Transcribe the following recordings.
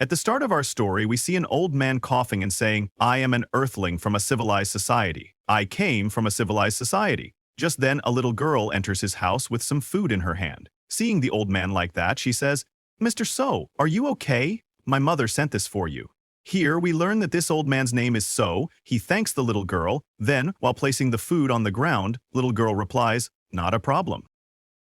At the start of our story, we see an old man coughing and saying, "I am an earthling from a civilized society. I came from a civilized society." Just then, a little girl enters his house with some food in her hand. Seeing the old man like that, she says, "Mr. So, are you okay? My mother sent this for you." Here, we learn that this old man's name is So. He thanks the little girl. Then, while placing the food on the ground, little girl replies, "Not a problem.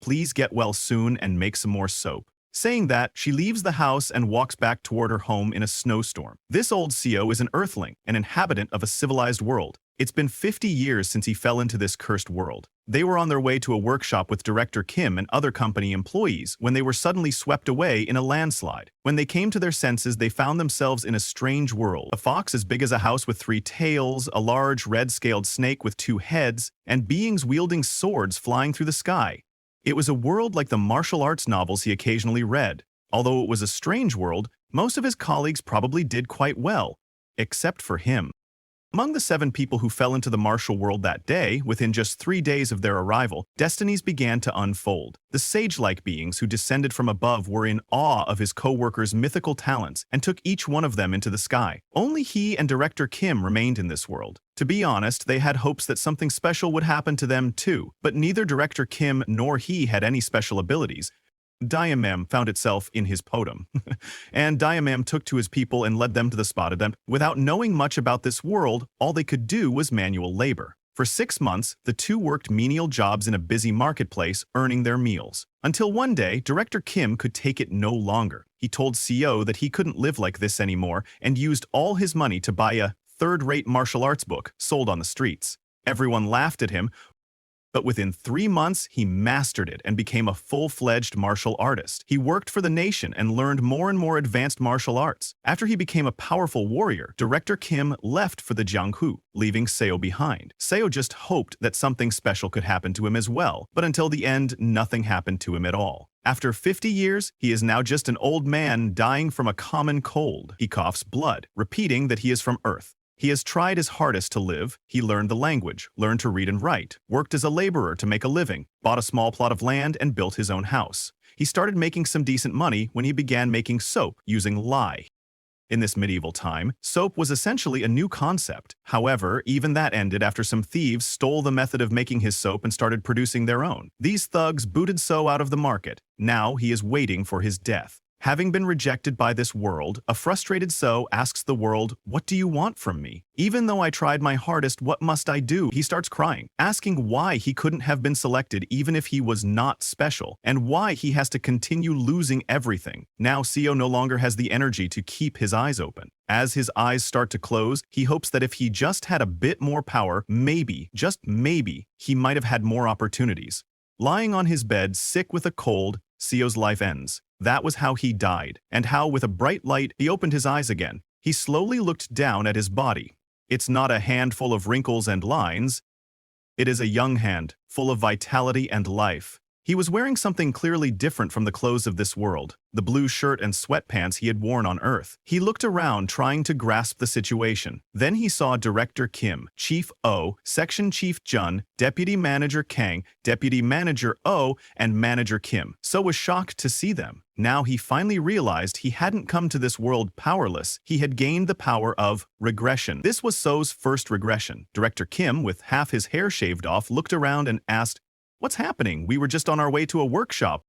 Please get well soon and make some more soap." Saying that, she leaves the house and walks back toward her home in a snowstorm. This old CO is an earthling, an inhabitant of a civilized world. It's been 50 years since he fell into this cursed world. They were on their way to a workshop with Director Kim and other company employees when they were suddenly swept away in a landslide. When they came to their senses, they found themselves in a strange world. A fox as big as a house with 3 tails, a large red-scaled snake with 2 heads, and beings wielding swords flying through the sky. It was a world like the martial arts novels he occasionally read. Although it was a strange world, most of his colleagues probably did quite well, except for him. Among the 7 people who fell into the martial world that day, within just 3 days of their arrival, destinies began to unfold. The sage-like beings who descended from above were in awe of his co-workers' mythical talents and took each one of them into the sky. Only he and Director Kim remained in this world. To be honest, they had hopes that something special would happen to them too, but neither Director Kim nor he had any special abilities. Diamam found itself in his podum, and Diamam took to his people and led them to the spot of them. Without knowing much about this world, all they could do was manual labor. For 6 months, the two worked menial jobs in a busy marketplace, earning their meals. Until one day, Director Kim could take it no longer. He told CO that he couldn't live like this anymore and used all his money to buy a third-rate martial arts book sold on the streets. Everyone laughed at him, but within 3 months, he mastered it and became a full-fledged martial artist. He worked for the nation and learned more and more advanced martial arts. After he became a powerful warrior, Director Kim left for the Jianghu, leaving Seo behind. Seo just hoped that something special could happen to him as well, but until the end, nothing happened to him at all. After 50 years, he is now just an old man dying from a common cold. He coughs blood, repeating that he is from Earth. He has tried his hardest to live. He learned the language, learned to read and write, worked as a laborer to make a living, bought a small plot of land, and built his own house. He started making some decent money when he began making soap using lye. In this medieval time, soap was essentially a new concept. However, even that ended after some thieves stole the method of making his soap and started producing their own. These thugs booted So out of the market. Now he is waiting for his death. Having been rejected by this world, a frustrated So asks the world, "What do you want from me? Even though I tried my hardest, what must I do?" He starts crying, asking why he couldn't have been selected even if he was not special, and why he has to continue losing everything. Now CO no longer has the energy to keep his eyes open. As his eyes start to close, he hopes that if he just had a bit more power, maybe, just maybe, he might have had more opportunities. Lying on his bed, sick with a cold, CO's life ends. That was how he died, and how, with a bright light, he opened his eyes again. He slowly looked down at his body. It's not a hand full of wrinkles and lines. It is a young hand, full of vitality and life. He was wearing something clearly different from the clothes of this world, the blue shirt and sweatpants he had worn on Earth. He looked around, trying to grasp the situation. Then he saw Director Kim, Chief O, Section Chief Jun, Deputy Manager Kang, Deputy Manager O, and Manager Kim. So was shocked to see them. Now he finally realized he hadn't come to this world powerless. He had gained the power of regression. This was So's first regression. Director Kim, with half his hair shaved off, looked around and asked, "What's happening? We were just on our way to a workshop."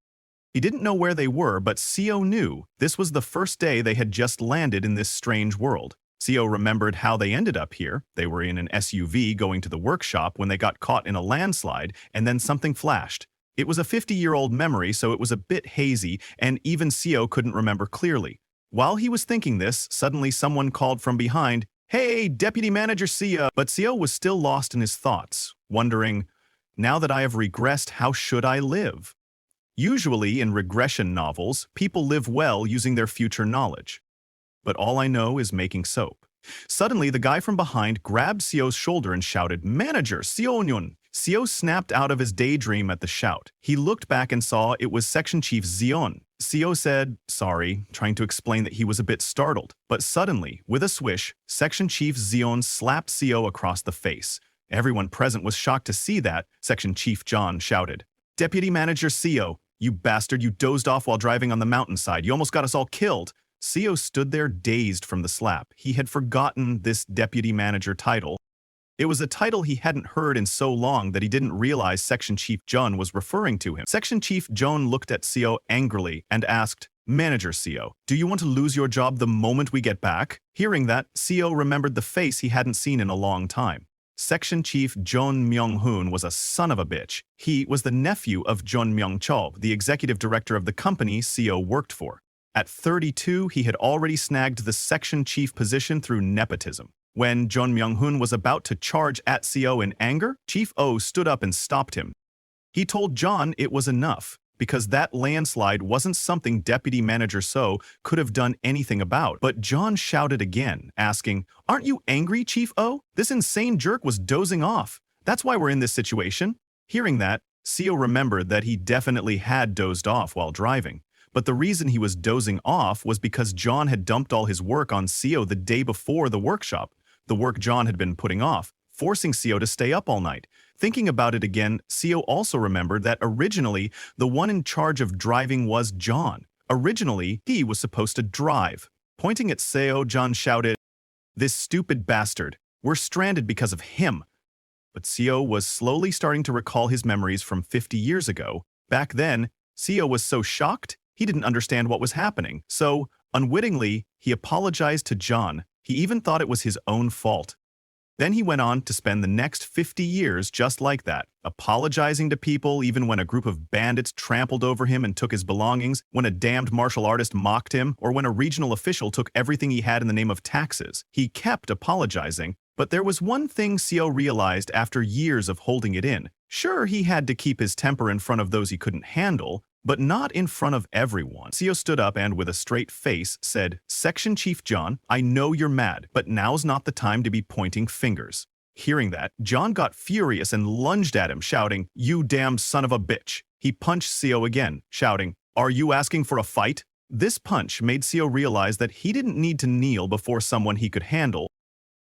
He didn't know where they were, but CO knew. This was the first day they had just landed in this strange world. CO remembered how they ended up here. They were in an SUV going to the workshop when they got caught in a landslide, and then something flashed. It was a 50-year-old memory, so it was a bit hazy, and even CO couldn't remember clearly. While he was thinking this, suddenly someone called from behind, "Hey, Deputy Manager CO!" But CO was still lost in his thoughts, wondering, now that I have regressed, how should I live? Usually, in regression novels, people live well using their future knowledge. But all I know is making soap. Suddenly, the guy from behind grabbed CO's shoulder and shouted, "Manager, Sionyon!" CO snapped out of his daydream at the shout. He looked back and saw it was Section Chief Zion. CO said, "Sorry," trying to explain that he was a bit startled. But suddenly, with a swish, Section Chief Zion slapped CO across the face. Everyone present was shocked to see that. Section Chief John shouted, "Deputy Manager CO, you bastard, you dozed off while driving on the mountainside. You almost got us all killed." Seo stood there dazed from the slap. He had forgotten this deputy manager title. It was a title he hadn't heard in so long that he didn't realize Section Chief Jun was referring to him. Section Chief Jun looked at Seo angrily and asked, "Manager Seo, do you want to lose your job the moment we get back?" Hearing that, Seo remembered the face he hadn't seen in a long time. Section Chief John Myung-hoon was a son of a bitch. He was the nephew of John Myung-chol, the executive director of the company Seo worked for. At 32, he had already snagged the section chief position through nepotism. When John Myung-hoon was about to charge at Seo in anger, Chief Oh stood up and stopped him. He told John it was enough, because that landslide wasn't something Deputy Manager Seo could have done anything about. But John shouted again, asking, "Aren't you angry, Chief Oh? This insane jerk was dozing off. That's why we're in this situation." Hearing that, Seo remembered that he definitely had dozed off while driving. But the reason he was dozing off was because John had dumped all his work on Seo the day before the workshop, the work John had been putting off, forcing Seo to stay up all night. Thinking about it again, Seo also remembered that originally the one in charge of driving was John. Originally, he was supposed to drive. Pointing at Seo, John shouted, "This stupid bastard. We're stranded because of him." But Seo was slowly starting to recall his memories from 50 years ago. Back then, Seo was so shocked, he didn't understand what was happening. So, unwittingly, he apologized to John. He even thought it was his own fault. Then he went on to spend the next 50 years just like that, apologizing to people even when a group of bandits trampled over him and took his belongings, when a damned martial artist mocked him, or when a regional official took everything he had in the name of taxes. He kept apologizing, but there was one thing Seo realized after years of holding it in. Sure, he had to keep his temper in front of those he couldn't handle, but not in front of everyone. Seo stood up and, with a straight face, said, "Section Chief John, I know you're mad, but now's not the time to be pointing fingers." Hearing that, John got furious and lunged at him, shouting, "You damn son of a bitch." He punched Seo again, shouting, "Are you asking for a fight?" This punch made Seo realize that he didn't need to kneel before someone he could handle.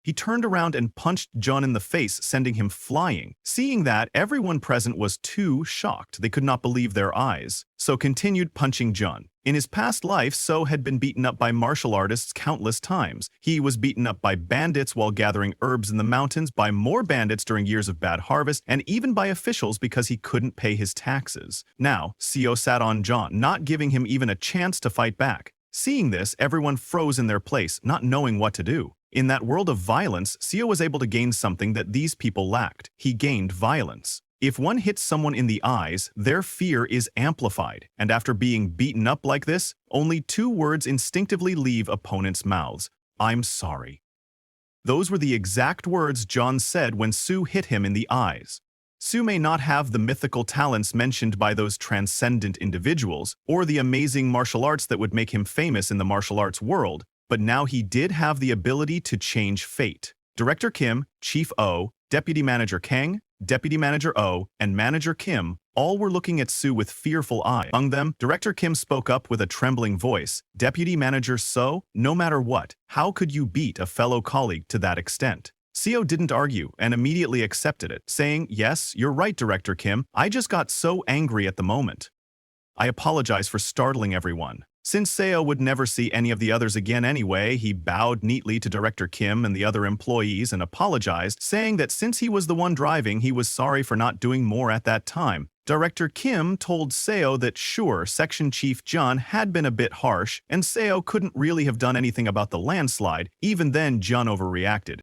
He turned around and punched John in the face, sending him flying. Seeing that, everyone present was too shocked. They could not believe their eyes. So continued punching John. In his past life, Seo had been beaten up by martial artists countless times. He was beaten up by bandits while gathering herbs in the mountains, by more bandits during years of bad harvest, and even by officials because he couldn't pay his taxes. Now, Seo sat on John, not giving him even a chance to fight back. Seeing this, everyone froze in their place, not knowing what to do. In that world of violence, Seo was able to gain something that these people lacked. He gained violence. If one hits someone in the eyes, their fear is amplified, and after being beaten up like this, only 2 words instinctively leave opponents' mouths: "I'm sorry." Those were the exact words John said when Sue hit him in the eyes. Sue may not have the mythical talents mentioned by those transcendent individuals, or the amazing martial arts that would make him famous in the martial arts world, but now he did have the ability to change fate. Director Kim, Chief Oh, Deputy Manager Kang, Deputy Manager Oh, and Manager Kim all were looking at Sue with fearful eyes. Among them, Director Kim spoke up with a trembling voice, "Deputy Manager Seo, no matter what, how could you beat a fellow colleague to that extent?" Seo didn't argue and immediately accepted it, saying, "Yes, you're right, Director Kim. I just got so angry at the moment. I apologize for startling everyone." Since Seo would never see any of the others again anyway, he bowed neatly to Director Kim and the other employees and apologized, saying that since he was the one driving, he was sorry for not doing more at that time. Director Kim told Seo that sure, Section Chief Jun had been a bit harsh, and Seo couldn't really have done anything about the landslide. Even then, Jun overreacted.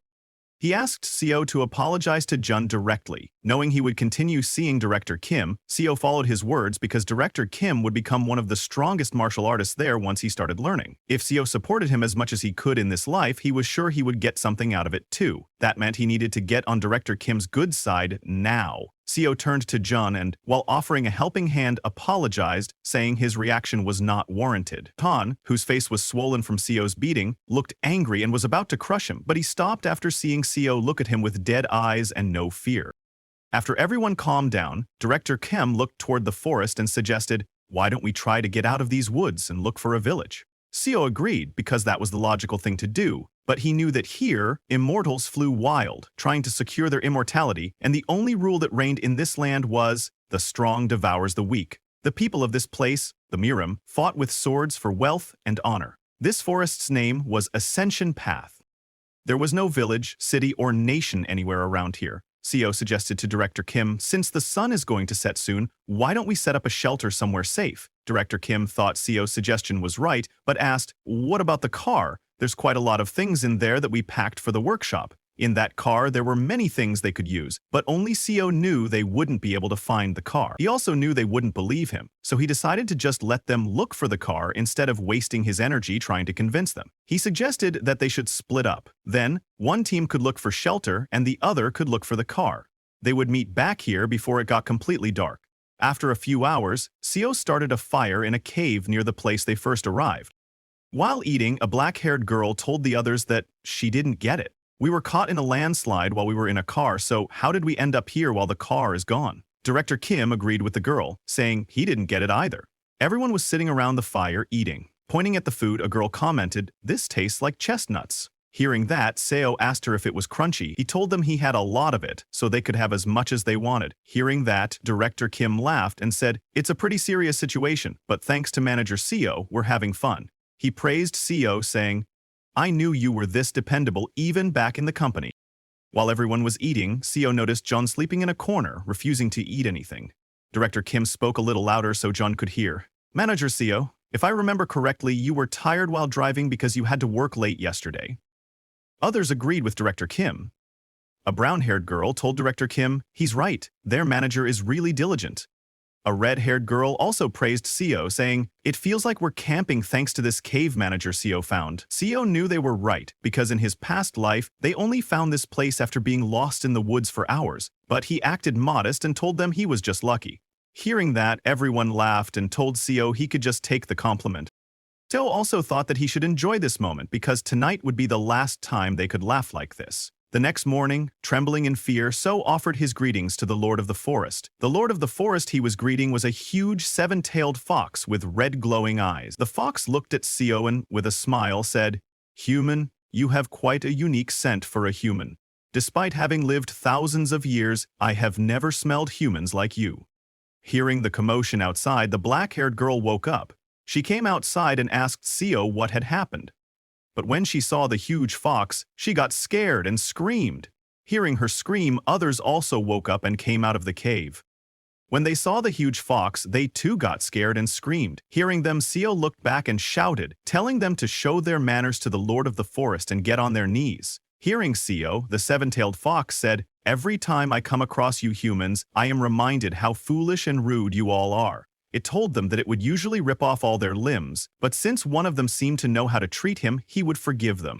He asked Seo to apologize to Jun directly. Knowing he would continue seeing Director Kim, Seo followed his words because Director Kim would become one of the strongest martial artists there once he started learning. If Seo supported him as much as he could in this life, he was sure he would get something out of it too. That meant he needed to get on Director Kim's good side now. Seo turned to Jun and, while offering a helping hand, apologized, saying his reaction was not warranted. Han, whose face was swollen from Seo's beating, looked angry and was about to crush him, but he stopped after seeing Seo look at him with dead eyes and no fear. After everyone calmed down, Director Kim looked toward the forest and suggested, "Why don't we try to get out of these woods and look for a village?" Seo agreed because that was the logical thing to do, but he knew that here, immortals flew wild, trying to secure their immortality, and the only rule that reigned in this land was, "The strong devours the weak." The people of this place, the Miram, fought with swords for wealth and honor. This forest's name was Ascension Path. There was no village, city, or nation anywhere around here. CO suggested to Director Kim, since the sun is going to set soon, why don't we set up a shelter somewhere safe? Director Kim thought CO's suggestion was right, but asked, what about the car? There's quite a lot of things in there that we packed for the workshop. In that car, there were many things they could use, but only CO knew they wouldn't be able to find the car. He also knew they wouldn't believe him, so he decided to just let them look for the car instead of wasting his energy trying to convince them. He suggested that they should split up. Then, one team could look for shelter and the other could look for the car. They would meet back here before it got completely dark. After a few hours, CO started a fire in a cave near the place they first arrived. While eating, a black-haired girl told the others that she didn't get it. We were caught in a landslide while we were in a car, so how did we end up here while the car is gone? Director Kim agreed with the girl, saying he didn't get it either. Everyone was sitting around the fire eating. Pointing at the food, a girl commented, "This tastes like chestnuts." Hearing that, Seo asked her if it was crunchy. He told them he had a lot of it, so they could have as much as they wanted. Hearing that, Director Kim laughed and said, "It's a pretty serious situation, but thanks to Manager Seo, we're having fun." He praised Seo, saying, "I knew you were this dependable even back in the company." While everyone was eating, Seo noticed John sleeping in a corner, refusing to eat anything. Director Kim spoke a little louder so John could hear. "Manager Seo, if I remember correctly, you were tired while driving because you had to work late yesterday." Others agreed with Director Kim. A brown-haired girl told Director Kim, "He's right, their manager is really diligent." A red-haired girl also praised Seo, saying, "It feels like we're camping thanks to this cave manager Seo found." Seo knew they were right, because in his past life, they only found this place after being lost in the woods for hours, but he acted modest and told them he was just lucky. Hearing that, everyone laughed and told Seo he could just take the compliment. Seo also thought that he should enjoy this moment because tonight would be the last time they could laugh like this. The next morning, trembling in fear, Seo offered his greetings to the Lord of the Forest. The Lord of the Forest he was greeting was a huge seven-tailed fox with red glowing eyes. The fox looked at Seo and, with a smile, said, "Human, you have quite a unique scent for a human. Despite having lived thousands of years, I have never smelled humans like you." Hearing the commotion outside, the black-haired girl woke up. She came outside and asked Seo what had happened. But when she saw the huge fox, she got scared and screamed. Hearing her scream, others also woke up and came out of the cave. When they saw the huge fox, they too got scared and screamed. Hearing them, Seo looked back and shouted, telling them to show their manners to the Lord of the Forest and get on their knees. Hearing Seo, the seven-tailed fox said, "Every time I come across you humans, I am reminded how foolish and rude you all are." It told them that it would usually rip off all their limbs, but since one of them seemed to know how to treat him, he would forgive them.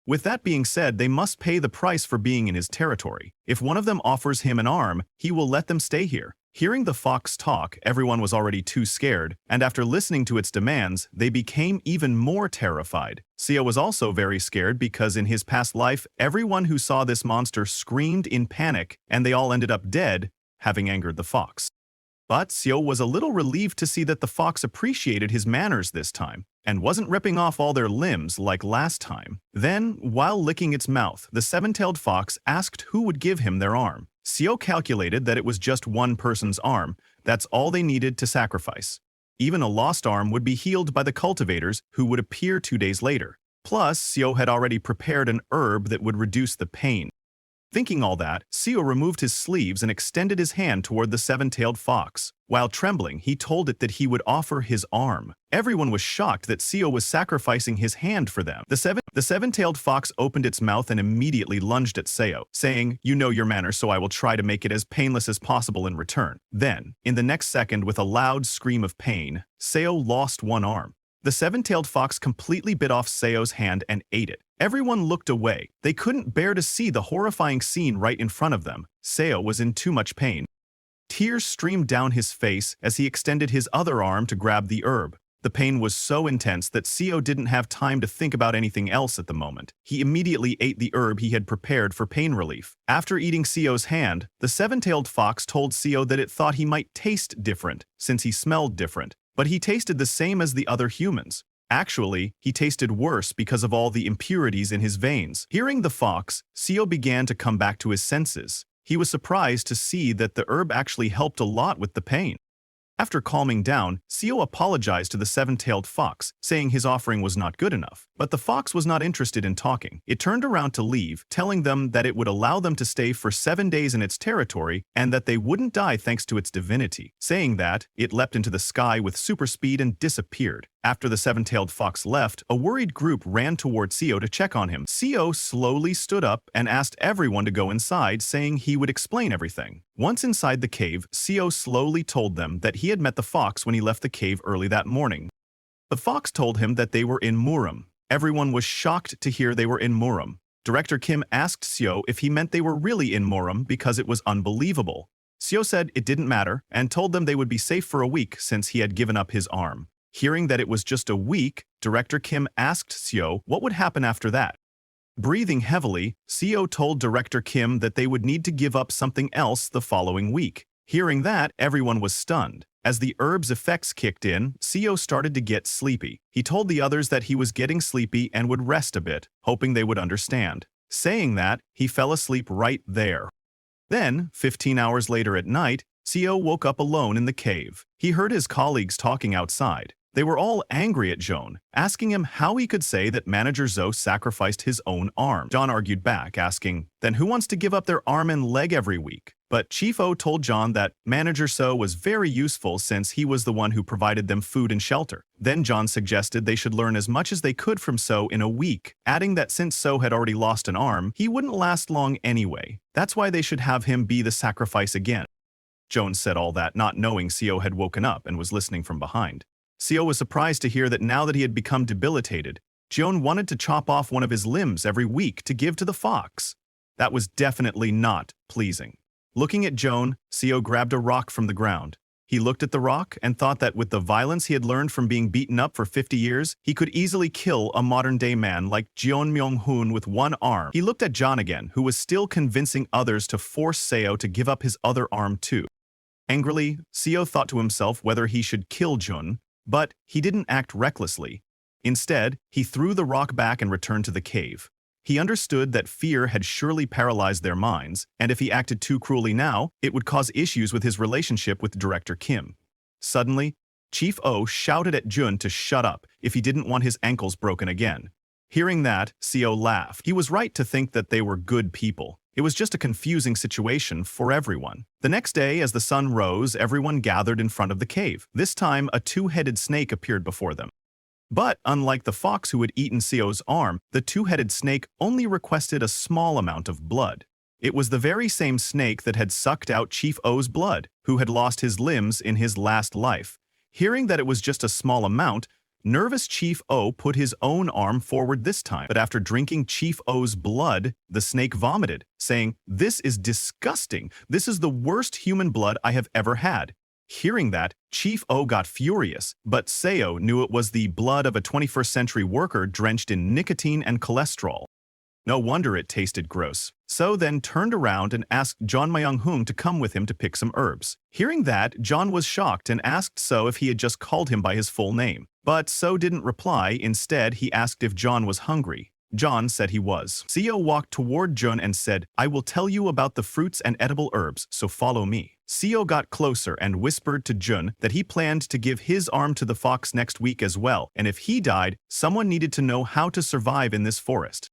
With that being said, they must pay the price for being in his territory. If one of them offers him an arm, he will let them stay here. Hearing the fox talk, everyone was already too scared, and after listening to its demands, they became even more terrified. Seo was also very scared because in his past life, everyone who saw this monster screamed in panic, and they all ended up dead, having angered the fox. But Seo was a little relieved to see that the fox appreciated his manners this time, and wasn't ripping off all their limbs like last time. Then, while licking its mouth, the seven-tailed fox asked who would give him their arm. Seo calculated that it was just one person's arm. That's all they needed to sacrifice. Even a lost arm would be healed by the cultivators, who would appear 2 days later. Plus, Seo had already prepared an herb that would reduce the pain. Thinking all that, Seo removed his sleeves and extended his hand toward the seven-tailed fox. While trembling, he told it that he would offer his arm. Everyone was shocked that Seo was sacrificing his hand for them. The seven-tailed fox opened its mouth and immediately lunged at Seo, saying, "You know your manners, so I will try to make it as painless as possible in return." Then, in the next second, with a loud scream of pain, Seo lost one arm. The seven-tailed fox completely bit off Seo's hand and ate it. Everyone looked away. They couldn't bear to see the horrifying scene right in front of them. Seo was in too much pain. Tears streamed down his face as he extended his other arm to grab the herb. The pain was so intense that Seo didn't have time to think about anything else at the moment. He immediately ate the herb he had prepared for pain relief. After eating Seo's hand, the seven-tailed fox told Seo that it thought he might taste different, since he smelled different. But he tasted the same as the other humans. Actually, he tasted worse because of all the impurities in his veins. Hearing the fox, Seo began to come back to his senses. He was surprised to see that the herb actually helped a lot with the pain. After calming down, Seo apologized to the seven-tailed fox, saying his offering was not good enough. But the fox was not interested in talking. It turned around to leave, telling them that it would allow them to stay for 7 days in its territory and that they wouldn't die thanks to its divinity. Saying that, it leapt into the sky with super speed and disappeared. After the seven-tailed fox left, a worried group ran toward Seo to check on him. Seo slowly stood up and asked everyone to go inside, saying he would explain everything. Once inside the cave, Seo slowly told them that he had met the fox when he left the cave early that morning. The fox told him that they were in Muram. Everyone was shocked to hear they were in Muram. Director Kim asked Seo if he meant they were really in Muram because it was unbelievable. Seo said it didn't matter and told them they would be safe for a week since he had given up his arm. Hearing that it was just a week, Director Kim asked Seo what would happen after that. Breathing heavily, Seo told Director Kim that they would need to give up something else the following week. Hearing that, everyone was stunned. As the herb's effects kicked in, Seo started to get sleepy. He told the others that he was getting sleepy and would rest a bit, hoping they would understand. Saying that, he fell asleep right there. Then, 15 hours later at night, Seo woke up alone in the cave. He heard his colleagues talking outside. They were all angry at John, asking him how he could say that Manager Zoe sacrificed his own arm. John argued back, asking, then who wants to give up their arm and leg every week? But Chief O told John that Manager So was very useful since he was the one who provided them food and shelter. Then John suggested they should learn as much as they could from So in a week, adding that since So had already lost an arm, he wouldn't last long anyway. That's why they should have him be the sacrifice again. Joan said all that, not knowing Seo had woken up and was listening from behind. Seo was surprised to hear that now that he had become debilitated, Joan wanted to chop off one of his limbs every week to give to the fox. That was definitely not pleasing. Looking at Joan, Seo grabbed a rock from the ground. He looked at the rock and thought that with the violence he had learned from being beaten up for 50 years, he could easily kill a modern-day man like Jeon Myung-hoon with one arm. He looked at John again, who was still convincing others to force Seo to give up his other arm too. Angrily, Seo thought to himself whether he should kill Jun, but he didn't act recklessly. Instead, he threw the rock back and returned to the cave. He understood that fear had surely paralyzed their minds, and if he acted too cruelly now, it would cause issues with his relationship with Director Kim. Suddenly, Chief O shouted at Jun to shut up if he didn't want his ankles broken again. Hearing that, Seo laughed. He was right to think that they were good people. It was just a confusing situation for everyone. The next day, as the sun rose, everyone gathered in front of the cave. This time, a two-headed snake appeared before them. But, unlike the fox who had eaten Seo's arm, the two-headed snake only requested a small amount of blood. It was the very same snake that had sucked out Chief O's blood, who had lost his limbs in his last life. Hearing that it was just a small amount, nervous Chief O put his own arm forward this time, but after drinking Chief O's blood, the snake vomited, saying, "This is disgusting. This is the worst human blood I have ever had." Hearing that, Chief O got furious, but Seo knew it was the blood of a 21st century worker drenched in nicotine and cholesterol. No wonder it tasted gross. So then turned around and asked John Myung-hoon to come with him to pick some herbs. Hearing that, John was shocked and asked So if he had just called him by his full name. But So didn't reply. Instead, he asked if John was hungry. John said he was. Seo walked toward Jun and said, "I will tell you about the fruits and edible herbs, so follow me." Seo got closer and whispered to Jun that he planned to give his arm to the fox next week as well, and if he died, someone needed to know how to survive in this forest.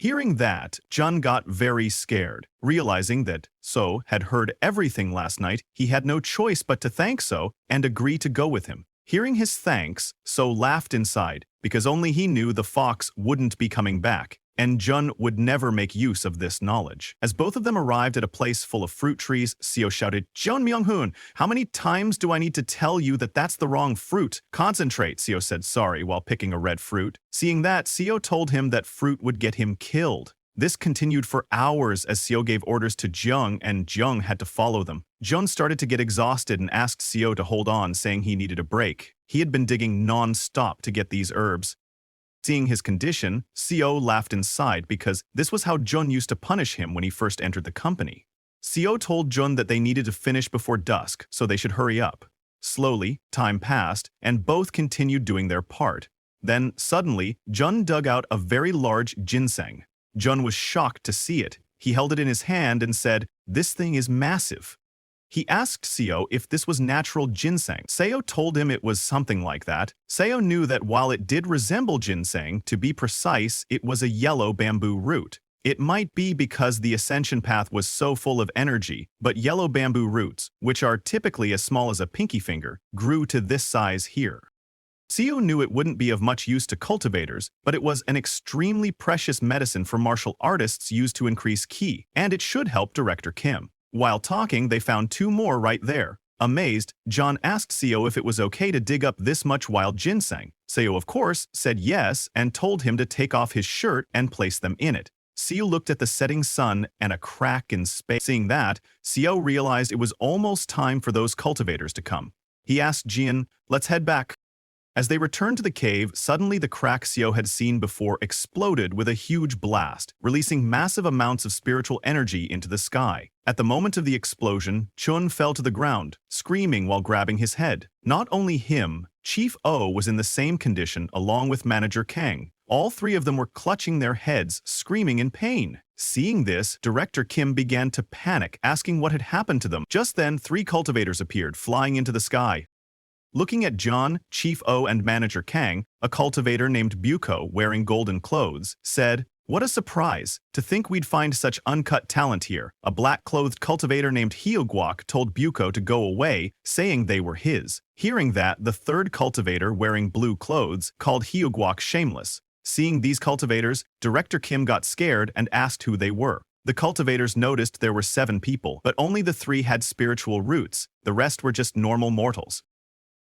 Hearing that, Jun got very scared. Realizing that So had heard everything last night, he had no choice but to thank So and agree to go with him. Hearing his thanks, So laughed inside, because only he knew the fox wouldn't be coming back, and Jun would never make use of this knowledge. As both of them arrived at a place full of fruit trees, Seo shouted, "Jeon Myung-hoon, how many times do I need to tell you that that's the wrong fruit?" "Concentrate," Seo said sorry while picking a red fruit. Seeing that, Seo told him that fruit would get him killed. This continued for hours as Seo gave orders to Jung, and Jung had to follow them. Jun started to get exhausted and asked Seo to hold on, saying he needed a break. He had been digging non-stop to get these herbs. Seeing his condition, Seo laughed inside because this was how Jun used to punish him when he first entered the company. Seo told Jun that they needed to finish before dusk, so they should hurry up. Slowly, time passed, and both continued doing their part. Then, suddenly, Jun dug out a very large ginseng. Jun was shocked to see it. He held it in his hand and said, "This thing is massive." He asked Seo if this was natural ginseng. Seo told him it was something like that. Seo knew that while it did resemble ginseng, to be precise, it was a yellow bamboo root. It might be because the ascension path was so full of energy, but yellow bamboo roots, which are typically as small as a pinky finger, grew to this size here. Seo knew it wouldn't be of much use to cultivators, but it was an extremely precious medicine for martial artists used to increase ki, and it should help Director Kim. While talking, they found two more right there. Amazed, John asked Seo if it was okay to dig up this much wild ginseng. Seo, of course, said yes and told him to take off his shirt and place them in it. Seo looked at the setting sun and a crack in space. Seeing that, Seo realized it was almost time for those cultivators to come. He asked Jian, "Let's head back." As they returned to the cave, suddenly the crack Seo had seen before exploded with a huge blast, releasing massive amounts of spiritual energy into the sky. At the moment of the explosion, Chun fell to the ground, screaming while grabbing his head. Not only him, Chief O was in the same condition along with Manager Kang. All three of them were clutching their heads, screaming in pain. Seeing this, Director Kim began to panic, asking what had happened to them. Just then, three cultivators appeared, flying into the sky. Looking at John, Chief O, and Manager Kang, a cultivator named Buko wearing golden clothes, said, "What a surprise! To think we'd find such uncut talent here." A black-clothed cultivator named Hyogwok told Buko to go away, saying they were his. Hearing that, the third cultivator wearing blue clothes called Hyogwok shameless. Seeing these cultivators, Director Kim got scared and asked who they were. The cultivators noticed there were 7 people, but only the 3 had spiritual roots. The rest were just normal mortals.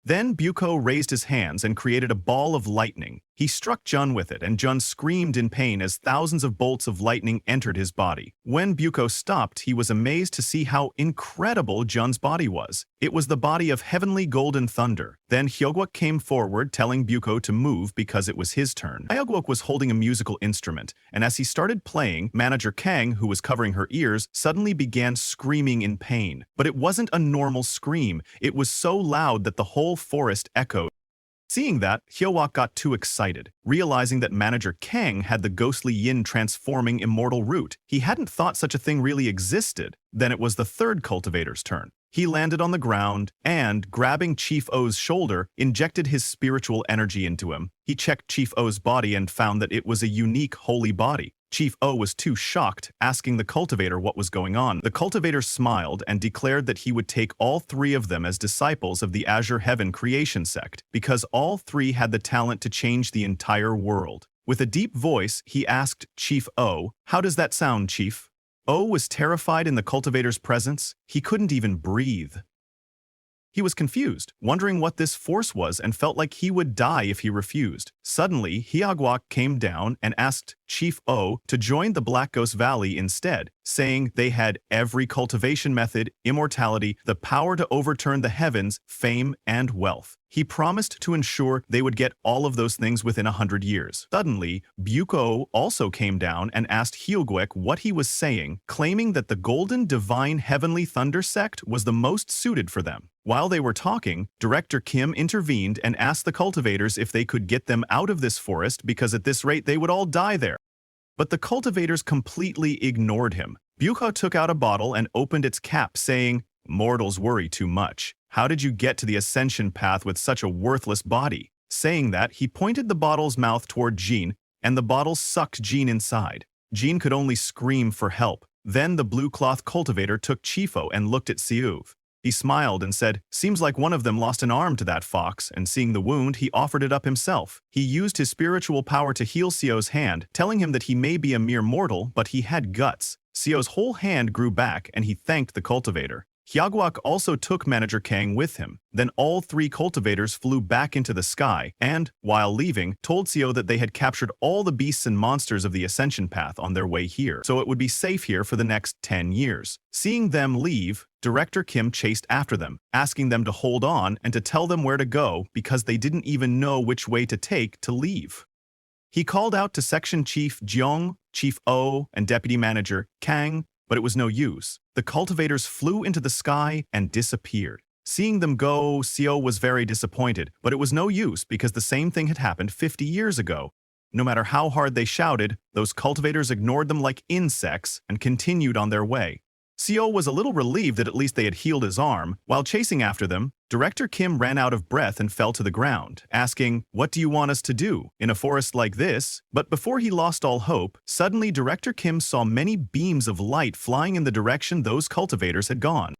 Then Buko raised his hands and created a ball of lightning. He struck Jun with it, and Jun screamed in pain as thousands of bolts of lightning entered his body. When Buko stopped, he was amazed to see how incredible Jun's body was. It was the body of heavenly golden thunder. Then Hyogwok came forward, telling Buko to move because it was his turn. Hyogwok was holding a musical instrument, and as he started playing, Manager Kang, who was covering her ears, suddenly began screaming in pain. But it wasn't a normal scream. It was so loud that the whole forest echoed. Seeing that, Hyowok got too excited, realizing that Manager Kang had the ghostly yin transforming immortal root. He hadn't thought such a thing really existed. Then it was the third cultivator's turn. He landed on the ground and, grabbing Chief O's shoulder, injected his spiritual energy into him. He checked Chief O's body and found that it was a unique holy body. Chief O was too shocked, asking the cultivator what was going on. The cultivator smiled and declared that he would take all 3 of them as disciples of the Azure Heaven creation sect, because all 3 had the talent to change the entire world. With a deep voice, he asked Chief O, "How does that sound, Chief?" O was terrified in the cultivator's presence. He couldn't even breathe. He was confused, wondering what this force was and felt like he would die if he refused. Suddenly, Hyogwok came down and asked Chief O to join the Black Ghost Valley instead, saying they had every cultivation method, immortality, the power to overturn the heavens, fame, and wealth. He promised to ensure they would get all of those things within 100 years. Suddenly, Buko also came down and asked Hyogwek what he was saying, claiming that the Golden Divine Heavenly Thunder sect was the most suited for them. While they were talking, Director Kim intervened and asked the cultivators if they could get them out of this forest because at this rate they would all die there. But the cultivators completely ignored him. Buko took out a bottle and opened its cap, saying, "Mortals worry too much. How did you get to the ascension path with such a worthless body?" Saying that, he pointed the bottle's mouth toward Jean, and the bottle sucked Jean inside. Jean could only scream for help. Then the blue cloth cultivator took Chifo and looked at Siuv. He smiled and said, "Seems like one of them lost an arm to that fox," and seeing the wound, he offered it up himself. He used his spiritual power to heal Sio's hand, telling him that he may be a mere mortal, but he had guts. Sio's whole hand grew back, and he thanked the cultivator. Hyogwok also took Manager Kang with him. Then all 3 cultivators flew back into the sky and, while leaving, told Seo that they had captured all the beasts and monsters of the Ascension Path on their way here, so it would be safe here for the next 10 years. Seeing them leave, Director Kim chased after them, asking them to hold on and to tell them where to go because they didn't even know which way to take to leave. He called out to Section Chief Jeong, Chief O, and Deputy Manager Kang, but it was no use. The cultivators flew into the sky and disappeared. Seeing them go, Seo was very disappointed, but it was no use because the same thing had happened 50 years ago. No matter how hard they shouted, those cultivators ignored them like insects and continued on their way. Seo was a little relieved that at least they had healed his arm. While chasing after them, Director Kim ran out of breath and fell to the ground, asking, "What do you want us to do in a forest like this?" But before he lost all hope, suddenly Director Kim saw many beams of light flying in the direction those cultivators had gone.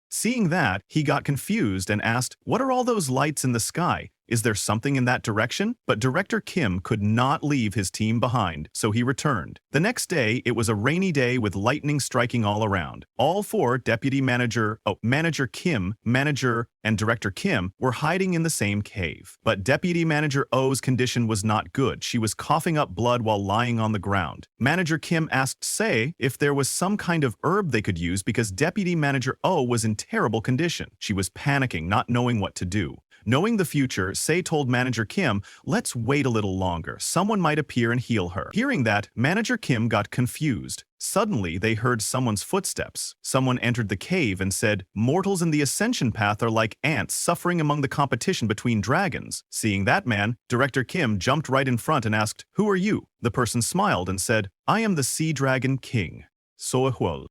Seeing that, he got confused and asked, "What are all those lights in the sky? Is there something in that direction?" But Director Kim could not leave his team behind, so he returned. The next day, it was a rainy day with lightning striking all around. All four Manager Kim, Manager, and Director Kim were hiding in the same cave. But Deputy Manager O's condition was not good. She was coughing up blood while lying on the ground. Manager Kim asked Se if there was some kind of herb they could use because Deputy Manager O was in terrible condition. She was panicking, not knowing what to do. Knowing the future, Se told Manager Kim, "Let's wait a little longer. Someone might appear and heal her." Hearing that, Manager Kim got confused. Suddenly, they heard someone's footsteps. Someone entered the cave and said, "Mortals in the Ascension Path are like ants suffering among the competition between dragons." Seeing that man, Director Kim jumped right in front and asked, "Who are you?" The person smiled and said, "I am the Sea Dragon King, Soehuol."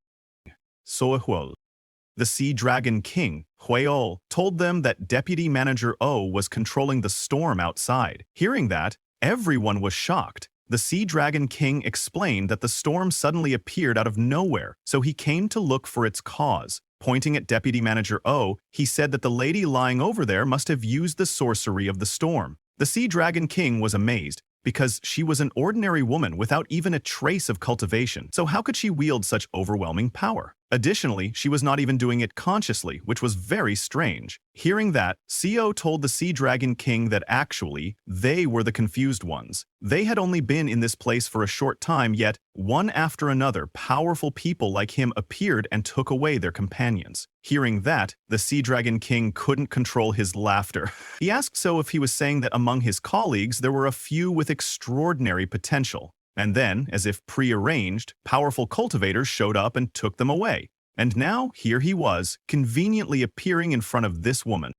The Sea Dragon King, Hueol, told them that Deputy Manager O was controlling the storm outside. Hearing that, everyone was shocked. The Sea Dragon King explained that the storm suddenly appeared out of nowhere, so he came to look for its cause. Pointing at Deputy Manager O, he said that the lady lying over there must have used the sorcery of the storm. The Sea Dragon King was amazed, because she was an ordinary woman without even a trace of cultivation, so how could she wield such overwhelming power? Additionally, she was not even doing it consciously, which was very strange. Hearing that, Seo told the Sea Dragon King that actually, they were the confused ones. They had only been in this place for a short time, yet, one after another, powerful people like him appeared and took away their companions. Hearing that, the Sea Dragon King couldn't control his laughter. He asked So if he was saying that among his colleagues there were a few with extraordinary potential. And then, as if prearranged, powerful cultivators showed up and took them away. And now, here he was, conveniently appearing in front of this woman.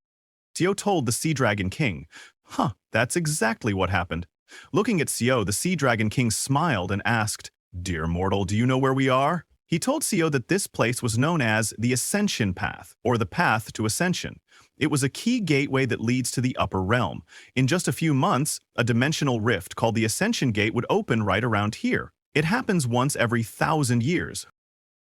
Seo told the Sea Dragon King, that's exactly what happened." Looking at Seo, the Sea Dragon King smiled and asked, "Dear mortal, do you know where we are?" He told Seo that this place was known as the Ascension Path, or the Path to Ascension. It was a key gateway that leads to the upper realm. In just a few months, a dimensional rift called the Ascension Gate would open right around here. It happens once every 1,000 years.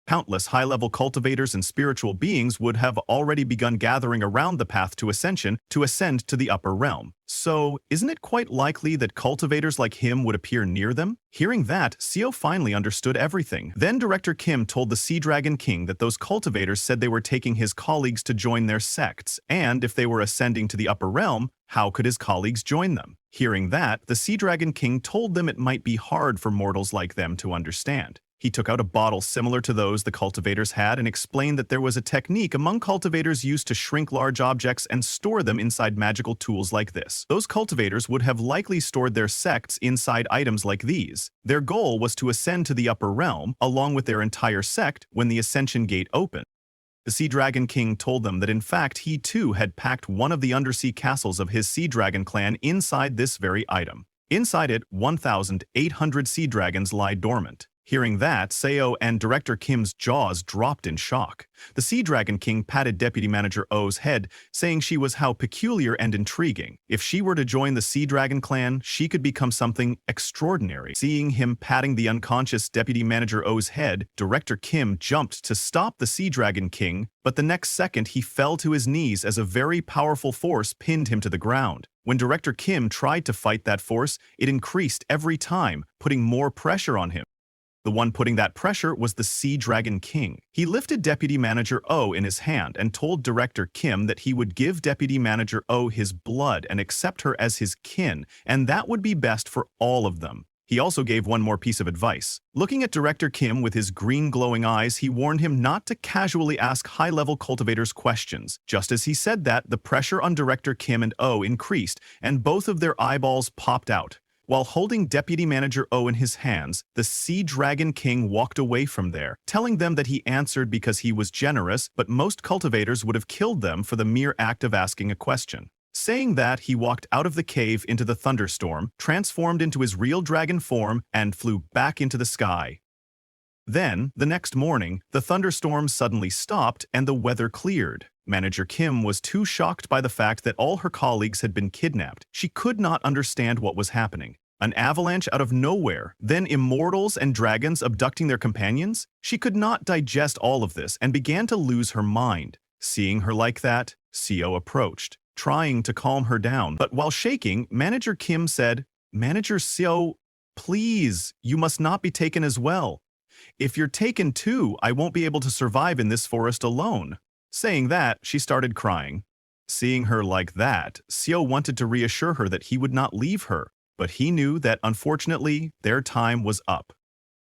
Countless high-level cultivators and spiritual beings would have already begun gathering around the path to ascension to ascend to the upper realm. So, isn't it quite likely that cultivators like him would appear near them? Hearing that, Seo finally understood everything. Then Director Kim told the Sea Dragon King that those cultivators said they were taking his colleagues to join their sects, and if they were ascending to the upper realm, how could his colleagues join them? Hearing that, the Sea Dragon King told them it might be hard for mortals like them to understand. He took out a bottle similar to those the cultivators had and explained that there was a technique among cultivators used to shrink large objects and store them inside magical tools like this. Those cultivators would have likely stored their sects inside items like these. Their goal was to ascend to the upper realm, along with their entire sect, when the Ascension Gate opened. The Sea Dragon King told them that in fact he too had packed one of the undersea castles of his Sea Dragon clan inside this very item. Inside it, 1,800 sea dragons lie dormant. Hearing that, Seo and Director Kim's jaws dropped in shock. The Sea Dragon King patted Deputy Manager O's head, saying she was how peculiar and intriguing. If she were to join the Sea Dragon clan, she could become something extraordinary. Seeing him patting the unconscious Deputy Manager O's head, Director Kim jumped to stop the Sea Dragon King, but the next second he fell to his knees as a very powerful force pinned him to the ground. When Director Kim tried to fight that force, it increased every time, putting more pressure on him. The one putting that pressure was the Sea Dragon King. He lifted Deputy Manager O in his hand and told Director Kim that he would give Deputy Manager O his blood and accept her as his kin, and that would be best for all of them. He also gave one more piece of advice. Looking at Director Kim with his green glowing eyes, he warned him not to casually ask high-level cultivators questions. Just as he said that, the pressure on Director Kim and O increased, and both of their eyeballs popped out. While holding Deputy Manager O in his hands, the Sea Dragon King walked away from there, telling them that he answered because he was generous, but most cultivators would have killed them for the mere act of asking a question. Saying that, he walked out of the cave into the thunderstorm, transformed into his real dragon form, and flew back into the sky. Then, the next morning, the thunderstorm suddenly stopped and the weather cleared. Manager Kim was too shocked by the fact that all her colleagues had been kidnapped. She could not understand what was happening. An avalanche out of nowhere, then immortals and dragons abducting their companions? She could not digest all of this and began to lose her mind. Seeing her like that, Seo approached, trying to calm her down. But while shaking, Manager Kim said, "Manager Seo, please, you must not be taken as well. If you're taken too, I won't be able to survive in this forest alone." Saying that, she started crying. Seeing her like that, Seo wanted to reassure her that he would not leave her, but he knew that unfortunately, their time was up.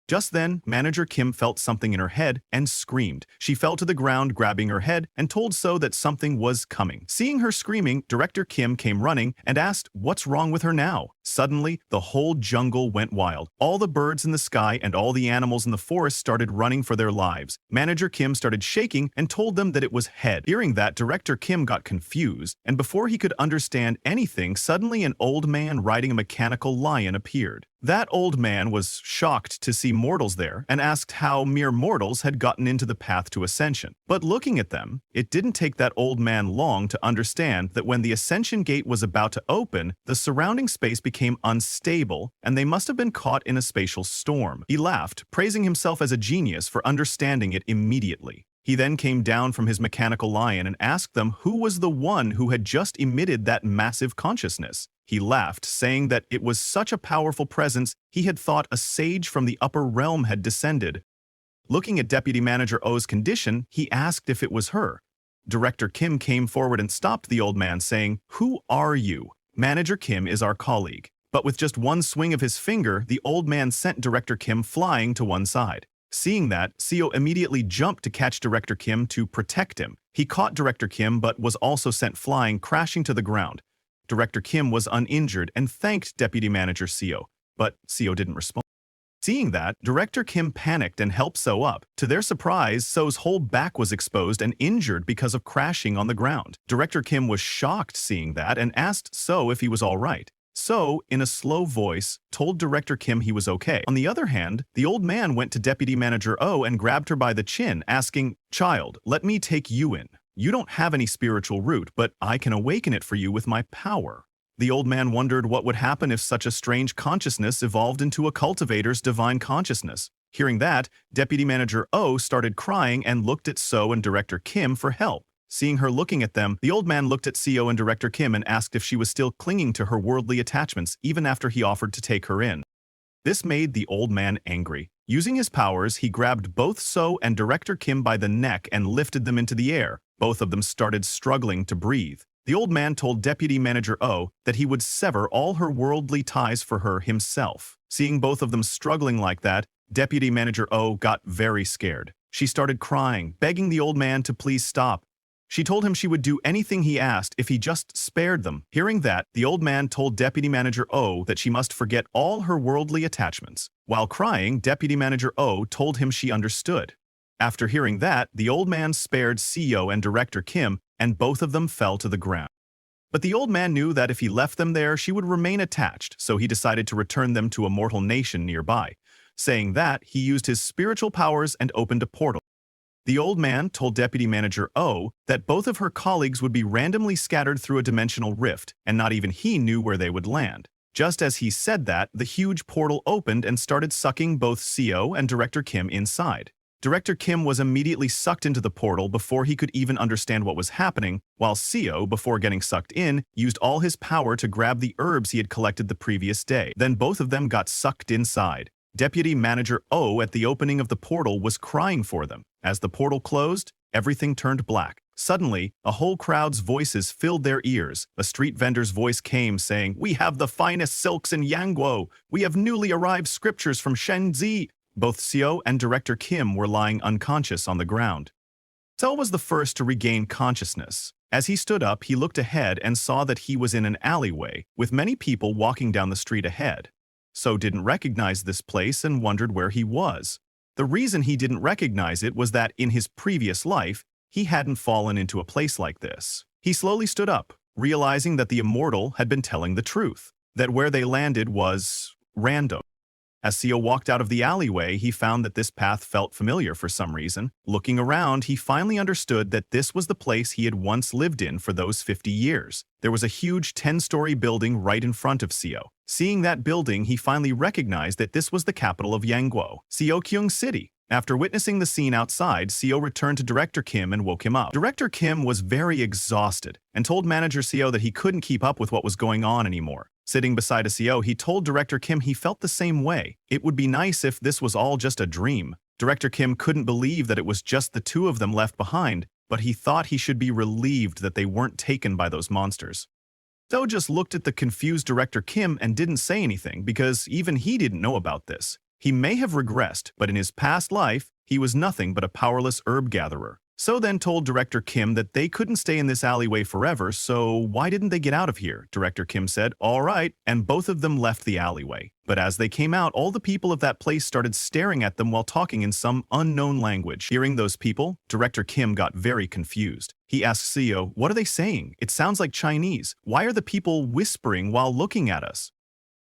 Just then, Manager Kim felt something in her head and screamed. She fell to the ground, grabbing her head, and told Seo that something was coming. Seeing her screaming, Director Kim came running and asked what's wrong with her now. Suddenly, the whole jungle went wild. All the birds in the sky and all the animals in the forest started running for their lives. Manager Kim started shaking and told them that it was Head. Hearing that, Director Kim got confused, and before he could understand anything, suddenly an old man riding a mechanical lion appeared. That old man was shocked to see mortals there and asked how mere mortals had gotten into the path to ascension. But looking at them, it didn't take that old man long to understand that when the ascension gate was about to open, the surrounding space became unstable and they must have been caught in a spatial storm. He laughed, praising himself as a genius for understanding it immediately. He then came down from his mechanical lion and asked them who was the one who had just emitted that massive consciousness. He laughed, saying that it was such a powerful presence he had thought a sage from the upper realm had descended. Looking at Deputy Manager Oh's condition, he asked if it was her. Director Kim came forward and stopped the old man, saying, "Who are you?" "Manager Kim is our colleague." But with just one swing of his finger, the old man sent Director Kim flying to one side. Seeing that, Seo immediately jumped to catch Director Kim to protect him. He caught Director Kim but was also sent flying, crashing to the ground. Director Kim was uninjured and thanked Deputy Manager Seo, but Seo didn't respond. Seeing that, Director Kim panicked and helped Seo up. To their surprise, Seo's whole back was exposed and injured because of crashing on the ground. Director Kim was shocked seeing that and asked Seo if he was all right. Seo, in a slow voice, told Director Kim he was okay. On the other hand, the old man went to Deputy Manager Oh and grabbed her by the chin, asking, "Child, let me take you in. You don't have any spiritual root, but I can awaken it for you with my power." The old man wondered what would happen if such a strange consciousness evolved into a cultivator's divine consciousness. Hearing that, Deputy Manager Oh started crying and looked at Seo and Director Kim for help. Seeing her looking at them, the old man looked at Seo and Director Kim and asked if she was still clinging to her worldly attachments even after he offered to take her in. This made the old man angry. Using his powers, he grabbed both Seo and Director Kim by the neck and lifted them into the air. Both of them started struggling to breathe. The old man told Deputy Manager Oh that he would sever all her worldly ties for her himself. Seeing both of them struggling like that, Deputy Manager Oh got very scared. She started crying, begging the old man to please stop. She told him she would do anything he asked if he just spared them. Hearing that, the old man told Deputy Manager Oh that she must forget all her worldly attachments. While crying, Deputy Manager Oh told him she understood. After hearing that, the old man spared Seo and Director Kim, and both of them fell to the ground. But the old man knew that if he left them there, she would remain attached, so he decided to return them to a mortal nation nearby. Saying that, he used his spiritual powers and opened a portal. The old man told Deputy Manager Oh that both of her colleagues would be randomly scattered through a dimensional rift, and not even he knew where they would land. Just as he said that, the huge portal opened and started sucking both Seo and Director Kim inside. Director Kim was immediately sucked into the portal before he could even understand what was happening, while Seo, before getting sucked in, used all his power to grab the herbs he had collected the previous day. Then both of them got sucked inside. Deputy Manager Oh at the opening of the portal was crying for them. As the portal closed, everything turned black. Suddenly, a whole crowd's voices filled their ears. A street vendor's voice came saying, "We have the finest silks in Yangguo. We have newly arrived scriptures from Shenzi." Both Seo and Director Kim were lying unconscious on the ground. Seo was the first to regain consciousness. As he stood up, he looked ahead and saw that he was in an alleyway, with many people walking down the street ahead. Seo didn't recognize this place and wondered where he was. The reason he didn't recognize it was that in his previous life, he hadn't fallen into a place like this. He slowly stood up, realizing that the immortal had been telling the truth, that where they landed was random. As Seo walked out of the alleyway, he found that this path felt familiar for some reason. Looking around, he finally understood that this was the place he had once lived in for those 50 years. There was a huge 10-story building right in front of Seo. Seeing that building, he finally recognized that this was the capital of Yangguo, Seokyung City. After witnessing the scene outside, Seo returned to Director Kim and woke him up. Director Kim was very exhausted and told Manager Seo that he couldn't keep up with what was going on anymore. Sitting beside Seo, he told Director Kim he felt the same way. It would be nice if this was all just a dream. Director Kim couldn't believe that it was just the two of them left behind, but he thought he should be relieved that they weren't taken by those monsters. Seo just looked at the confused Director Kim and didn't say anything because even he didn't know about this. He may have regressed, but in his past life, he was nothing but a powerless herb gatherer. Seo then told Director Kim that they couldn't stay in this alleyway forever, so why didn't they get out of here? Director Kim said, "All right," and both of them left the alleyway. But as they came out, all the people of that place started staring at them while talking in some unknown language. Hearing those people, Director Kim got very confused. He asked Seo, "What are they saying? It sounds like Chinese. Why are the people whispering while looking at us?"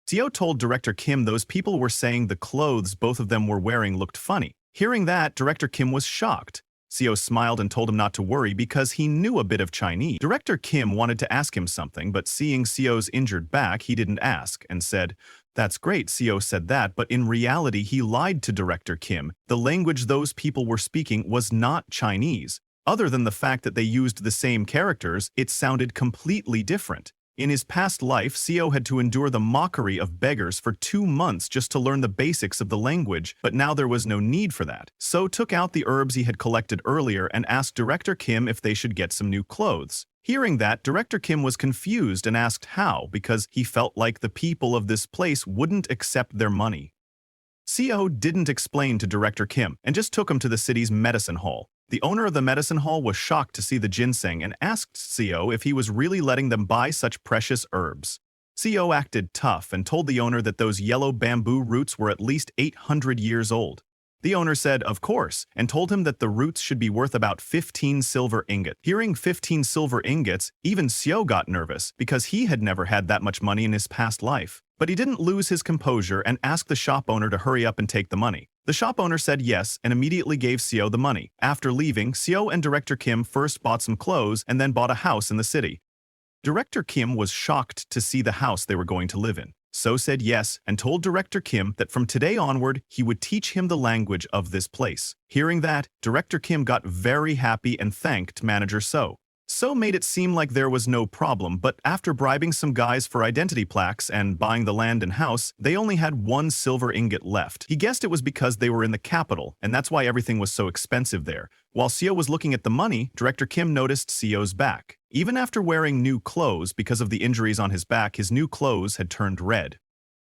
Seo told Director Kim those people were saying the clothes both of them were wearing looked funny. Hearing that, Director Kim was shocked. Seo smiled and told him not to worry because he knew a bit of Chinese. Director Kim wanted to ask him something, but seeing Seo's injured back, he didn't ask and said, "That's great," Seo said that, but in reality he lied to Director Kim. The language those people were speaking was not Chinese. Other than the fact that they used the same characters, it sounded completely different. In his past life, Seo had to endure the mockery of beggars for 2 months just to learn the basics of the language, but now there was no need for that. So took out the herbs he had collected earlier and asked Director Kim if they should get some new clothes. Hearing that, Director Kim was confused and asked how, because he felt like the people of this place wouldn't accept their money. Seo didn't explain to Director Kim and just took him to the city's medicine hall. The owner of the medicine hall was shocked to see the ginseng and asked Seo if he was really letting them buy such precious herbs. Seo acted tough and told the owner that those yellow bamboo roots were at least 800 years old. The owner said, "Of course," and told him that the roots should be worth about 15 silver ingots. Hearing 15 silver ingots, even Seo got nervous because he had never had that much money in his past life. But he didn't lose his composure and asked the shop owner to hurry up and take the money. The shop owner said yes and immediately gave Seo the money. After leaving, Seo and Director Kim first bought some clothes and then bought a house in the city. Director Kim was shocked to see the house they were going to live in. Seo said yes and told Director Kim that from today onward, he would teach him the language of this place. Hearing that, Director Kim got very happy and thanked Manager Seo. Seo made it seem like there was no problem, but after bribing some guys for identity plaques and buying the land and house, they only had 1 silver ingot left. He guessed it was because they were in the capital, and that's why everything was so expensive there. While Seo was looking at the money, Director Kim noticed Seo's back. Even after wearing new clothes, because of the injuries on his back, his new clothes had turned red.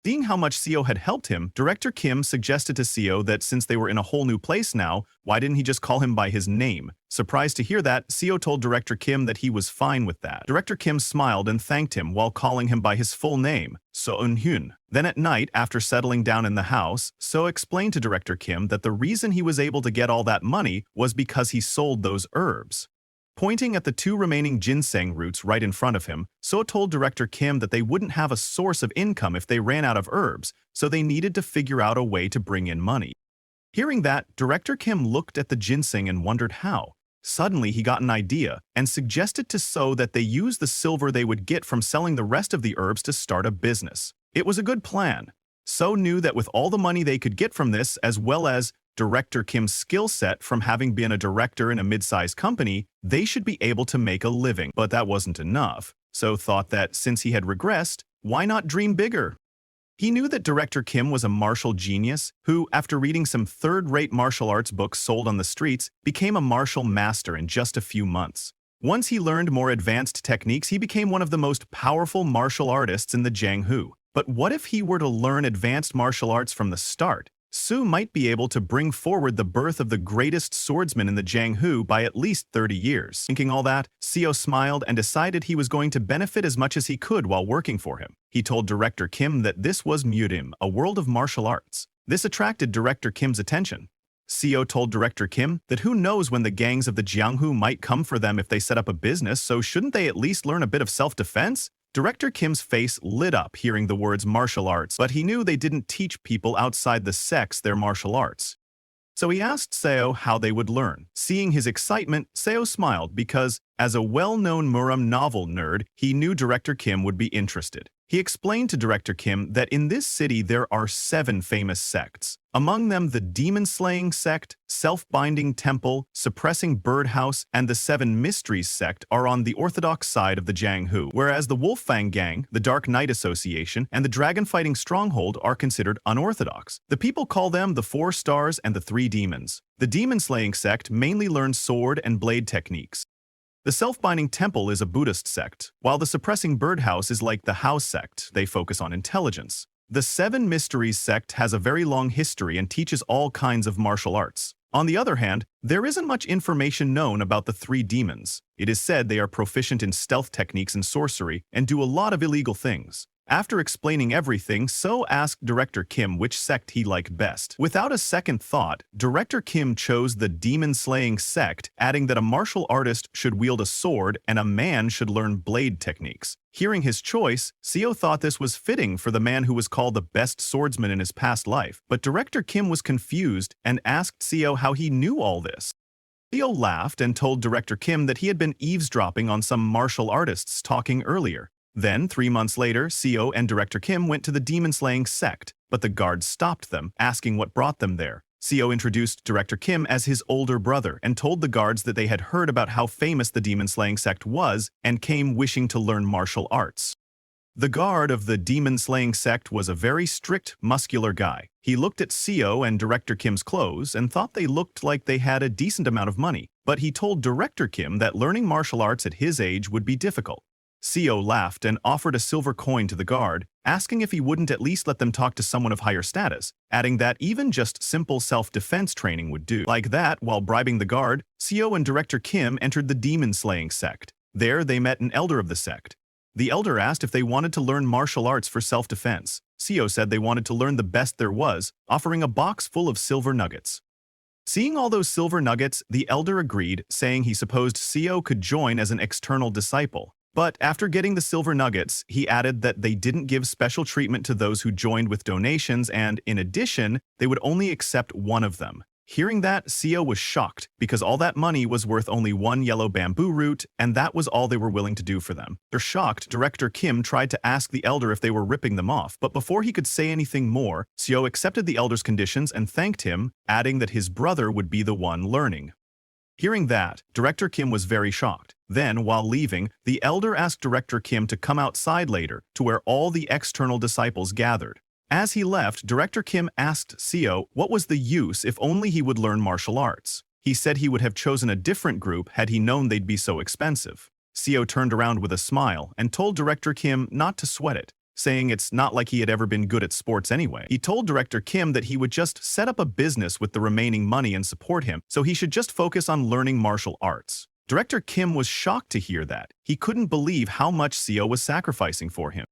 Seeing how much Seo had helped him, Director Kim suggested to Seo that since they were in a whole new place now, why didn't he just call him by his name? Surprised to hear that, Seo told Director Kim that he was fine with that. Director Kim smiled and thanked him while calling him by his full name, So Eun-hyun. Then at night, after settling down in the house, Seo explained to Director Kim that the reason he was able to get all that money was because he sold those herbs. Pointing at the 2 remaining ginseng roots right in front of him, Seo told Director Kim that they wouldn't have a source of income if they ran out of herbs, so they needed to figure out a way to bring in money. Hearing that, Director Kim looked at the ginseng and wondered how. Suddenly, he got an idea and suggested to Seo that they use the silver they would get from selling the rest of the herbs to start a business. It was a good plan. Seo knew that with all the money they could get from this, as well as Director Kim's skill set from having been a director in a mid-sized company, they should be able to make a living. But that wasn't enough. Seo thought that since he had regressed, why not dream bigger? He knew that Director Kim was a martial genius who, after reading some third-rate martial arts books sold on the streets, became a martial master in just a few months. Once he learned more advanced techniques, he became one of the most powerful martial artists in the Jianghu. But what if he were to learn advanced martial arts from the start? Seo might be able to bring forward the birth of the greatest swordsman in the Jianghu by at least 30 years. Thinking all that, Seo smiled and decided he was going to benefit as much as he could while working for him. He told Director Kim that this was Mudim, a world of martial arts. This attracted Director Kim's attention. Seo told Director Kim that who knows when the gangs of the Jianghu might come for them if they set up a business, so shouldn't they at least learn a bit of self-defense? Director Kim's face lit up hearing the words martial arts, but he knew they didn't teach people outside the sects their martial arts. So he asked Seo how they would learn. Seeing his excitement, Seo smiled because, as a well-known Muram novel nerd, he knew Director Kim would be interested. He explained to Director Kim that in this city there are 7 famous sects. Among them the demon-slaying sect, self-binding temple, suppressing birdhouse, and the 7 mysteries sect are on the orthodox side of the Jianghu, whereas the Wolfang Gang, the Dark Knight Association, and the dragon-fighting stronghold are considered unorthodox. The people call them the 4 stars and the 3 demons. The demon-slaying sect mainly learns sword and blade techniques. The self-binding temple is a Buddhist sect, while the suppressing birdhouse is like the House sect. They focus on intelligence. The 7 mysteries sect has a very long history and teaches all kinds of martial arts. On the other hand, there isn't much information known about the 3 demons. It is said they are proficient in stealth techniques and sorcery and do a lot of illegal things. After explaining everything, So asked Director Kim which sect he liked best. Without a second thought, Director Kim chose the demon-slaying sect, adding that a martial artist should wield a sword and a man should learn blade techniques. Hearing his choice, Seo thought this was fitting for the man who was called the best swordsman in his past life, but Director Kim was confused and asked Seo how he knew all this. Seo laughed and told Director Kim that he had been eavesdropping on some martial artists talking earlier. Then, 3 months later, Seo and Director Kim went to the demon-slaying sect, but the guards stopped them, asking what brought them there. Seo introduced Director Kim as his older brother and told the guards that they had heard about how famous the demon-slaying sect was and came wishing to learn martial arts. The guard of the demon-slaying sect was a very strict, muscular guy. He looked at Seo and Director Kim's clothes and thought they looked like they had a decent amount of money, but he told Director Kim that learning martial arts at his age would be difficult. Seo laughed and offered a silver coin to the guard, asking if he wouldn't at least let them talk to someone of higher status, adding that even just simple self-defense training would do. Like that, while bribing the guard, Seo and Director Kim entered the demon-slaying sect. There, they met an elder of the sect. The elder asked if they wanted to learn martial arts for self-defense. Seo said they wanted to learn the best there was, offering a box full of silver nuggets. Seeing all those silver nuggets, the elder agreed, saying he supposed Seo could join as an external disciple. But after getting the silver nuggets, he added that they didn't give special treatment to those who joined with donations and, in addition, they would only accept one of them. Hearing that, Seo was shocked because all that money was worth only 1 yellow bamboo root and that was all they were willing to do for them. They're shocked, Director Kim tried to ask the elder if they were ripping them off, but before he could say anything more, Seo accepted the elder's conditions and thanked him, adding that his brother would be the one learning. Hearing that, Director Kim was very shocked. Then, while leaving, the elder asked Director Kim to come outside later, to where all the external disciples gathered. As he left, Director Kim asked Seo what was the use if only he would learn martial arts. He said he would have chosen a different group had he known they'd be so expensive. Seo turned around with a smile and told Director Kim not to sweat it, saying it's not like he had ever been good at sports anyway. He told Director Kim that he would just set up a business with the remaining money and support him, so he should just focus on learning martial arts. Director Kim was shocked to hear that. He couldn't believe how much Seo was sacrificing for him.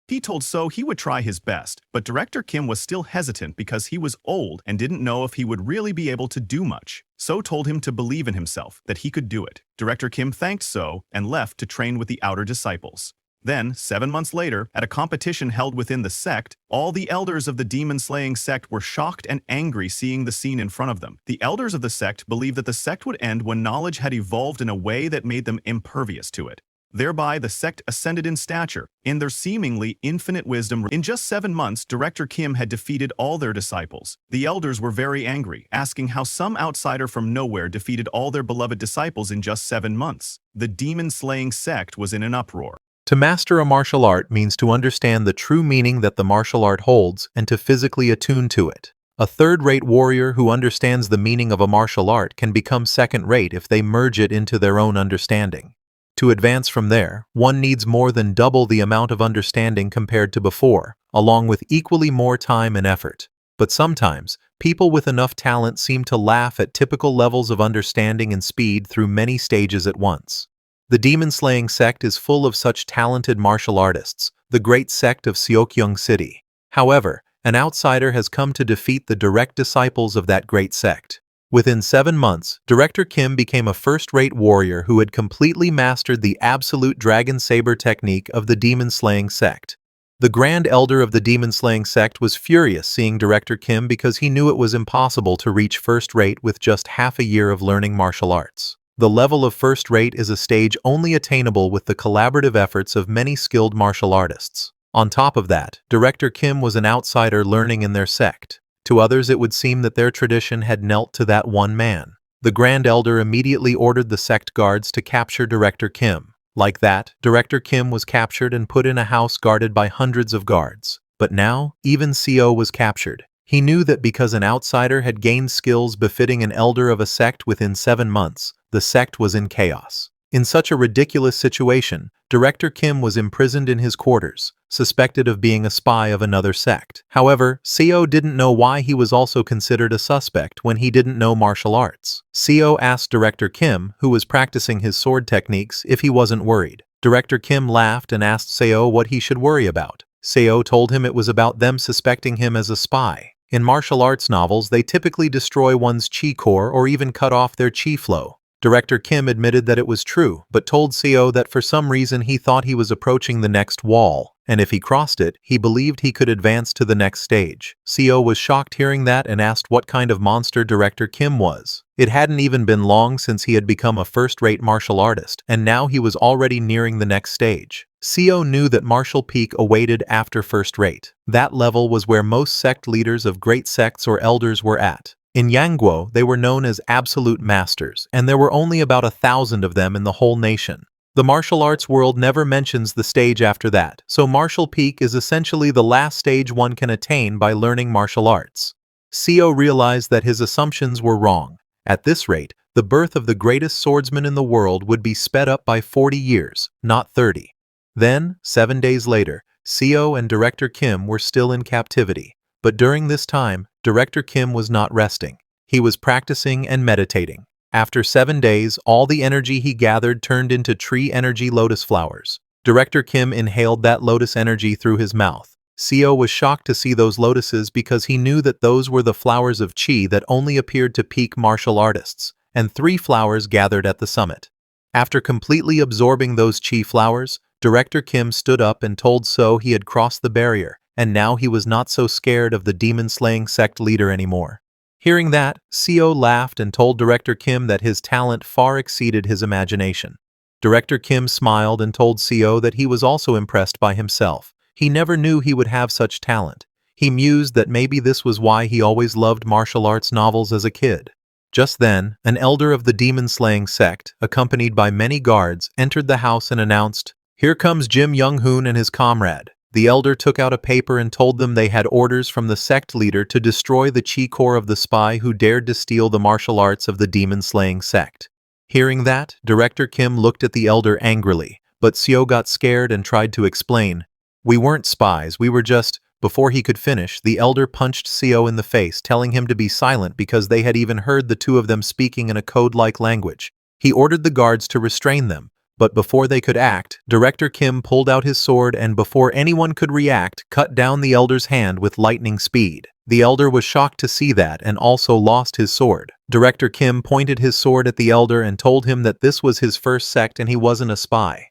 He told So he would try his best, but Director Kim was still hesitant because he was old and didn't know if he would really be able to do much. So told him to believe in himself, that he could do it. Director Kim thanked So and left to train with the outer disciples. Then, 7 months later, at a competition held within the sect, all the elders of the demon-slaying sect were shocked and angry seeing the scene in front of them. The elders of the sect believed that the sect would end when knowledge had evolved in a way that made them impervious to it. Thereby, the sect ascended in stature, in their seemingly infinite wisdom. In just 7 months, Director Kim had defeated all their disciples. The elders were very angry, asking how some outsider from nowhere defeated all their beloved disciples in just 7 months. The demon-slaying sect was in an uproar. To master a martial art means to understand the true meaning that the martial art holds and to physically attune to it. A third-rate warrior who understands the meaning of a martial art can become second-rate if they merge it into their own understanding. To advance from there, one needs more than double the amount of understanding compared to before, along with equally more time and effort. But sometimes, people with enough talent seem to laugh at typical levels of understanding and speed through many stages at once. The demon-slaying sect is full of such talented martial artists, the great sect of Seokyeong City. However, an outsider has come to defeat the direct disciples of that great sect. Within 7 months, Director Kim became a first-rate warrior who had completely mastered the absolute dragon saber technique of the demon-slaying sect. The Grand Elder of the demon-slaying sect was furious seeing Director Kim because he knew it was impossible to reach first-rate with just half a year of learning martial arts. The level of first-rate is a stage only attainable with the collaborative efforts of many skilled martial artists. On top of that, Director Kim was an outsider learning in their sect. To others it would seem that their tradition had knelt to that one man. The Grand Elder immediately ordered the sect guards to capture Director Kim. Like that, Director Kim was captured and put in a house guarded by hundreds of guards. But now, even CO was captured. He knew that because an outsider had gained skills befitting an elder of a sect within 7 months, the sect was in chaos. In such a ridiculous situation, Director Kim was imprisoned in his quarters, suspected of being a spy of another sect. However, CO didn't know why he was also considered a suspect when he didn't know martial arts. CO asked Director Kim, who was practicing his sword techniques, if he wasn't worried. Director Kim laughed and asked CO what he should worry about. CO told him it was about them suspecting him as a spy. In martial arts novels, they typically destroy one's chi core or even cut off their chi flow. Director Kim admitted that it was true, but told CO that for some reason he thought he was approaching the next wall, and if he crossed it, he believed he could advance to the next stage. CO was shocked hearing that and asked what kind of monster Director Kim was. It hadn't even been long since he had become a first-rate martial artist, and now he was already nearing the next stage. CO knew that martial peak awaited after first-rate. That level was where most sect leaders of great sects or elders were at. In Yangguo, they were known as absolute masters, and there were only about 1,000 of them in the whole nation. The martial arts world never mentions the stage after that, so martial peak is essentially the last stage one can attain by learning martial arts. CO realized that his assumptions were wrong. At this rate, the birth of the greatest swordsman in the world would be sped up by 40 years, not 30. Then, 7 days later, CO and Director Kim were still in captivity. But during this time, Director Kim was not resting. He was practicing and meditating. After 7 days, all the energy he gathered turned into tree energy lotus flowers. Director Kim inhaled that lotus energy through his mouth. CO was shocked to see those lotuses because he knew that those were the flowers of chi that only appeared to peak martial artists, and 3 flowers gathered at the summit. After completely absorbing those chi flowers, Director Kim stood up and told So he had crossed the barrier, and now he was not so scared of the demon-slaying sect leader anymore. Hearing that, CO laughed and told Director Kim that his talent far exceeded his imagination. Director Kim smiled and told CO that he was also impressed by himself. He never knew he would have such talent. He mused that maybe this was why he always loved martial arts novels as a kid. Just then, an elder of the demon-slaying sect, accompanied by many guards, entered the house and announced, "Here comes Jim Young-hoon and his comrade." The elder took out a paper and told them they had orders from the sect leader to destroy the chi core of the spy who dared to steal the martial arts of the demon-slaying sect. Hearing that, Director Kim looked at the elder angrily, but Seo got scared and tried to explain. "We weren't spies, we were just—" Before he could finish, the elder punched Seo in the face, telling him to be silent because they had even heard the two of them speaking in a code-like language. He ordered the guards to restrain them. But before they could act, Director Kim pulled out his sword and before anyone could react, cut down the elder's hand with lightning speed. The elder was shocked to see that and also lost his sword. Director Kim pointed his sword at the elder and told him that this was his first sect and he wasn't a spy.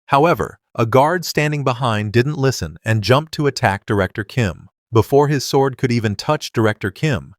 However, a guard standing behind didn't listen and jumped to attack Director Kim. Before his sword could even touch Director Kim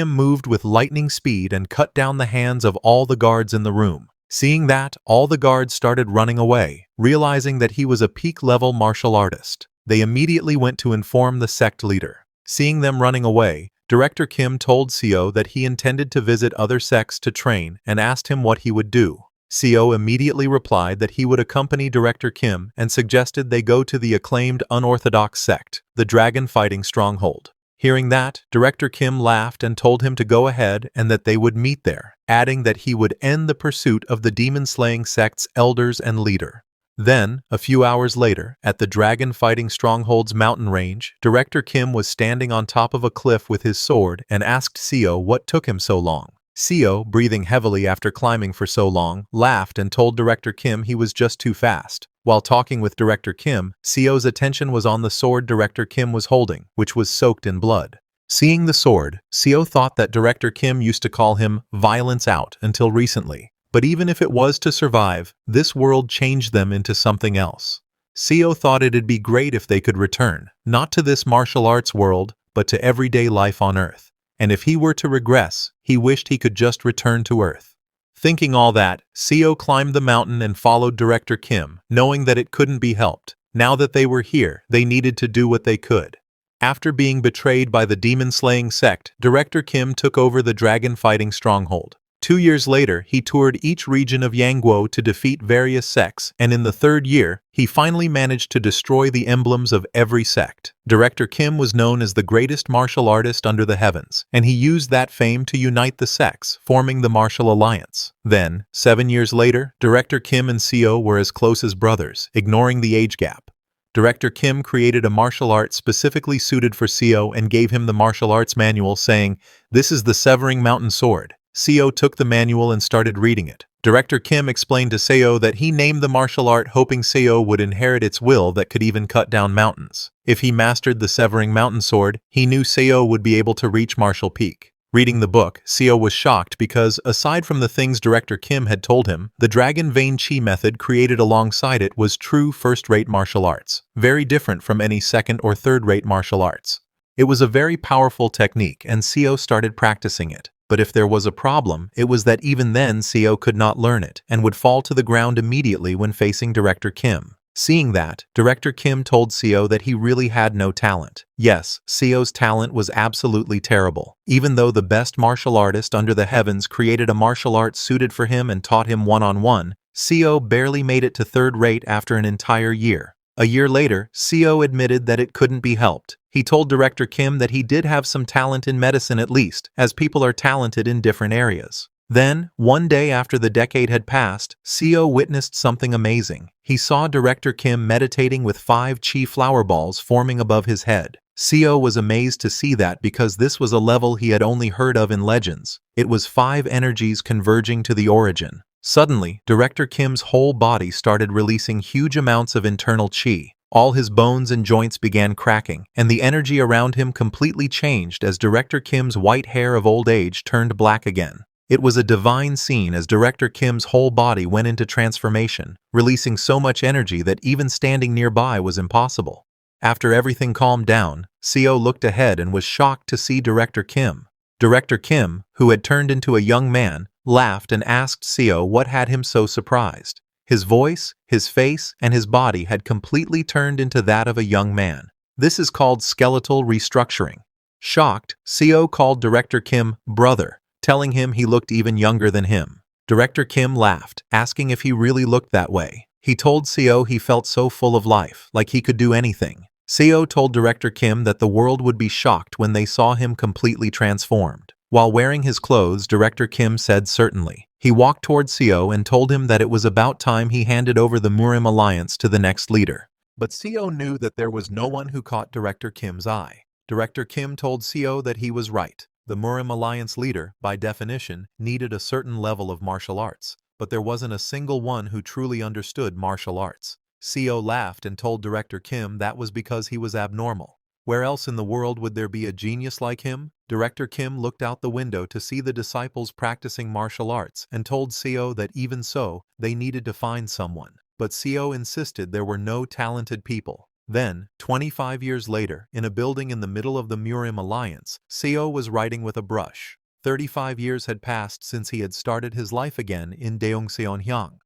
moved with lightning speed and cut down the hands of all the guards in the room. Seeing that, all the guards started running away, realizing that he was a peak-level martial artist. They immediately went to inform the sect leader. Seeing them running away, Director Kim told Seo that he intended to visit other sects to train and asked him what he would do. Seo immediately replied that he would accompany Director Kim and suggested they go to the acclaimed unorthodox sect, the Dragon Fighting Stronghold. Hearing that, Director Kim laughed and told him to go ahead and that they would meet there, adding that he would end the pursuit of the demon-slaying sect's elders and leader. Then, a few hours later, at the Dragon Fighting Stronghold's mountain range, Director Kim was standing on top of a cliff with his sword and asked Seo what took him so long. Seo, breathing heavily after climbing for so long, laughed and told Director Kim he was just too fast. While talking with Director Kim, Seo's attention was on the sword Director Kim was holding, which was soaked in blood. Seeing the sword, Seo thought that Director Kim used to call him Violence Out until recently. But even if it was to survive, this world changed them into something else. Seo thought it'd be great if they could return, not to this martial arts world, but to everyday life on Earth. And if he were to regress, he wished he could just return to Earth. Thinking all that, Seo climbed the mountain and followed Director Kim, knowing that it couldn't be helped. Now that they were here, they needed to do what they could. After being betrayed by the demon-slaying sect, Director Kim took over the dragon-fighting stronghold. 2 years later, he toured each region of Yangguo to defeat various sects, and in the 3rd year, he finally managed to destroy the emblems of every sect. Director Kim was known as the greatest martial artist under the heavens, and he used that fame to unite the sects, forming the Martial Alliance. Then, 7 years later, Director Kim and Seo were as close as brothers, ignoring the age gap. Director Kim created a martial art specifically suited for Seo and gave him the martial arts manual, saying, "This is the Severing Mountain Sword." Seo took the manual and started reading it. Director Kim explained to Seo that he named the martial art hoping Seo would inherit its will that could even cut down mountains. If he mastered the Severing Mountain Sword, he knew Seo would be able to reach martial peak. Reading the book, Seo was shocked because, aside from the things Director Kim had told him, the Dragon Vein Chi method created alongside it was true first-rate martial arts, very different from any second- or third-rate martial arts. It was a very powerful technique, and Seo started practicing it. But if there was a problem, it was that even then Seo could not learn it, and would fall to the ground immediately when facing Director Kim. Seeing that, Director Kim told Seo that he really had no talent. Yes, Seo's talent was absolutely terrible. Even though the best martial artist under the heavens created a martial art suited for him and taught him one-on-one, Seo barely made it to 3rd rate after an entire year. A year later, Seo admitted that it couldn't be helped. He told Director Kim that he did have some talent in medicine at least, as people are talented in different areas. Then, one day after the decade had passed, Seo witnessed something amazing. He saw Director Kim meditating with 5 chi flower balls forming above his head. Seo was amazed to see that because this was a level he had only heard of in legends. It was 5 energies converging to the origin. Suddenly, Director Kim's whole body started releasing huge amounts of internal chi. All his bones and joints began cracking, and the energy around him completely changed as Director Kim's white hair of old age turned black again. It was a divine scene as Director Kim's whole body went into transformation, releasing so much energy that even standing nearby was impossible. After everything calmed down, Seo looked ahead and was shocked to see Director Kim. Director Kim, who had turned into a young man, laughed and asked Seo what had him so surprised. His voice, his face, and his body had completely turned into that of a young man. This is called skeletal restructuring. Shocked, Seo called Director Kim brother, telling him he looked even younger than him. Director Kim laughed, asking if he really looked that way. He told Seo he felt so full of life, like he could do anything. Seo told Director Kim that the world would be shocked when they saw him completely transformed. While wearing his clothes, Director Kim said certainly. He walked toward Seo and told him that it was about time he handed over the Murim Alliance to the next leader. But Seo knew that there was no one who caught Director Kim's eye. Director Kim told Seo that he was right. The Murim Alliance leader, by definition, needed a certain level of martial arts, but there wasn't a single one who truly understood martial arts. Seo laughed and told Director Kim that was because he was abnormal. Where else in the world would there be a genius like him? Director Kim looked out the window to see the disciples practicing martial arts and told Seo that even so, they needed to find someone. But Seo insisted there were no talented people. Then, 25 years later, in a building in the middle of the Murim Alliance, Seo was writing with a brush. 35 years had passed since he had started his life again in Deongseonhyang.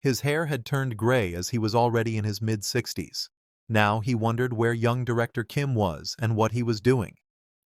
His hair had turned gray as he was already in his mid-60s. Now he wondered where young Director Kim was and what he was doing.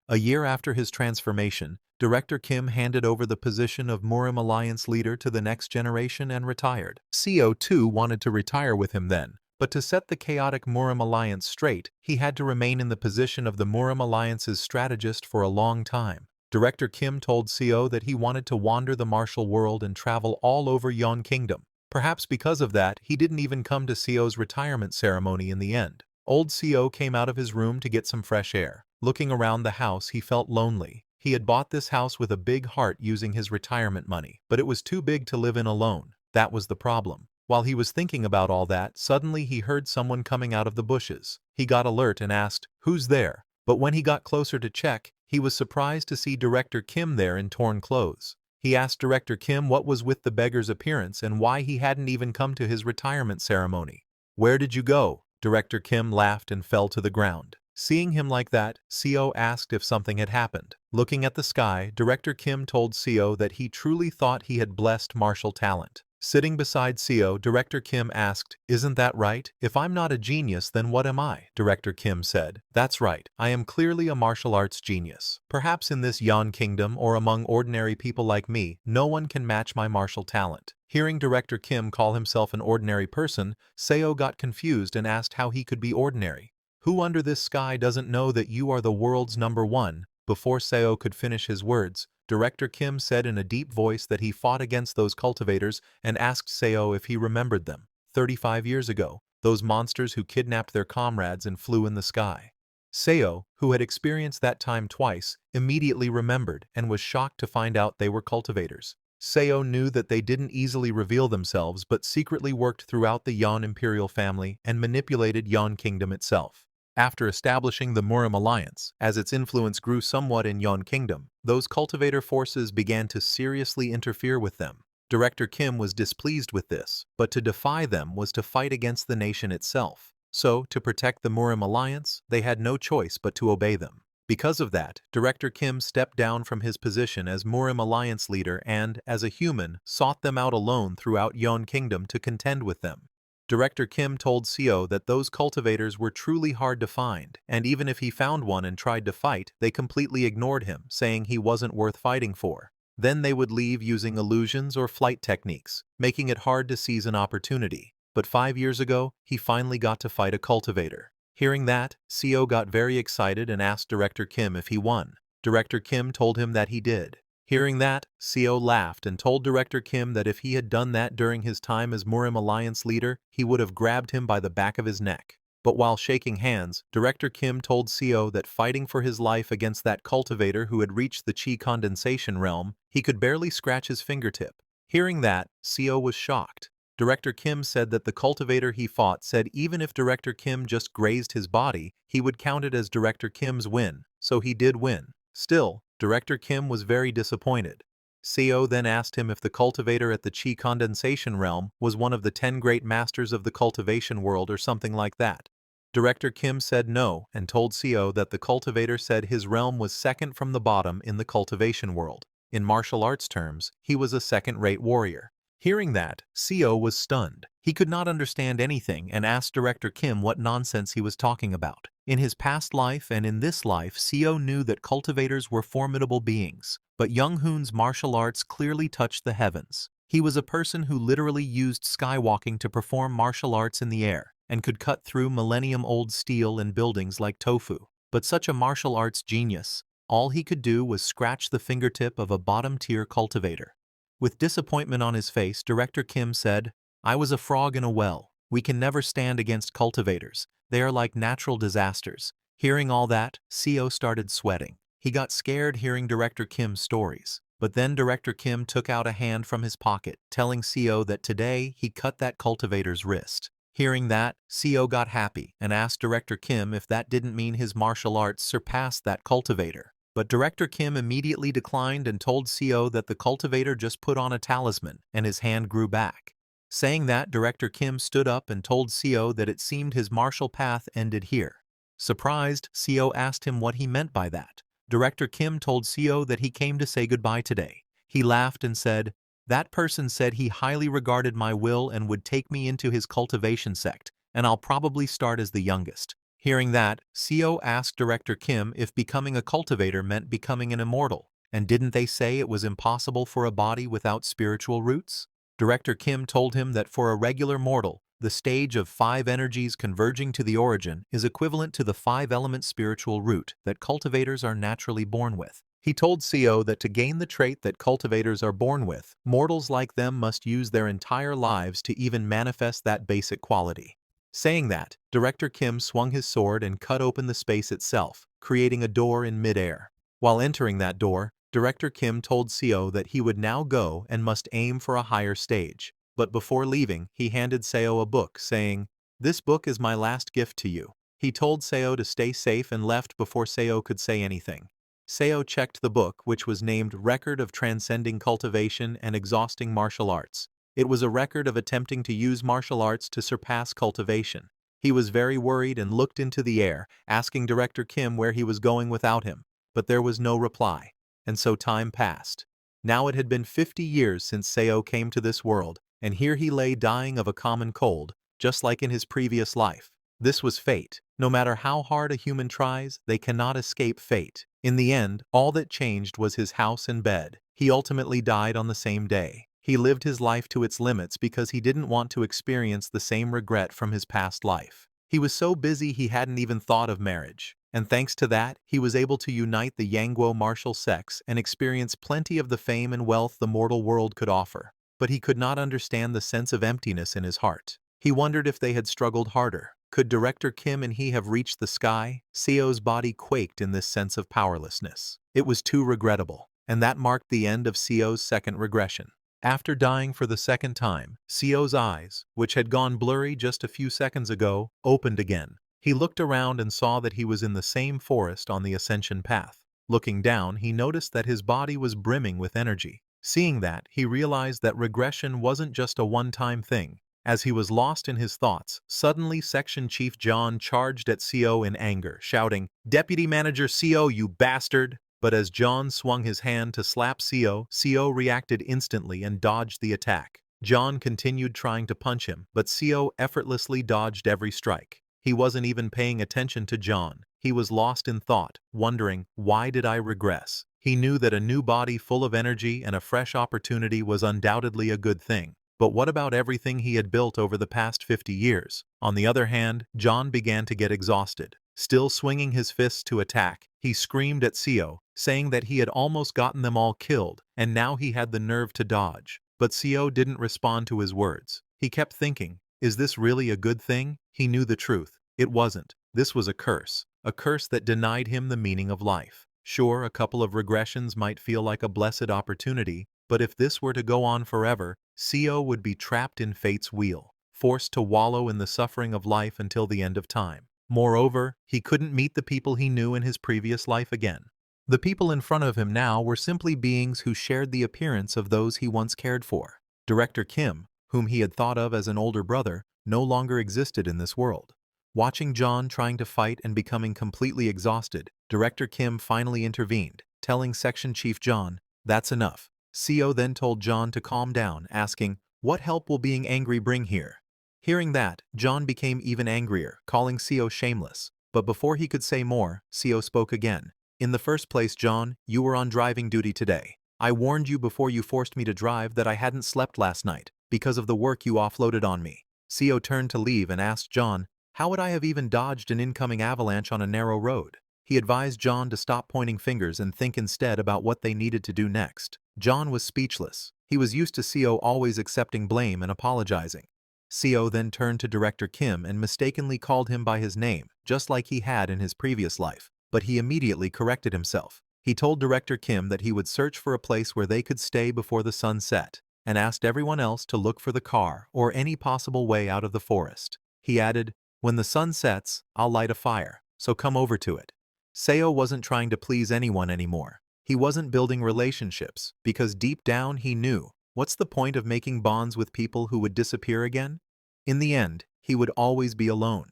A year after his transformation, Director Kim handed over the position of Murim Alliance leader to the next generation and retired. Seo too wanted to retire with him then, but to set the chaotic Murim Alliance straight, he had to remain in the position of the Murim Alliance's strategist for a long time. Director Kim told Seo that he wanted to wander the martial world and travel all over Yon Kingdom. Perhaps because of that, he didn't even come to Seo's retirement ceremony in the end. Old Seo came out of his room to get some fresh air. Looking around the house, he felt lonely. He had bought this house with a big heart using his retirement money, but it was too big to live in alone. That was the problem. While he was thinking about all that, suddenly he heard someone coming out of the bushes. He got alert and asked, "Who's there?" But when he got closer to check, He was surprised to see Director Kim there in torn clothes. He asked Director Kim what was with the beggar's appearance and why he hadn't even come to his retirement ceremony. "Where did you go?" Director Kim laughed and fell to the ground. Seeing him like that, Seo asked if something had happened. Looking at the sky, Director Kim told Seo that he truly thought he had blessed martial talent. Sitting beside Seo, Director Kim asked, "Isn't that right? If I'm not a genius, then what am I?" Director Kim said, "That's right. I am clearly a martial arts genius. Perhaps in this Yan Kingdom or among ordinary people like me, no one can match my martial talent." Hearing Director Kim call himself an ordinary person, Seo got confused and asked how he could be ordinary. "Who under this sky doesn't know that you are the world's #1? Before Seo could finish his words, Director Kim said in a deep voice that he fought against those cultivators and asked Seo if he remembered them. 35 years ago, those monsters who kidnapped their comrades and flew in the sky. Seo, who had experienced that time twice, immediately remembered and was shocked to find out they were cultivators. Seo knew that they didn't easily reveal themselves but secretly worked throughout the Yan imperial family and manipulated Yan Kingdom itself. After establishing the Murim alliance, as its influence grew somewhat in Yan Kingdom, those cultivator forces began to seriously interfere with them. Director Kim was displeased with this, but to defy them was to fight against the nation itself. So, to protect the Murim alliance, they had no choice but to obey them. Because of that, Director Kim stepped down from his position as Murim alliance leader and, as a human, sought them out alone throughout Yan Kingdom to contend with them. Director Kim told Seo that those cultivators were truly hard to find, and even if he found one and tried to fight, they completely ignored him, saying he wasn't worth fighting for. Then they would leave using illusions or flight techniques, making it hard to seize an opportunity. But 5 years ago, he finally got to fight a cultivator. Hearing that, Seo got very excited and asked Director Kim if he won. Director Kim told him that he did. Hearing that, Seo laughed and told Director Kim that if he had done that during his time as Murim Alliance leader, he would have grabbed him by the back of his neck. But while shaking hands, Director Kim told Seo that fighting for his life against that cultivator who had reached the Qi condensation realm, he could barely scratch his fingertip. Hearing that, Seo was shocked. Director Kim said that the cultivator he fought said even if Director Kim just grazed his body, he would count it as Director Kim's win, so he did win. Still, Director Kim was very disappointed. Seo then asked him if the cultivator at the Qi condensation realm was one of the 10 great masters of the cultivation world or something like that. Director Kim said no and told Seo that the cultivator said his realm was second from the bottom in the cultivation world. In martial arts terms, he was a second-rate warrior. Hearing that, Seo was stunned. He could not understand anything and asked Director Kim what nonsense he was talking about. In his past life and in this life, Seo knew that cultivators were formidable beings, but Young Hoon's martial arts clearly touched the heavens. He was a person who literally used skywalking to perform martial arts in the air, and could cut through millennium-old steel and buildings like tofu. But such a martial arts genius, all he could do was scratch the fingertip of a bottom-tier cultivator. With disappointment on his face, Director Kim said, "I was a frog in a well. We can never stand against cultivators. They are like natural disasters." Hearing all that, Seo started sweating. He got scared hearing Director Kim's stories. But then Director Kim took out a hand from his pocket, telling Seo that today he cut that cultivator's wrist. Hearing that, Seo got happy and asked Director Kim if that didn't mean his martial arts surpassed that cultivator. But Director Kim immediately declined and told Seo that the cultivator just put on a talisman and his hand grew back. Saying that, Director Kim stood up and told Seo that it seemed his martial path ended here. Surprised, Seo asked him what he meant by that. Director Kim told Seo that he came to say goodbye today. He laughed and said, "That person said he highly regarded my will and would take me into his cultivation sect, and I'll probably start as the youngest." Hearing that, Seo asked Director Kim if becoming a cultivator meant becoming an immortal, and didn't they say it was impossible for a body without spiritual roots? Director Kim told him that for a regular mortal, the stage of 5 energies converging to the origin is equivalent to the 5-element spiritual root that cultivators are naturally born with. He told Seo that to gain the trait that cultivators are born with, mortals like them must use their entire lives to even manifest that basic quality. Saying that, Director Kim swung his sword and cut open the space itself, creating a door in mid-air. While entering that door, Director Kim told Seo that he would now go and must aim for a higher stage. But before leaving, he handed Seo a book, saying, "This book is my last gift to you." He told Seo to stay safe and left before Seo could say anything. Seo checked the book, which was named Record of Transcending Cultivation and Exhausting Martial Arts. It was a record of attempting to use martial arts to surpass cultivation. He was very worried and looked into the air, asking Director Kim where he was going without him, but there was no reply. And so time passed. Now it had been 50 years since Seo came to this world, and here he lay dying of a common cold, just like in his previous life. This was fate. No matter how hard a human tries, they cannot escape fate. In the end, all that changed was his house and bed. He ultimately died on the same day. He lived his life to its limits because he didn't want to experience the same regret from his past life. He was so busy he hadn't even thought of marriage. And thanks to that, he was able to unite the Yangguo martial sects and experience plenty of the fame and wealth the mortal world could offer. But he could not understand the sense of emptiness in his heart. He wondered if they had struggled harder. Could Director Kim and he have reached the sky? Seo's body quaked in this sense of powerlessness. It was too regrettable, and that marked the end of Seo's second regression. After dying for the second time, Seo's eyes, which had gone blurry just a few seconds ago, opened again. He looked around and saw that he was in the same forest on the ascension path. Looking down, he noticed that his body was brimming with energy. Seeing that, he realized that regression wasn't just a one-time thing. As he was lost in his thoughts, suddenly Section Chief John charged at Seo in anger, shouting, "Deputy Manager Seo, you bastard!" But as John swung his hand to slap Seo, Seo reacted instantly and dodged the attack. John continued trying to punch him, but Seo effortlessly dodged every strike. He wasn't even paying attention to John. He was lost in thought, wondering, why did I regress? He knew that a new body full of energy and a fresh opportunity was undoubtedly a good thing. But what about everything he had built over the past 50 years? On the other hand, John began to get exhausted. Still swinging his fists to attack, he screamed at Seo, saying that he had almost gotten them all killed, and now he had the nerve to dodge. But Seo didn't respond to his words. He kept thinking, is this really a good thing? He knew the truth. It wasn't. This was a curse that denied him the meaning of life. Sure, a couple of regressions might feel like a blessed opportunity, but if this were to go on forever, Seo would be trapped in fate's wheel, forced to wallow in the suffering of life until the end of time. Moreover, he couldn't meet the people he knew in his previous life again. The people in front of him now were simply beings who shared the appearance of those he once cared for. Director Kim, whom he had thought of as an older brother, no longer existed in this world. Watching John trying to fight and becoming completely exhausted, Director Kim finally intervened, telling Section Chief John, "That's enough." Seo then told John to calm down, asking, "What help will being angry bring here?" Hearing that, John became even angrier, calling Seo shameless. But before he could say more, Seo spoke again. "In the first place, John, you were on driving duty today. I warned you before you forced me to drive that I hadn't slept last night, because of the work you offloaded on me." Seo turned to leave and asked John, how would I have even dodged an incoming avalanche on a narrow road? He advised John to stop pointing fingers and think instead about what they needed to do next. John was speechless. He was used to Seo always accepting blame and apologizing. Seo then turned to Director Kim and mistakenly called him by his name, just like he had in his previous life. But he immediately corrected himself. He told Director Kim that he would search for a place where they could stay before the sun set, and asked everyone else to look for the car or any possible way out of the forest. He added, "When the sun sets, I'll light a fire, so come over to it." Seo wasn't trying to please anyone anymore. He wasn't building relationships, because deep down he knew, what's the point of making bonds with people who would disappear again? In the end, he would always be alone.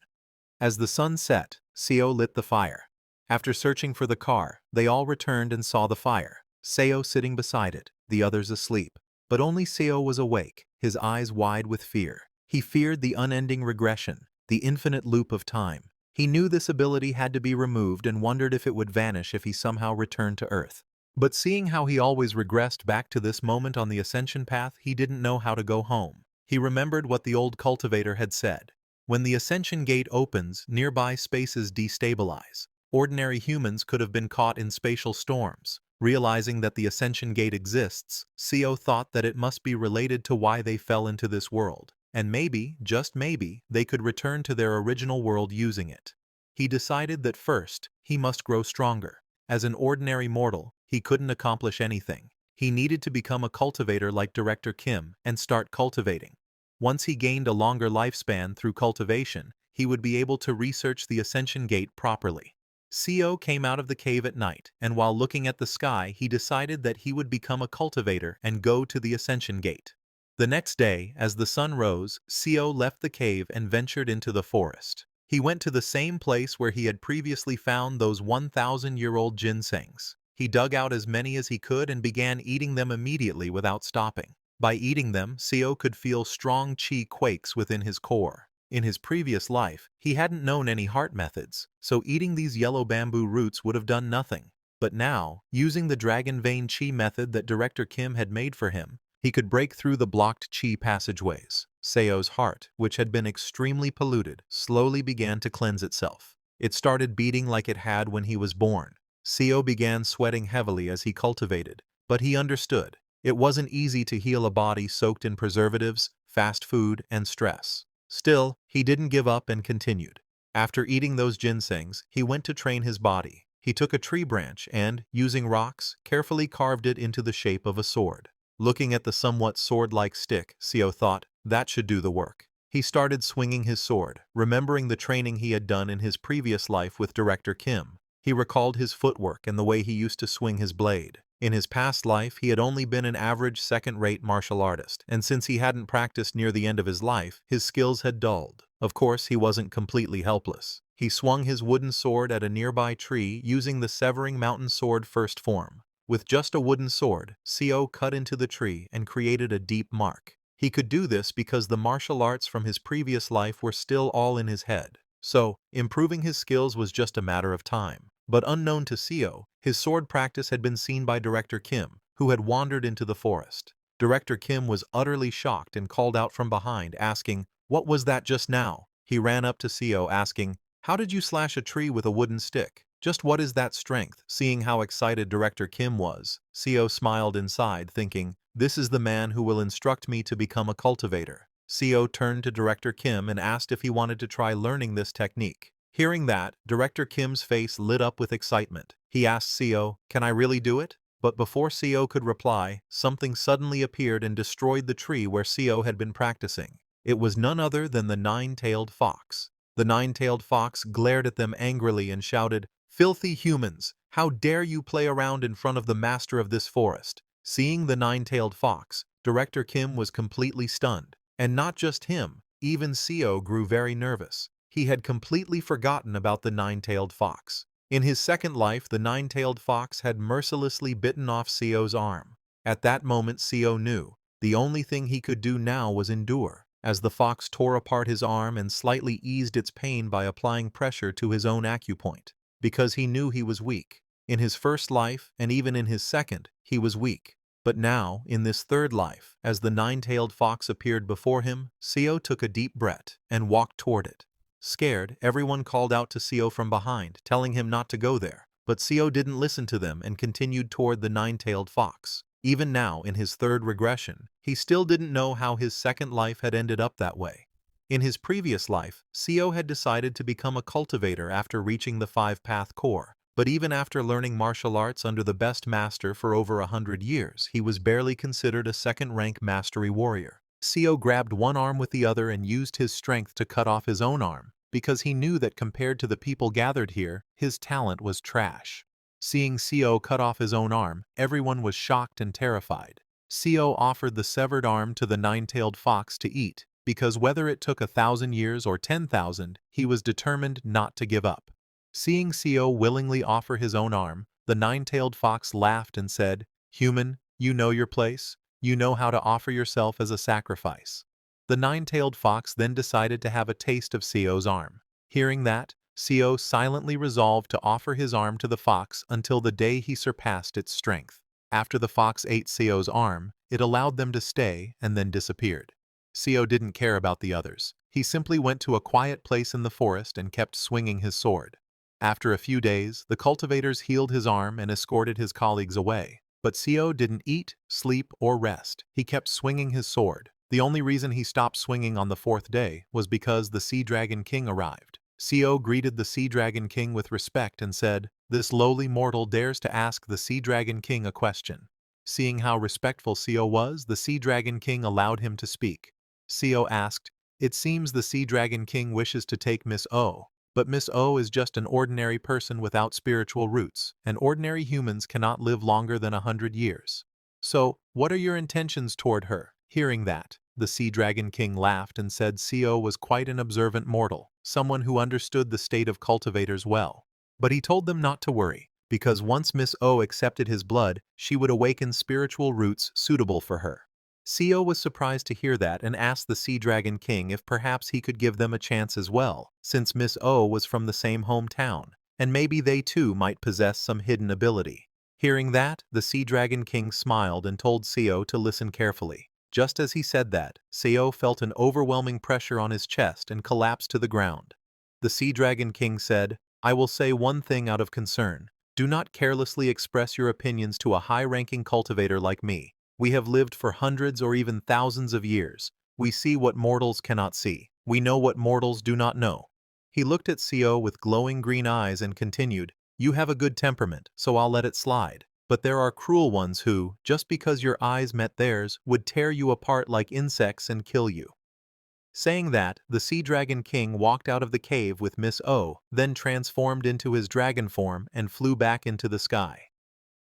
As the sun set, Seo lit the fire. After searching for the car, they all returned and saw the fire, Seo sitting beside it, the others asleep. But only Seo was awake, his eyes wide with fear. He feared the unending regression, the infinite loop of time. He knew this ability had to be removed and wondered if it would vanish if he somehow returned to Earth. But seeing how he always regressed back to this moment on the ascension path, he didn't know how to go home. He remembered what the old cultivator had said. When the ascension gate opens, nearby spaces destabilize. Ordinary humans could have been caught in spatial storms. Realizing that the ascension gate exists, Seo thought that it must be related to why they fell into this world. And maybe, just maybe, they could return to their original world using it. He decided that first, he must grow stronger. As an ordinary mortal, he couldn't accomplish anything. He needed to become a cultivator like Director Kim and start cultivating. Once he gained a longer lifespan through cultivation, he would be able to research the Ascension Gate properly. Seo came out of the cave at night, and while looking at the sky, he decided that he would become a cultivator and go to the Ascension Gate. The next day, as the sun rose, Seo left the cave and ventured into the forest. He went to the same place where he had previously found those 1,000-year-old ginsengs. He dug out as many as he could and began eating them immediately without stopping. By eating them, Seo could feel strong chi quakes within his core. In his previous life, he hadn't known any heart methods, so eating these yellow bamboo roots would have done nothing. But now, using the dragon vein chi method that Director Kim had made for him, he could break through the blocked chi passageways. Seo's heart, which had been extremely polluted, slowly began to cleanse itself. It started beating like it had when he was born. Seo began sweating heavily as he cultivated, but he understood. It wasn't easy to heal a body soaked in preservatives, fast food, and stress. Still, he didn't give up and continued. After eating those ginsengs, he went to train his body. He took a tree branch and, using rocks, carefully carved it into the shape of a sword. Looking at the somewhat sword-like stick, Seo thought, that should do the work. He started swinging his sword, remembering the training he had done in his previous life with Director Kim. He recalled his footwork and the way he used to swing his blade. In his past life, he had only been an average second-rate martial artist, and since he hadn't practiced near the end of his life, his skills had dulled. Of course, he wasn't completely helpless. He swung his wooden sword at a nearby tree using the Severing Mountain Sword first form. With just a wooden sword, Seo cut into the tree and created a deep mark. He could do this because the martial arts from his previous life were still all in his head. So, improving his skills was just a matter of time. But unknown to Seo, his sword practice had been seen by Director Kim, who had wandered into the forest. Director Kim was utterly shocked and called out from behind, asking, "What was that just now?" He ran up to Seo, asking, "How did you slash a tree with a wooden stick? Just what is that strength?" Seeing how excited Director Kim was, Seo smiled inside, thinking, "This is the man who will instruct me to become a cultivator." Seo turned to Director Kim and asked if he wanted to try learning this technique. Hearing that, Director Kim's face lit up with excitement. He asked Seo, "Can I really do it?" But before Seo could reply, something suddenly appeared and destroyed the tree where Seo had been practicing. It was none other than the nine-tailed fox. The nine-tailed fox glared at them angrily and shouted, "Filthy humans! How dare you play around in front of the master of this forest?" Seeing the nine-tailed fox, Director Kim was completely stunned. And not just him, even Seo grew very nervous. He had completely forgotten about the nine-tailed fox. In his second life, the nine-tailed fox had mercilessly bitten off Seo's arm. At that moment, Seo knew the only thing he could do now was endure, as the fox tore apart his arm and slightly eased its pain by applying pressure to his own acupoint, because he knew he was weak. In his first life, and even in his second, he was weak. But now, in this third life, as the nine-tailed fox appeared before him, Seo took a deep breath and walked toward it. Scared, everyone called out to Seo from behind, telling him not to go there. But Seo didn't listen to them and continued toward the nine-tailed fox. Even now, in his third regression, he still didn't know how his second life had ended up that way. In his previous life, Seo had decided to become a cultivator after reaching the five-path core. But even after learning martial arts under the best master for over 100 years, he was barely considered a second-rank mastery warrior. Seo grabbed one arm with the other and used his strength to cut off his own arm, because he knew that compared to the people gathered here, his talent was trash. Seeing Seo cut off his own arm, everyone was shocked and terrified. Seo offered the severed arm to the nine-tailed fox to eat, because whether it took 1,000 years or 10,000, he was determined not to give up. Seeing Seo willingly offer his own arm, the nine-tailed fox laughed and said, "Human, you know your place. You know how to offer yourself as a sacrifice." The nine-tailed fox then decided to have a taste of Seo's arm. Hearing that, Seo silently resolved to offer his arm to the fox until the day he surpassed its strength. After the fox ate Seo's arm, it allowed them to stay and then disappeared. Seo didn't care about the others. He simply went to a quiet place in the forest and kept swinging his sword. After a few days, the cultivators healed his arm and escorted his colleagues away. But Seo didn't eat, sleep, or rest. He kept swinging his sword. The only reason he stopped swinging on the fourth day was because the Sea Dragon King arrived. Seo greeted the Sea Dragon King with respect and said, "This lowly mortal dares to ask the Sea Dragon King a question." Seeing how respectful Seo was, the Sea Dragon King allowed him to speak. Seo asked, "It seems the Sea Dragon King wishes to take Miss O." But Miss O is just an ordinary person without spiritual roots, and ordinary humans cannot live longer than 100 years. So, what are your intentions toward her? Hearing that, the Sea Dragon King laughed and said Co was quite an observant mortal, someone who understood the state of cultivators well. But he told them not to worry, because once Miss O accepted his blood, she would awaken spiritual roots suitable for her. Co was surprised to hear that and asked the Sea Dragon King if perhaps he could give them a chance as well, since Miss O was from the same hometown, and maybe they too might possess some hidden ability. Hearing that, the Sea Dragon King smiled and told Co to listen carefully. Just as he said that, Co felt an overwhelming pressure on his chest and collapsed to the ground. The Sea Dragon King said, "I will say one thing out of concern. Do not carelessly express your opinions to a high-ranking cultivator like me. We have lived for hundreds or even thousands of years. We see what mortals cannot see. We know what mortals do not know." He looked at Co with glowing green eyes and continued, "You have a good temperament, so I'll let it slide. But there are cruel ones who, just because your eyes met theirs, would tear you apart like insects and kill you." Saying that, the Sea Dragon King walked out of the cave with Miss O, then transformed into his dragon form and flew back into the sky.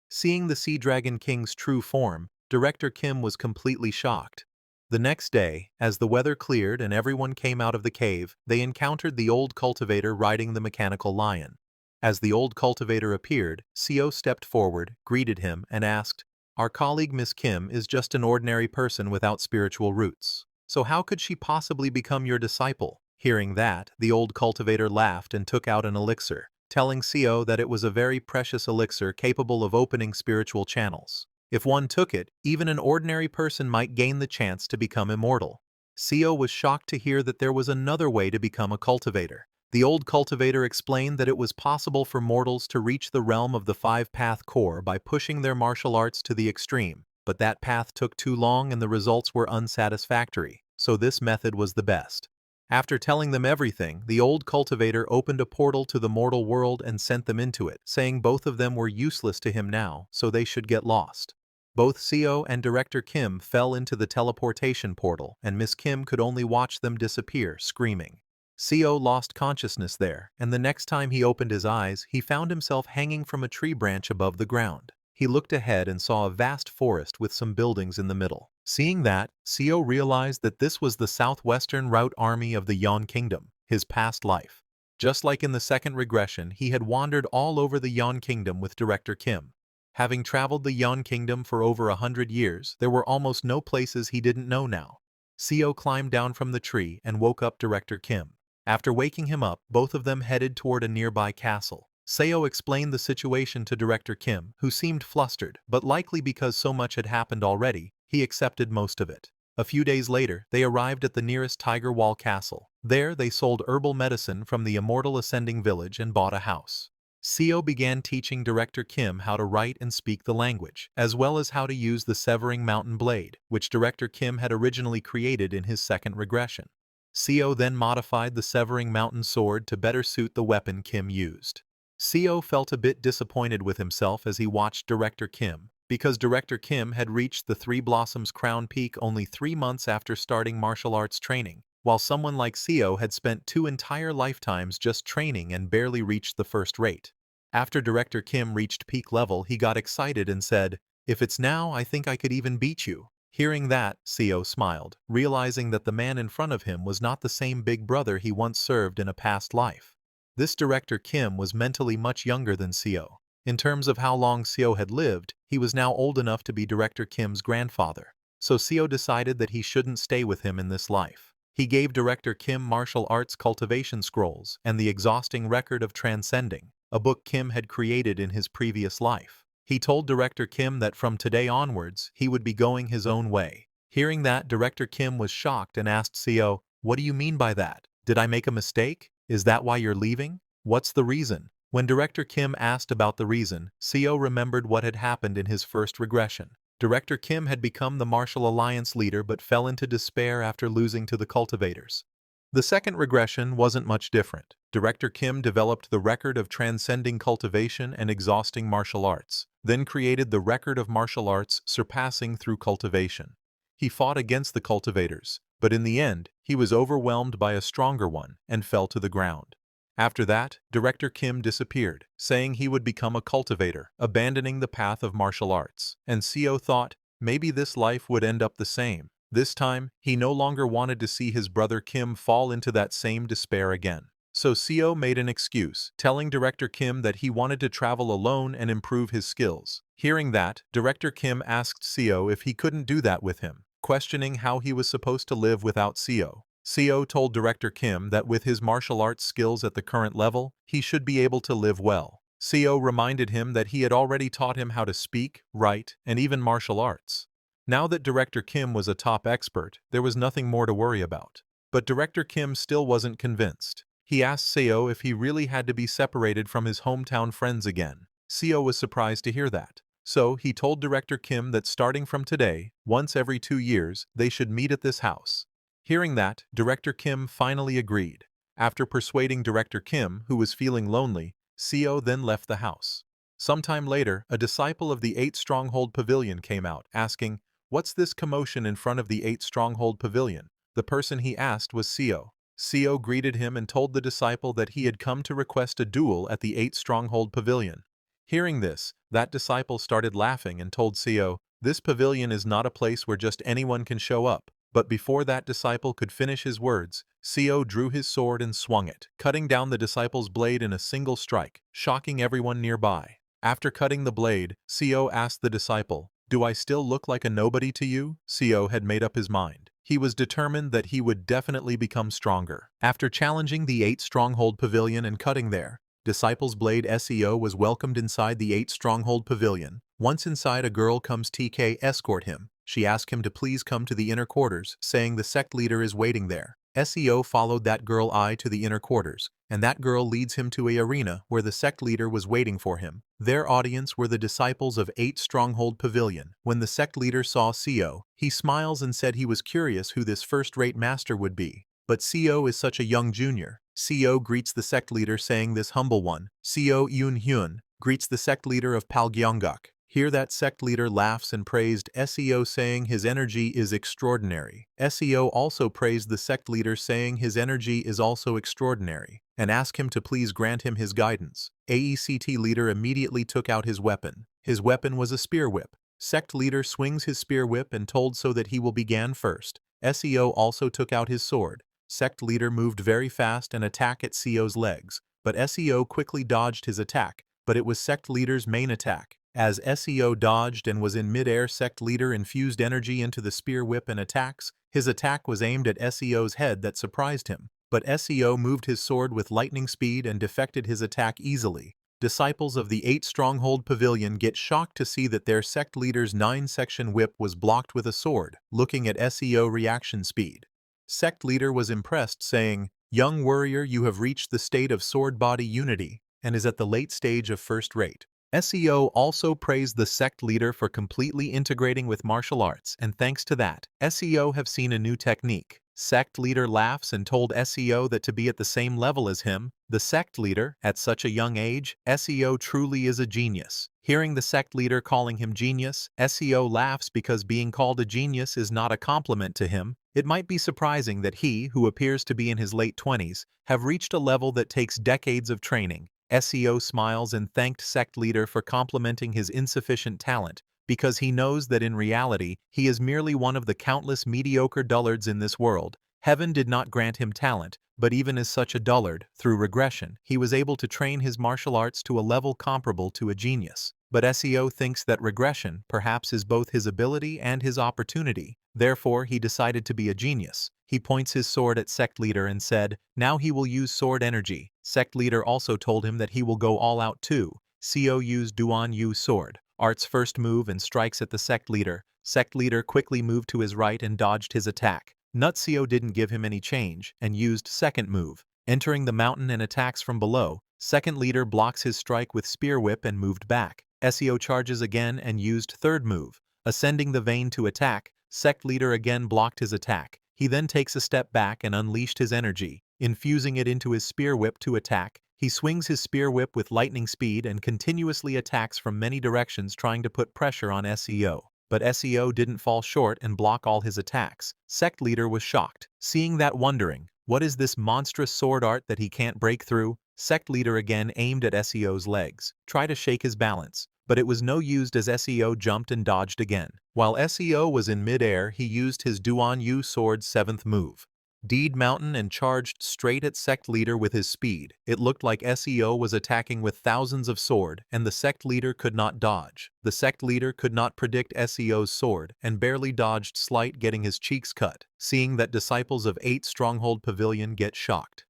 Seeing the Sea Dragon King's true form, Director Kim was completely shocked. The next day, as the weather cleared and everyone came out of the cave, they encountered the old cultivator riding the mechanical lion. As the old cultivator appeared, Co stepped forward, greeted him, and asked, "Our colleague Miss Kim is just an ordinary person without spiritual roots. So how could she possibly become your disciple?" Hearing that, the old cultivator laughed and took out an elixir, telling Co that it was a very precious elixir capable of opening spiritual channels. If one took it, even an ordinary person might gain the chance to become immortal. Co was shocked to hear that there was another way to become a cultivator. The old cultivator explained that it was possible for mortals to reach the realm of the five-path core by pushing their martial arts to the extreme, but that path took too long and the results were unsatisfactory, so this method was the best. After telling them everything, the old cultivator opened a portal to the mortal world and sent them into it, saying both of them were useless to him now, so they should get lost. Both Co and Director Kim fell into the teleportation portal, and Miss Kim could only watch them disappear, screaming. Co lost consciousness there, and the next time he opened his eyes, he found himself hanging from a tree branch above the ground. He looked ahead and saw a vast forest with some buildings in the middle. Seeing that, Co realized that this was the southwestern route army of the Yon Kingdom, his past life. Just like in the second regression, he had wandered all over the Yon Kingdom with Director Kim. Having traveled the Yon Kingdom for over 100 years, there were almost no places he didn't know now. Co climbed down from the tree and woke up Director Kim. After waking him up, both of them headed toward a nearby castle. Seo explained the situation to Director Kim, who seemed flustered, but likely because so much had happened already, he accepted most of it. A few days later, they arrived at the nearest Tiger Wall Castle. There, they sold herbal medicine from the Immortal Ascending Village and bought a house. Seo began teaching Director Kim how to write and speak the language, as well as how to use the Severing Mountain Blade, which Director Kim had originally created in his second regression. Seo then modified the Severing Mountain Sword to better suit the weapon Kim used. Seo felt a bit disappointed with himself as he watched Director Kim, because Director Kim had reached the Three Blossoms Crown Peak only 3 months after starting martial arts training, while someone like Seo had spent 2 entire lifetimes just training and barely reached the first rate. After Director Kim reached peak level, he got excited and said, "If it's now, I think I could even beat you." Hearing that, Seo smiled, realizing that the man in front of him was not the same big brother he once served in a past life. This Director Kim was mentally much younger than Seo. In terms of how long Seo had lived, he was now old enough to be Director Kim's grandfather. So Seo decided that he shouldn't stay with him in this life. He gave Director Kim martial arts cultivation scrolls and the exhausting record of transcending, a book Kim had created in his previous life. He told Director Kim that from today onwards, he would be going his own way. Hearing that, Director Kim was shocked and asked Seo, "What do you mean by that? Did I make a mistake? Is that why you're leaving? What's the reason?" When Director Kim asked about the reason, Seo remembered what had happened in his first regression. Director Kim had become the Martial Alliance leader but fell into despair after losing to the cultivators. The second regression wasn't much different. Director Kim developed the record of transcending cultivation and exhausting martial arts, then created the record of martial arts surpassing through cultivation. He fought against the cultivators, but in the end, he was overwhelmed by a stronger one and fell to the ground. After that, Director Kim disappeared, saying he would become a cultivator, abandoning the path of martial arts. And Seo thought, maybe this life would end up the same. This time, he no longer wanted to see his brother Kim fall into that same despair again. So Seo made an excuse, telling Director Kim that he wanted to travel alone and improve his skills. Hearing that, Director Kim asked Seo if he couldn't do that with him, questioning how he was supposed to live without Seo. Seo told Director Kim that with his martial arts skills at the current level, he should be able to live well. Seo reminded him that he had already taught him how to speak, write, and even martial arts. Now that Director Kim was a top expert, there was nothing more to worry about. But Director Kim still wasn't convinced. He asked Seo if he really had to be separated from his hometown friends again. Seo was surprised to hear that. So he told Director Kim that starting from today, once every 2 years, they should meet at this house. Hearing that, Director Kim finally agreed. After persuading Director Kim, who was feeling lonely, Seo then left the house. Sometime later, a disciple of the 8 Stronghold Pavilion came out, asking, "What's this commotion in front of the 8 Stronghold Pavilion?" The person he asked was Seo. Seo greeted him and told the disciple that he had come to request a duel at the 8 Stronghold Pavilion. Hearing this, that disciple started laughing and told Seo, "This pavilion is not a place where just anyone can show up." But before that disciple could finish his words, Seo drew his sword and swung it, cutting down the disciple's blade in a single strike, shocking everyone nearby. After cutting the blade, Seo asked the disciple, "Do I still look like a nobody to you?" Seo had made up his mind. He was determined that he would definitely become stronger. After challenging the 8 Stronghold Pavilion and cutting there, Disciple's Blade SEO was welcomed inside the 8 Stronghold Pavilion. Once inside, a girl comes TK escort him. She asked him to please come to the inner quarters, saying the sect leader is waiting there. SEO followed that girl to the inner quarters, and that girl leads him to a arena where the sect leader was waiting for him. Their audience were the disciples of 8 Stronghold Pavilion. When the sect leader saw Seo, he smiles and said he was curious who this first-rate master would be. But Seo is such a young junior. Seo greets the sect leader saying this humble one. Seo Yoon-hyun greets the sect leader of Palgyeongguk. Here that sect leader laughs and praised SEO saying his energy is extraordinary. SEO also praised the sect leader saying his energy is also extraordinary, and asked him to please grant him his guidance. AECT leader immediately took out his weapon. His weapon was a spear whip. Sect leader swings his spear whip and told so that he will begin first. SEO also took out his sword. Sect leader moved very fast and attacked at SEO's legs, but SEO quickly dodged his attack, but it was sect leader's main attack. As SEO dodged and was in mid-air, sect leader infused energy into the spear whip and attacks. His attack was aimed at SEO's head that surprised him, but SEO moved his sword with lightning speed and defected his attack easily. Disciples of the 8 Stronghold Pavilion get shocked to see that their sect leader's 9-section whip was blocked with a sword, looking at SEO reaction speed. Sect leader was impressed, saying, "Young warrior, you have reached the state of sword-body unity, and is at the late stage of first rate." SEO also praised the sect leader for completely integrating with martial arts, and thanks to that, SEO have seen a new technique. Sect leader laughs and told SEO that to be at the same level as him, the sect leader, at such a young age, SEO truly is a genius. Hearing the sect leader calling him genius, SEO laughs because being called a genius is not a compliment to him. It might be surprising that he, who appears to be in his late 20s, have reached a level that takes decades of training. SEO smiles and thanked sect leader for complimenting his insufficient talent, because he knows that in reality, he is merely one of the countless mediocre dullards in this world. Heaven did not grant him talent, but even as such a dullard, through regression, he was able to train his martial arts to a level comparable to a genius. But SEO thinks that regression perhaps is both his ability and his opportunity. Therefore, he decided to be a genius. He points his sword at sect leader and said, "Now he will use sword energy." Sect leader also told him that he will go all out too. SEO used Duan Yu sword, art's first move, and strikes at the sect leader. Sect leader quickly moved to his right and dodged his attack. Nutseo didn't give him any change and used second move, entering the mountain and attacks from below. Second leader blocks his strike with spear whip and moved back. SEO charges again and used third move, ascending the vein to attack. Sect leader again blocked his attack. He then takes a step back and unleashed his energy, infusing it into his spear whip to attack. He swings his spear whip with lightning speed and continuously attacks from many directions, trying to put pressure on SEO. But SEO didn't fall short and block all his attacks. Sect leader was shocked, seeing that, wondering, what is this monstrous sword art that he can't break through? Sect leader again aimed at SEO's legs, tried to shake his balance, but it was no use as SEO jumped and dodged again. While SEO was in midair, he used his Duan Yu sword's 7th move. Deed Mountain and charged straight at sect leader with his speed. It looked like SEO was attacking with thousands of sword, and the sect leader could not dodge. The sect leader could not predict SEO's sword, and barely dodged slight, getting his cheeks cut, seeing that disciples of 8 Stronghold Pavilion get shocked.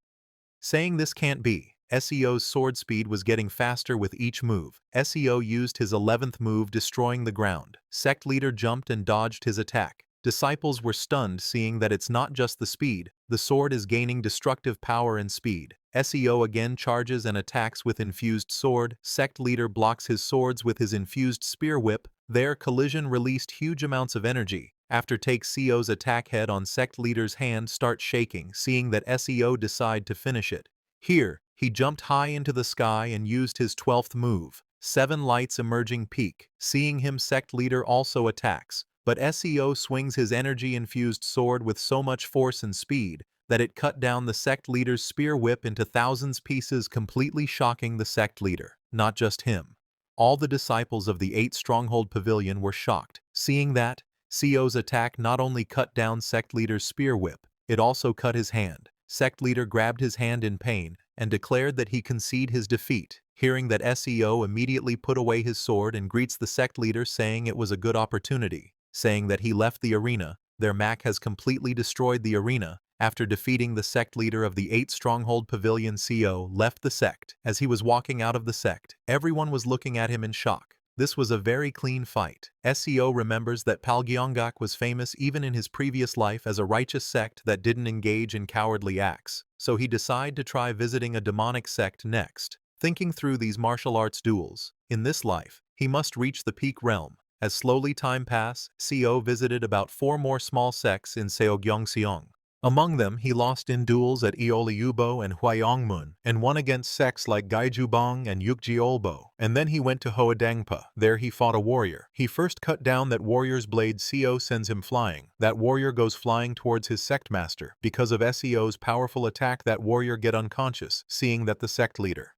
Saying this can't be. SEO's sword speed was getting faster with each move. SEO used his 11th move, destroying the ground. Sect leader jumped and dodged his attack. Disciples were stunned, seeing that it's not just the speed, the sword is gaining destructive power and speed. SEO again charges and attacks with infused sword. Sect leader blocks his swords with his infused spear whip. Their collision released huge amounts of energy. After take CO's attack, head on sect leader's hand starts shaking, seeing that SEO decide to finish it. Here, he jumped high into the sky and used his 12th move, 7 lights emerging peak. Seeing him, sect leader also attacks. But SEO swings his energy-infused sword with so much force and speed that it cut down the sect leader's spear whip into thousands pieces, completely shocking the sect leader. Not just him. All the disciples of the 8 Stronghold Pavilion were shocked, seeing that CO's attack not only cut down sect leader's spear whip, it also cut his hand. Sect leader grabbed his hand in pain and declared that he conceded his defeat. Hearing that, SEO immediately put away his sword and greets the sect leader, saying it was a good opportunity. Saying that he left the arena, their Mac has completely destroyed the arena. After defeating the sect leader of the 8 Stronghold Pavilion, CO left the sect. As he was walking out of the sect, everyone was looking at him in shock. This was a very clean fight. SEO remembers that Palgyeongak was famous even in his previous life as a righteous sect that didn't engage in cowardly acts, so he decided to try visiting a demonic sect next. Thinking through these martial arts duels, in this life, he must reach the peak realm. As slowly time passed, CO visited about 4 more small sects in Seogyeongseong. Among them, he lost in duels at Eoliubo and Hwayongmun, and won against sects like Gaijubong and Yukjeolbo. And then he went to Hoadangpa. There he fought a warrior. He first cut down that warrior's blade. CO sends him flying. That warrior goes flying towards his sect master. Because of SEO's powerful attack, that warrior get unconscious, seeing that the sect leader.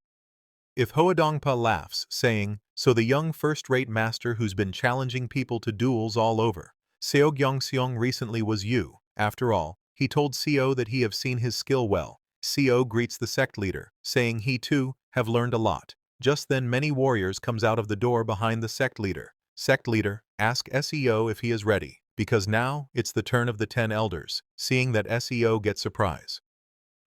If Hoadongpa laughs, saying, "So the young first-rate master who's been challenging people to duels all over Seogyeongseong recently was you." After all, he told CO that he have seen his skill well. CO greets the sect leader, saying he too have learned a lot. Just then many warriors comes out of the door behind the sect leader. Sect leader, ask SEO if he is ready, because now it's the turn of the 10 elders. Seeing that, SEO gets surprise.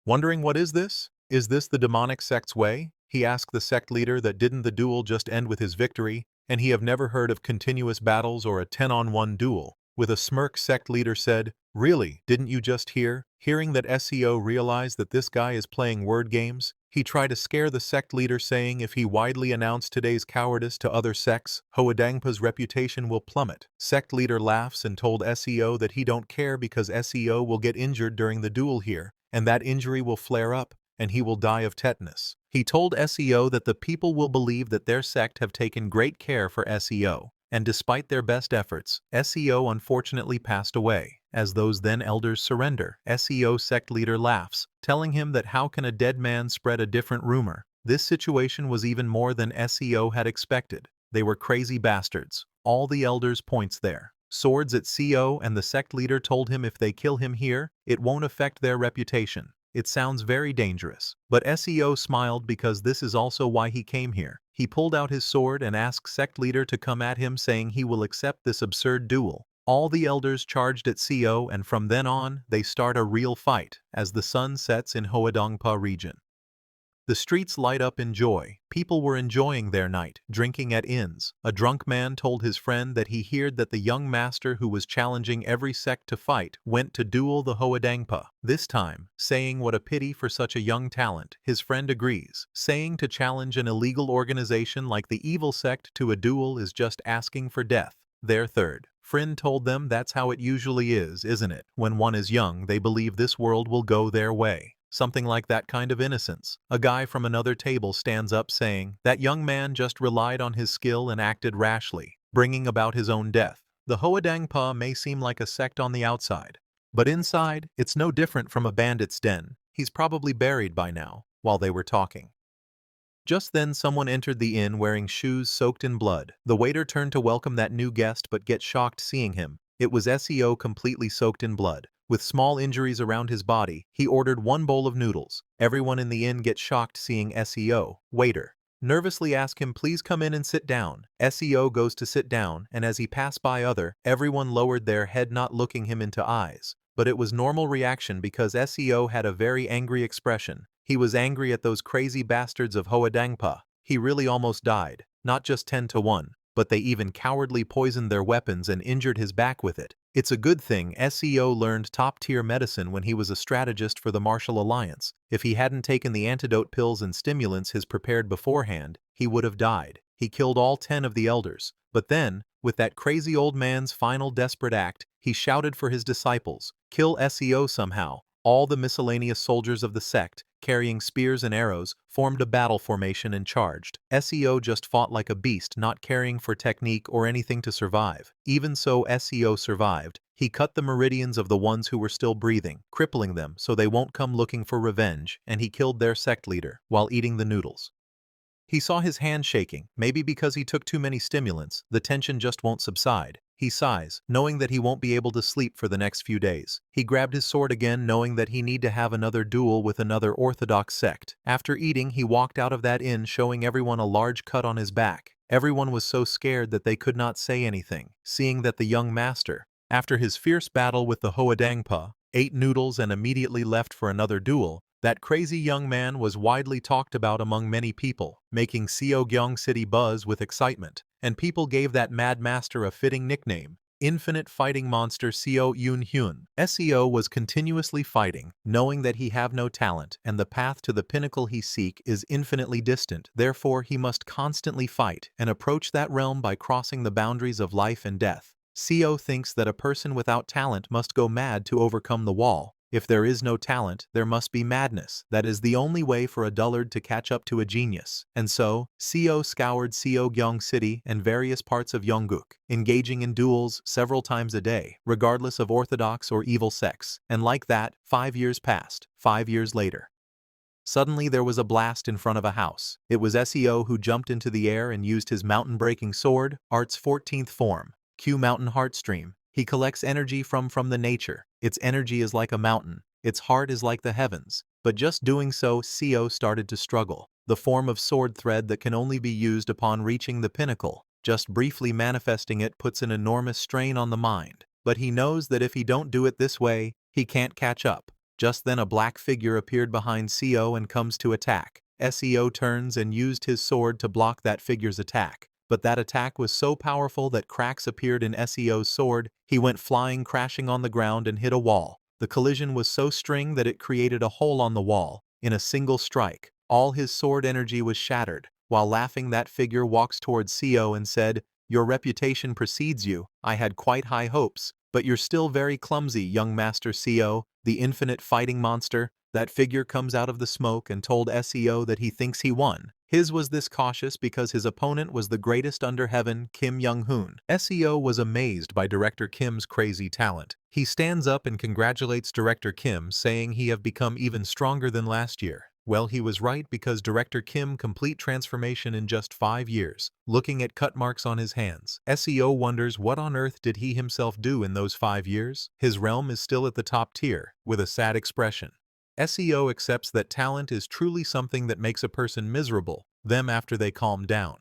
Wondering what is this? Is this the demonic sect's way? He asked the sect leader that didn't the duel just end with his victory, and he have never heard of continuous battles or a 10-on-1 duel. With a smirk, sect leader said, "Really, didn't you just hear?" Hearing that, SEO realized that this guy is playing word games. He tried to scare the sect leader, saying if he widely announced today's cowardice to other sects, Hoadangpa's reputation will plummet. Sect leader laughs and told SEO that he don't care because SEO will get injured during the duel here, and that injury will flare up, and he will die of tetanus. He told SEO that the people will believe that their sect have taken great care for SEO, and despite their best efforts, SEO unfortunately passed away. As those then elders surrender, SEO sect leader laughs, telling him that how can a dead man spread a different rumor? This situation was even more than SEO had expected. They were crazy bastards. All the elders points there. Swords at CO, and the sect leader told him if they kill him here, it won't affect their reputation. It sounds very dangerous. But SEO smiled because this is also why he came here. He pulled out his sword and asked sect leader to come at him, saying he will accept this absurd duel. All the elders charged at CO, and from then on, they start a real fight as the sun sets in Hoadongpa region. The streets light up in joy. People were enjoying their night, drinking at inns. A drunk man told his friend that he heard that the young master who was challenging every sect to fight went to duel the Hoadangpa this time, saying what a pity for such a young talent. His friend agrees, saying to challenge an illegal organization like the evil sect to a duel is just asking for death. Their third friend told them that's how it usually is, isn't it? When one is young, they believe this world will go their way. Something like that kind of innocence. A guy from another table stands up, saying that young man just relied on his skill and acted rashly, bringing about his own death. The Hoadangpa may seem like a sect on the outside, but inside, it's no different from a bandit's den. He's probably buried by now. while they were talking. Just then someone entered the inn wearing shoes soaked in blood. The waiter turned to welcome that new guest but get shocked seeing him. It was SEO completely soaked in blood. With small injuries around his body, he ordered one bowl of noodles. Everyone in the inn gets shocked seeing SEO. Waiter nervously ask him please come in and sit down. SEO goes to sit down, and as he passed by everyone lowered their head not looking him into eyes. But it was normal reaction because SEO had a very angry expression. He was angry at those crazy bastards of Hoadangpa. He really almost died, not just 10-1, but they even cowardly poisoned their weapons and injured his back with it. It's a good thing SEO learned top-tier medicine when he was a strategist for the Martial Alliance. If he hadn't taken the antidote pills and stimulants his prepared beforehand, he would have died. He killed all 10 of the elders. But then, with that crazy old man's final desperate act, he shouted for his disciples, kill SEO somehow. All the miscellaneous soldiers of the sect, carrying spears and arrows, formed a battle formation and charged. SEO just fought like a beast, not caring for technique or anything to survive. Even so, SEO survived. He cut the meridians of the ones who were still breathing, crippling them so they won't come looking for revenge, and he killed their sect leader while eating the noodles. He saw his hand shaking, maybe because he took too many stimulants. The tension just won't subside. He sighs, knowing that he won't be able to sleep for the next few days. He grabbed his sword again, knowing that he need to have another duel with another orthodox sect. After eating, he walked out of that inn, showing everyone a large cut on his back. Everyone was so scared that they could not say anything, seeing that the young master, after his fierce battle with the Hoadangpa, ate noodles and immediately left for another duel. That crazy young man was widely talked about among many people, making Seogyeong City buzz with excitement, and people gave that mad master a fitting nickname, Infinite Fighting Monster Seo Yoon-hyun. SEO was continuously fighting, knowing that he have no talent and the path to the pinnacle he seek is infinitely distant. Therefore he must constantly fight and approach that realm by crossing the boundaries of life and death. Seo thinks that a person without talent must go mad to overcome the wall. If there is no talent, there must be madness. That is the only way for a dullard to catch up to a genius. And so, Seo scoured Seogyeong City and various parts of Yongguk, engaging in duels several times a day, regardless of orthodox or evil sects. And like that, 5 years passed. 5 years later, suddenly there was a blast in front of a house. It was SEO who jumped into the air and used his mountain-breaking sword, Art's 14th form, Q Mountain Heartstream. He collects energy from the nature. Its energy is like a mountain. Its heart is like the heavens. But just doing so, Seo started to struggle. The form of sword thread that can only be used upon reaching the pinnacle. Just briefly manifesting it puts an enormous strain on the mind. But he knows that if he don't do it this way, he can't catch up. Just then a black figure appeared behind Seo and comes to attack. SEO turns and used his sword to block that figure's attack. But that attack was so powerful that cracks appeared in SEO's sword. He went flying, crashing on the ground and hit a wall. The collision was so strong that it created a hole on the wall. In a single strike, all his sword energy was shattered. While laughing, that figure walks towards Seo and said, "Your reputation precedes you. I had quite high hopes, but you're still very clumsy, young Master Seo, the infinite fighting monster." That figure comes out of the smoke and told SEO that he thinks he won. His was this cautious because his opponent was the greatest under heaven, Kim Young-hoon. SEO was amazed by Director Kim's crazy talent. He stands up and congratulates Director Kim, saying he have become even stronger than last year. Well, he was right because Director Kim complete transformation in just 5 years. Looking at cut marks on his hands, SEO wonders what on earth did he himself do in those 5 years? His realm is still at the top tier, with a sad expression. SEO accepts that talent is truly something that makes a person miserable, them after they calm down.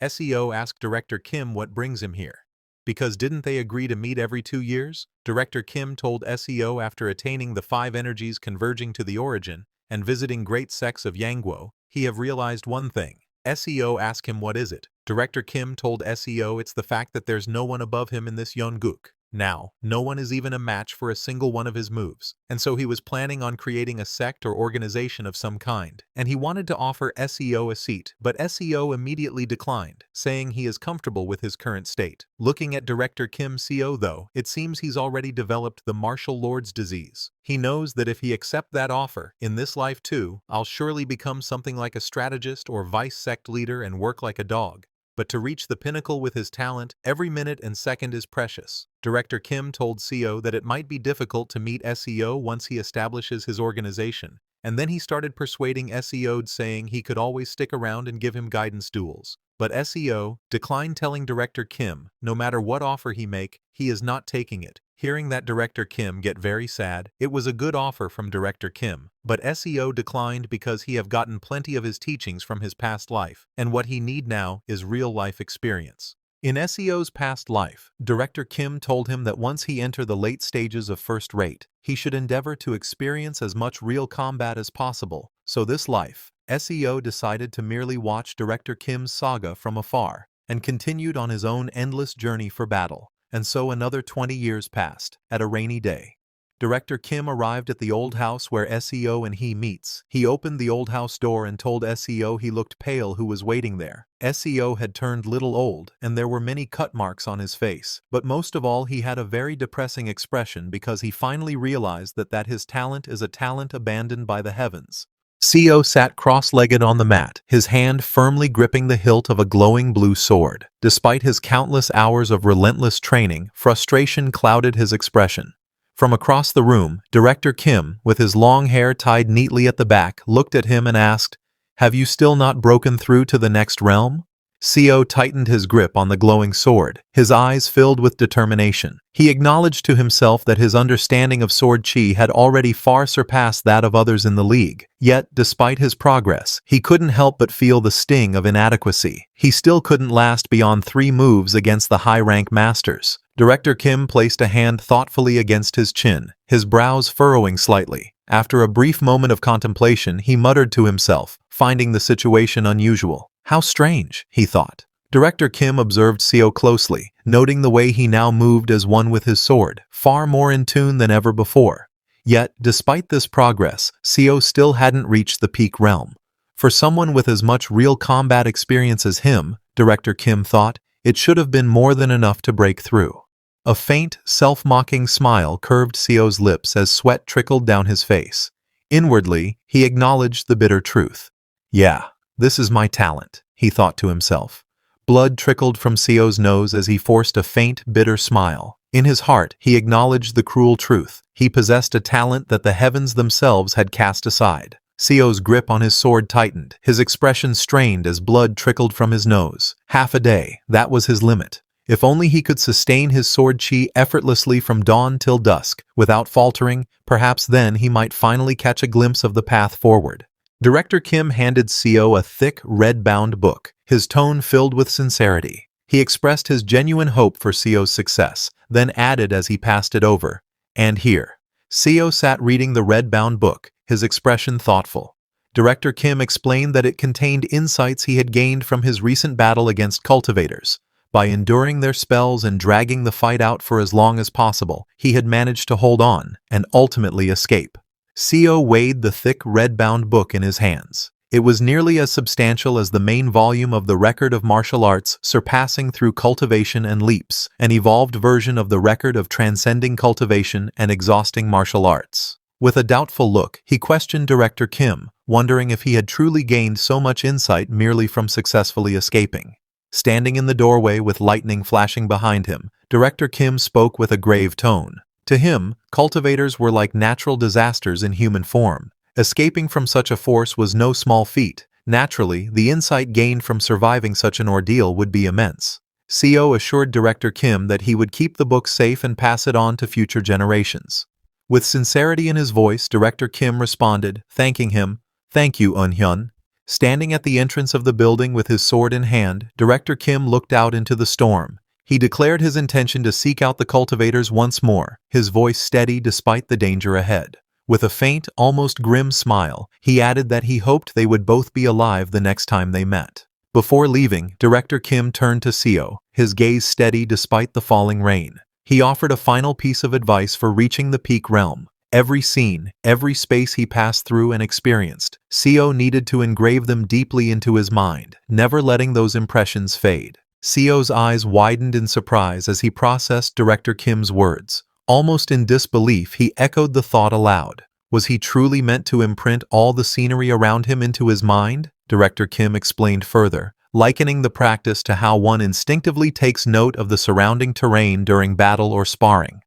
SEO asked Director Kim what brings him here. Because didn't they agree to meet every 2 years? Director Kim told SEO after attaining the 5 energies converging to the origin and visiting great sects of Yangguo, he have realized one thing. SEO asked him what is it. Director Kim told SEO it's the fact that there's no one above him in this Yongguk. Now, no one is even a match for a single one of his moves, and so he was planning on creating a sect or organization of some kind, and he wanted to offer SEO a seat, but SEO immediately declined, saying he is comfortable with his current state. Looking at Director Kim Seo though, it seems he's already developed the martial lord's disease. He knows that if he accept that offer, in this life too, I'll surely become something like a strategist or vice sect leader and work like a dog. But to reach the pinnacle with his talent, every minute and second is precious. Director Kim told Seo that it might be difficult to meet SEO once he establishes his organization. And then he started persuading SEO, saying he could always stick around and give him guidance duels. But SEO declined, telling Director Kim, no matter what offer he make, he is not taking it. Hearing that, Director Kim get very sad. It was a good offer from Director Kim, but SEO declined because he have gotten plenty of his teachings from his past life, and what he need now is real-life experience. In SEO's past life, Director Kim told him that once he enter the late stages of first rate, he should endeavor to experience as much real combat as possible. So this life, SEO decided to merely watch Director Kim's saga from afar, and continued on his own endless journey for battle. And so another 20 years passed. At a rainy day, Director Kim arrived at the old house where SEO and he meets. He opened the old house door and told SEO he looked pale who was waiting there. SEO had turned little old, and there were many cut marks on his face. But most of all, he had a very depressing expression because he finally realized that his talent is a talent abandoned by the heavens. SEO sat cross-legged on the mat, his hand firmly gripping the hilt of a glowing blue sword. Despite his countless hours of relentless training, frustration clouded his expression. From across the room, Director Kim, with his long hair tied neatly at the back, looked at him and asked, "Have you still not broken through to the next realm?" SEO tightened his grip on the glowing sword, his eyes filled with determination. He acknowledged to himself that his understanding of sword chi had already far surpassed that of others in the league. Yet, despite his progress, he couldn't help but feel the sting of inadequacy. He still couldn't last beyond 3 moves against the high-rank masters. Director Kim placed a hand thoughtfully against his chin, his brows furrowing slightly. After a brief moment of contemplation, he muttered to himself, finding the situation unusual. How strange, he thought. Director Kim observed SEO closely, noting the way he now moved as one with his sword, far more in tune than ever before. Yet, despite this progress, SEO still hadn't reached the peak realm. For someone with as much real combat experience as him, Director Kim thought, it should have been more than enough to break through. A faint, self-mocking smile curved SEO's lips as sweat trickled down his face. Inwardly, he acknowledged the bitter truth. Yeah, this is my talent, he thought to himself. Blood trickled from SEO's nose as he forced a faint, bitter smile. In his heart, he acknowledged the cruel truth. He possessed a talent that the heavens themselves had cast aside. SEO's grip on his sword tightened, his expression strained as blood trickled from his nose. Half a day, that was his limit. If only he could sustain his sword chi effortlessly from dawn till dusk, without faltering, perhaps then he might finally catch a glimpse of the path forward. Director Kim handed SEO a thick, red-bound book, his tone filled with sincerity. He expressed his genuine hope for SEO's success, then added as he passed it over, "And here." SEO sat reading the red-bound book, his expression thoughtful. Director Kim explained that it contained insights he had gained from his recent battle against cultivators. By enduring their spells and dragging the fight out for as long as possible, he had managed to hold on and ultimately escape. SEO weighed the thick red-bound book in his hands. It was nearly as substantial as the main volume of the Record of Martial Arts, surpassing through Cultivation and Leaps, an evolved version of the Record of Transcending Cultivation and Exhausting Martial Arts. With a doubtful look, he questioned Director Kim, wondering if he had truly gained so much insight merely from successfully escaping. Standing in the doorway with lightning flashing behind him, Director Kim spoke with a grave tone. To him, cultivators were like natural disasters in human form. Escaping from such a force was no small feat. Naturally, the insight gained from surviving such an ordeal would be immense. SEO assured Director Kim that he would keep the book safe and pass it on to future generations. With sincerity in his voice, Director Kim responded, thanking him, "Thank you, Eun-hyun." Standing at the entrance of the building with his sword in hand, Director Kim looked out into the storm. He declared his intention to seek out the cultivators once more, his voice steady despite the danger ahead. With a faint, almost grim smile, he added that he hoped they would both be alive the next time they met. Before leaving, Director Kim turned to SEO, his gaze steady despite the falling rain. He offered a final piece of advice for reaching the peak realm. Every scene, every space he passed through and experienced, SEO needed to engrave them deeply into his mind, never letting those impressions fade. SEO's eyes widened in surprise as he processed Director Kim's words. Almost in disbelief, he echoed the thought aloud. Was he truly meant to imprint all the scenery around him into his mind? Director Kim explained further, likening the practice to how one instinctively takes note of the surrounding terrain during battle or sparring.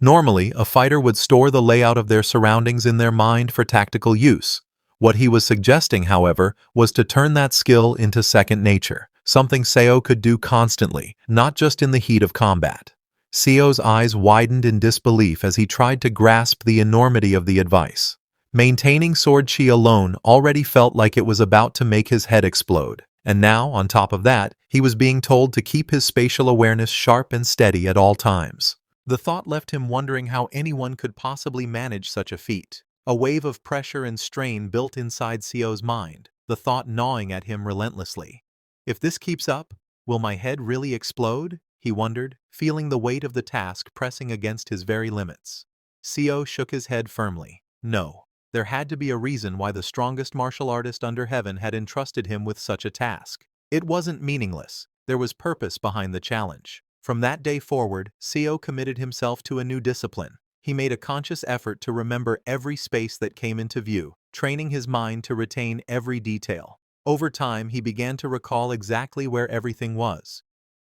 Normally, a fighter would store the layout of their surroundings in their mind for tactical use. What he was suggesting, however, was to turn that skill into second nature, something Seo could do constantly, not just in the heat of combat. Seo's eyes widened in disbelief as he tried to grasp the enormity of the advice. Maintaining sword chi alone already felt like it was about to make his head explode, and now, on top of that, he was being told to keep his spatial awareness sharp and steady at all times. The thought left him wondering how anyone could possibly manage such a feat. A wave of pressure and strain built inside Seo's mind, the thought gnawing at him relentlessly. If this keeps up, will my head really explode? He wondered, feeling the weight of the task pressing against his very limits. Seo shook his head firmly. No. There had to be a reason why the strongest martial artist under heaven had entrusted him with such a task. It wasn't meaningless. There was purpose behind the challenge. From that day forward, Seo committed himself to a new discipline. He made a conscious effort to remember every space that came into view, training his mind to retain every detail. Over time, he began to recall exactly where everything was.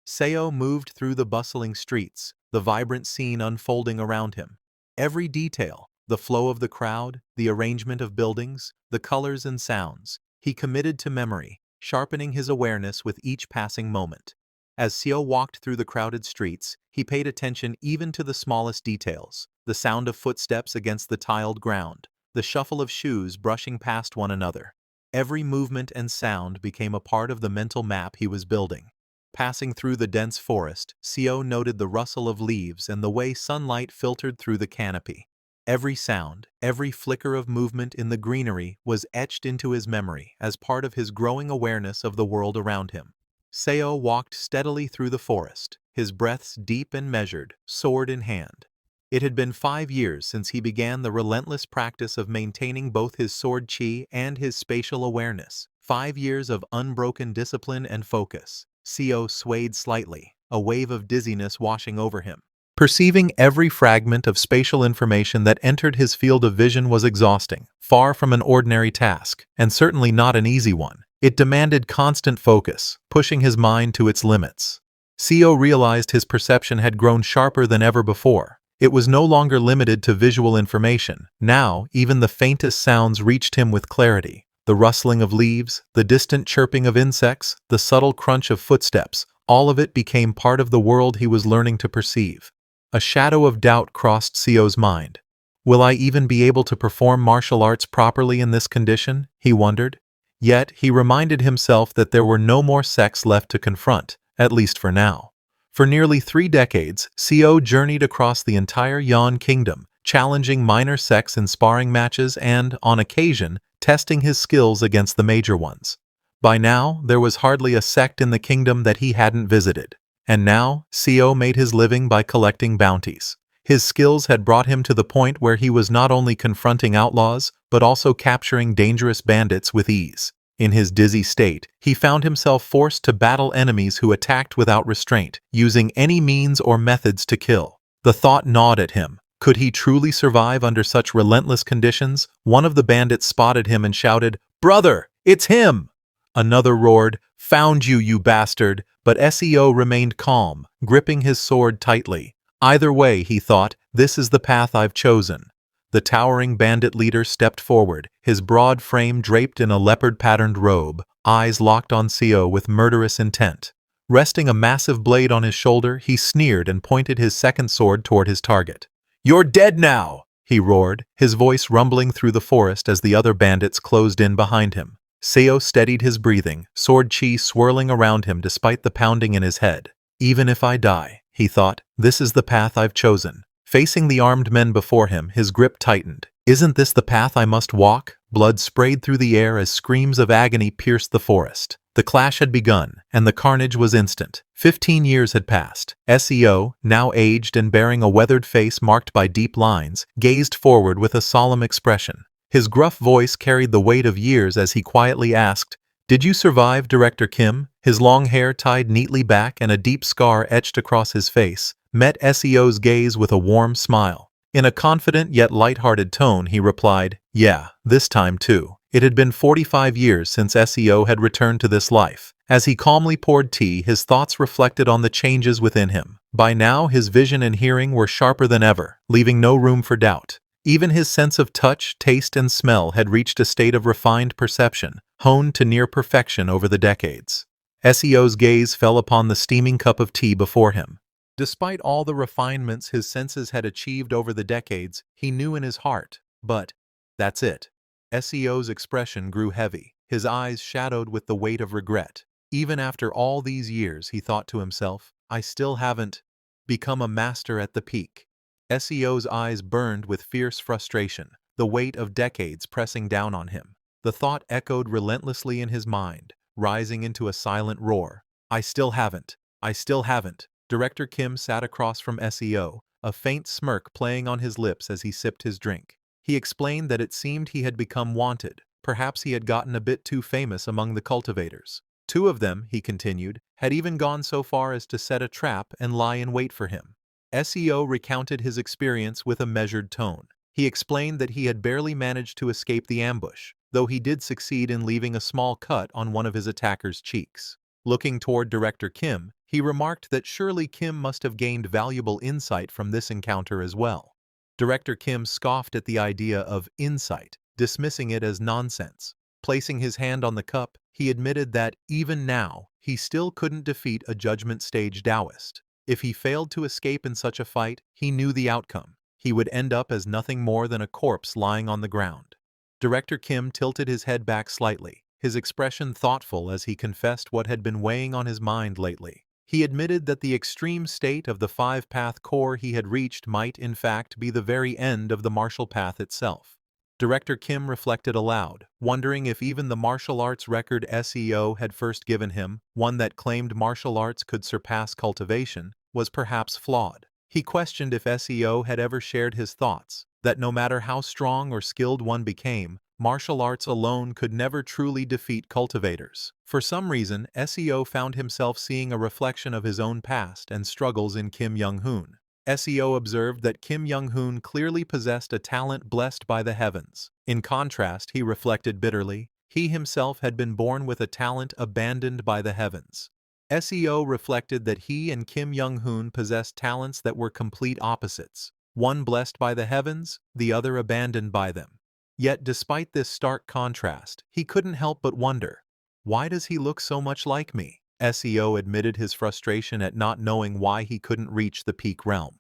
Seo moved through the bustling streets, the vibrant scene unfolding around him. Every detail, the flow of the crowd, the arrangement of buildings, the colors and sounds, he committed to memory, sharpening his awareness with each passing moment. As Seo walked through the crowded streets, he paid attention even to the smallest details, the sound of footsteps against the tiled ground, the shuffle of shoes brushing past one another. Every movement and sound became a part of the mental map he was building. Passing through the dense forest, Seo noted the rustle of leaves and the way sunlight filtered through the canopy. Every sound, every flicker of movement in the greenery was etched into his memory as part of his growing awareness of the world around him. Seo walked steadily through the forest, his breaths deep and measured, sword in hand. It had been 5 years since he began the relentless practice of maintaining both his sword chi and his spatial awareness. 5 years of unbroken discipline and focus. Seo swayed slightly, a wave of dizziness washing over him. Perceiving every fragment of spatial information that entered his field of vision was exhausting, far from an ordinary task, and certainly not an easy one. It demanded constant focus, pushing his mind to its limits. Seo realized his perception had grown sharper than ever before. It was no longer limited to visual information. Now, even the faintest sounds reached him with clarity. The rustling of leaves, the distant chirping of insects, the subtle crunch of footsteps, all of it became part of the world he was learning to perceive. A shadow of doubt crossed Seo's mind. Will I even be able to perform martial arts properly in this condition? He wondered. Yet, he reminded himself that there were no more sects left to confront, at least for now. For nearly 3 decades, Seo journeyed across the entire Yan Kingdom, challenging minor sects in sparring matches and, on occasion, testing his skills against the major ones. By now, there was hardly a sect in the kingdom that he hadn't visited. And now, Seo made his living by collecting bounties. His skills had brought him to the point where he was not only confronting outlaws, but also capturing dangerous bandits with ease. In his dizzy state, he found himself forced to battle enemies who attacked without restraint, using any means or methods to kill. The thought gnawed at him. Could he truly survive under such relentless conditions? One of the bandits spotted him and shouted, "Brother, it's him!" Another roared, "Found you, you bastard!" But Seo remained calm, gripping his sword tightly. Either way, he thought, this is the path I've chosen. The towering bandit leader stepped forward, his broad frame draped in a leopard-patterned robe, eyes locked on Seo with murderous intent. Resting a massive blade on his shoulder, he sneered and pointed his second sword toward his target. "You're dead now!" he roared, his voice rumbling through the forest as the other bandits closed in behind him. Seo steadied his breathing, sword chi swirling around him despite the pounding in his head. Even if I die, he thought, this is the path I've chosen. Facing the armed men before him, his grip tightened. Isn't this the path I must walk? Blood sprayed through the air as screams of agony pierced the forest. The clash had begun, and the carnage was instant. 15 years had passed. Seo, now aged and bearing a weathered face marked by deep lines, gazed forward with a solemn expression. His gruff voice carried the weight of years as he quietly asked, "Did you survive, Director Kim?" His long hair tied neatly back and a deep scar etched across his face met Seo's gaze with a warm smile. In a confident yet light-hearted tone, he replied, "Yeah, this time too. It had been 45 years since SEO had returned to this life. As he calmly poured tea, his thoughts reflected on the changes within him. By now, his vision and hearing were sharper than ever, leaving no room for doubt. Even his sense of touch, taste, and smell had reached a state of refined perception, honed to near perfection over the decades. SEO's gaze fell upon the steaming cup of tea before him. Despite all the refinements his senses had achieved over the decades, he knew in his heart, but that's it. SEO's expression grew heavy, his eyes shadowed with the weight of regret. Even after all these years, he thought to himself, I still haven't become a master at the peak. SEO's eyes burned with fierce frustration, the weight of decades pressing down on him. The thought echoed relentlessly in his mind, rising into a silent roar. I still haven't. I still haven't. Director Kim sat across from SEO, a faint smirk playing on his lips as he sipped his drink. He explained that it seemed he had become wanted. Perhaps he had gotten a bit too famous among the cultivators. Two of them, he continued, had even gone so far as to set a trap and lie in wait for him. SEO recounted his experience with a measured tone. He explained that he had barely managed to escape the ambush, though he did succeed in leaving a small cut on one of his attacker's cheeks. Looking toward Director Kim, he remarked that surely Kim must have gained valuable insight from this encounter as well. Director Kim scoffed at the idea of insight, dismissing it as nonsense. Placing his hand on the cup, he admitted that, even now, he still couldn't defeat a judgment stage Taoist. If he failed to escape in such a fight, he knew the outcome. He would end up as nothing more than a corpse lying on the ground. Director Kim tilted his head back slightly, his expression thoughtful as he confessed what had been weighing on his mind lately. He admitted that the extreme state of the five-path core he had reached might, in fact, be the very end of the martial path itself. Director Kim reflected aloud, wondering if even the martial arts record SEO had first given him, one that claimed martial arts could surpass cultivation, was perhaps flawed. He questioned if SEO had ever shared his thoughts, that no matter how strong or skilled one became, martial arts alone could never truly defeat cultivators. For some reason, SEO found himself seeing a reflection of his own past and struggles in Kim Young-hoon. SEO observed that Kim Young-hoon clearly possessed a talent blessed by the heavens. In contrast, he reflected bitterly, he himself had been born with a talent abandoned by the heavens. SEO reflected that he and Kim Young-hoon possessed talents that were complete opposites, one blessed by the heavens, the other abandoned by them. Yet despite this stark contrast, he couldn't help but wonder, why does he look so much like me? SEO admitted his frustration at not knowing why he couldn't reach the peak realm.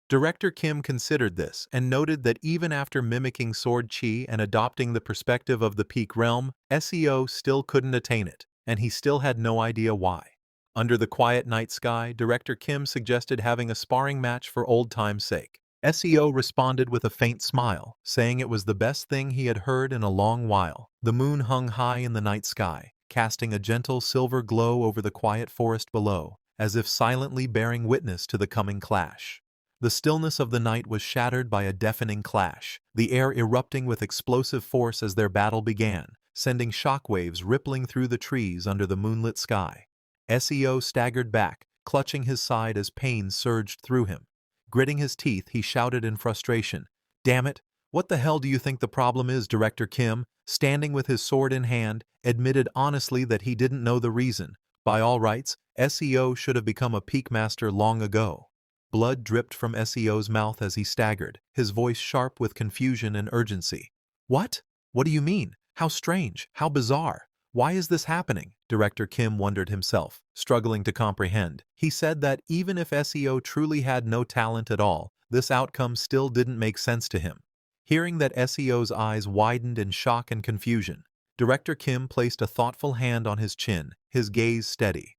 Director Kim considered this and noted that even after mimicking Sword Chi and adopting the perspective of the peak realm, SEO still couldn't attain it, and he still had no idea why. Under the quiet night sky, Director Kim suggested having a sparring match for old time's sake. SEO responded with a faint smile, saying it was the best thing he had heard in a long while. The moon hung high in the night sky, casting a gentle silver glow over the quiet forest below, as if silently bearing witness to the coming clash. The stillness of the night was shattered by a deafening clash, the air erupting with explosive force as their battle began, sending shockwaves rippling through the trees under the moonlit sky. SEO staggered back, clutching his side as pain surged through him. Gritting his teeth, he shouted in frustration, "Damn it! What the hell do you think the problem is?" Director Kim, standing with his sword in hand, admitted honestly that he didn't know the reason. By all rights, SEO should have become a peak master long ago. Blood dripped from SEO's mouth as he staggered, his voice sharp with confusion and urgency. What? What do you mean? How strange, how bizarre. Why is this happening? Director Kim wondered himself, struggling to comprehend. He said that even if SEO truly had no talent at all, this outcome still didn't make sense to him. Hearing that, SEO's eyes widened in shock and confusion. Director Kim placed a thoughtful hand on his chin, his gaze steady.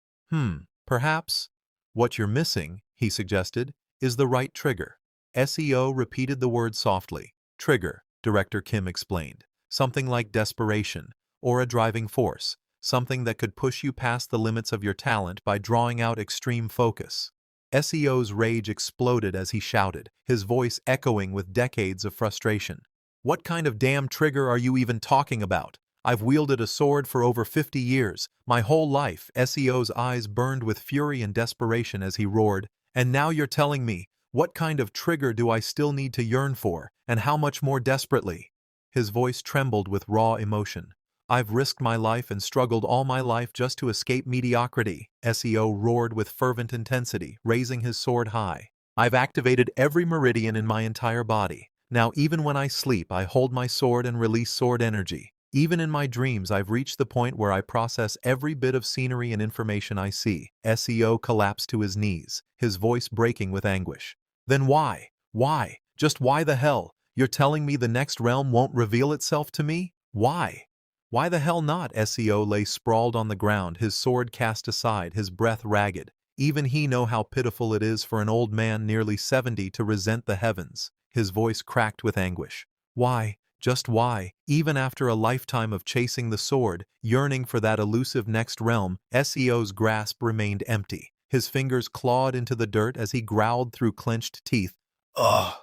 Perhaps what you're missing, he suggested, is the right trigger. SEO repeated the word softly. Trigger, Director Kim explained. Something like desperation, or a driving force, something that could push you past the limits of your talent by drawing out extreme focus. SEO's rage exploded as he shouted, his voice echoing with decades of frustration. What kind of damn trigger are you even talking about? I've wielded a sword for over 50 years, my whole life. SEO's eyes burned with fury and desperation as he roared, and now you're telling me, what kind of trigger do I still need to yearn for, and how much more desperately? His voice trembled with raw emotion. I've risked my life and struggled all my life just to escape mediocrity, SEO roared with fervent intensity, raising his sword high. I've activated every meridian in my entire body. Now even when I sleep, I hold my sword and release sword energy. Even in my dreams, I've reached the point where I process every bit of scenery and information I see. SEO collapsed to his knees, his voice breaking with anguish. Then why? Why? Just why the hell? You're telling me the next realm won't reveal itself to me? Why? Why the hell not? SEO lay sprawled on the ground, his sword cast aside, his breath ragged. Even he know how pitiful it is for an old man nearly 70 to resent the heavens. His voice cracked with anguish. Why? Just why? Even after a lifetime of chasing the sword, yearning for that elusive next realm, SEO's grasp remained empty. His fingers clawed into the dirt as he growled through clenched teeth. Ugh!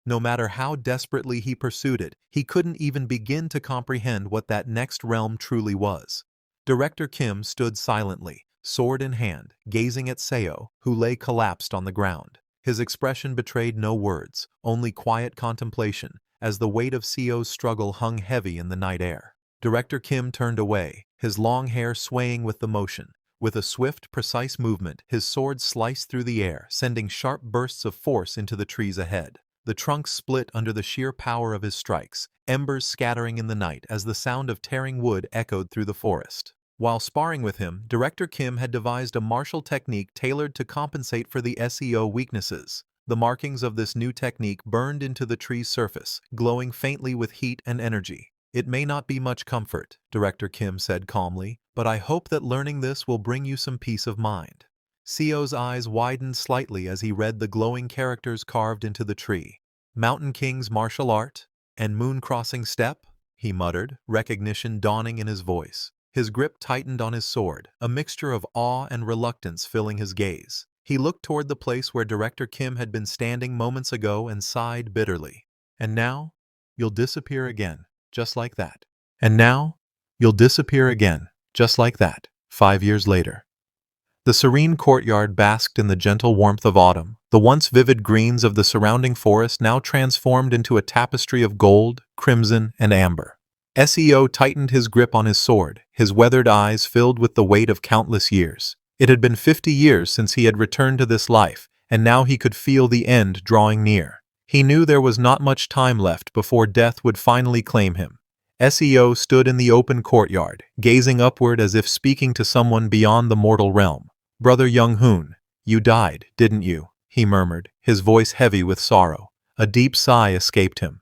No matter how desperately he pursued it, he couldn't even begin to comprehend what that next realm truly was. Director Kim stood silently, sword in hand, gazing at Seo, who lay collapsed on the ground. His expression betrayed no words, only quiet contemplation, as the weight of Seo's struggle hung heavy in the night air. Director Kim turned away, his long hair swaying with the motion. With a swift, precise movement, his sword sliced through the air, sending sharp bursts of force into the trees ahead. The trunks split under the sheer power of his strikes, embers scattering in the night as the sound of tearing wood echoed through the forest. While sparring with him, Director Kim had devised a martial technique tailored to compensate for the SEO weaknesses. The markings of this new technique burned into the tree's surface, glowing faintly with heat and energy. It may not be much comfort, Director Kim said calmly, but I hope that learning this will bring you some peace of mind. Seo's eyes widened slightly as he read the glowing characters carved into the tree. Mountain King's martial art and moon crossing step, he muttered, recognition dawning in his voice. His grip tightened on his sword, a mixture of awe and reluctance filling his gaze. He looked toward the place where Director Kim had been standing moments ago and sighed bitterly. And now, you'll disappear again, just like that. And now, you'll disappear again, just like that, 5 years later. The serene courtyard basked in the gentle warmth of autumn, the once vivid greens of the surrounding forest now transformed into a tapestry of gold, crimson, and amber. SEO tightened his grip on his sword, his weathered eyes filled with the weight of countless years. It had been 50 years since he had returned to this life, and now he could feel the end drawing near. He knew there was not much time left before death would finally claim him. SEO stood in the open courtyard, gazing upward as if speaking to someone beyond the mortal realm. Brother Young-hoon, you died, didn't you? He murmured, his voice heavy with sorrow. A deep sigh escaped him.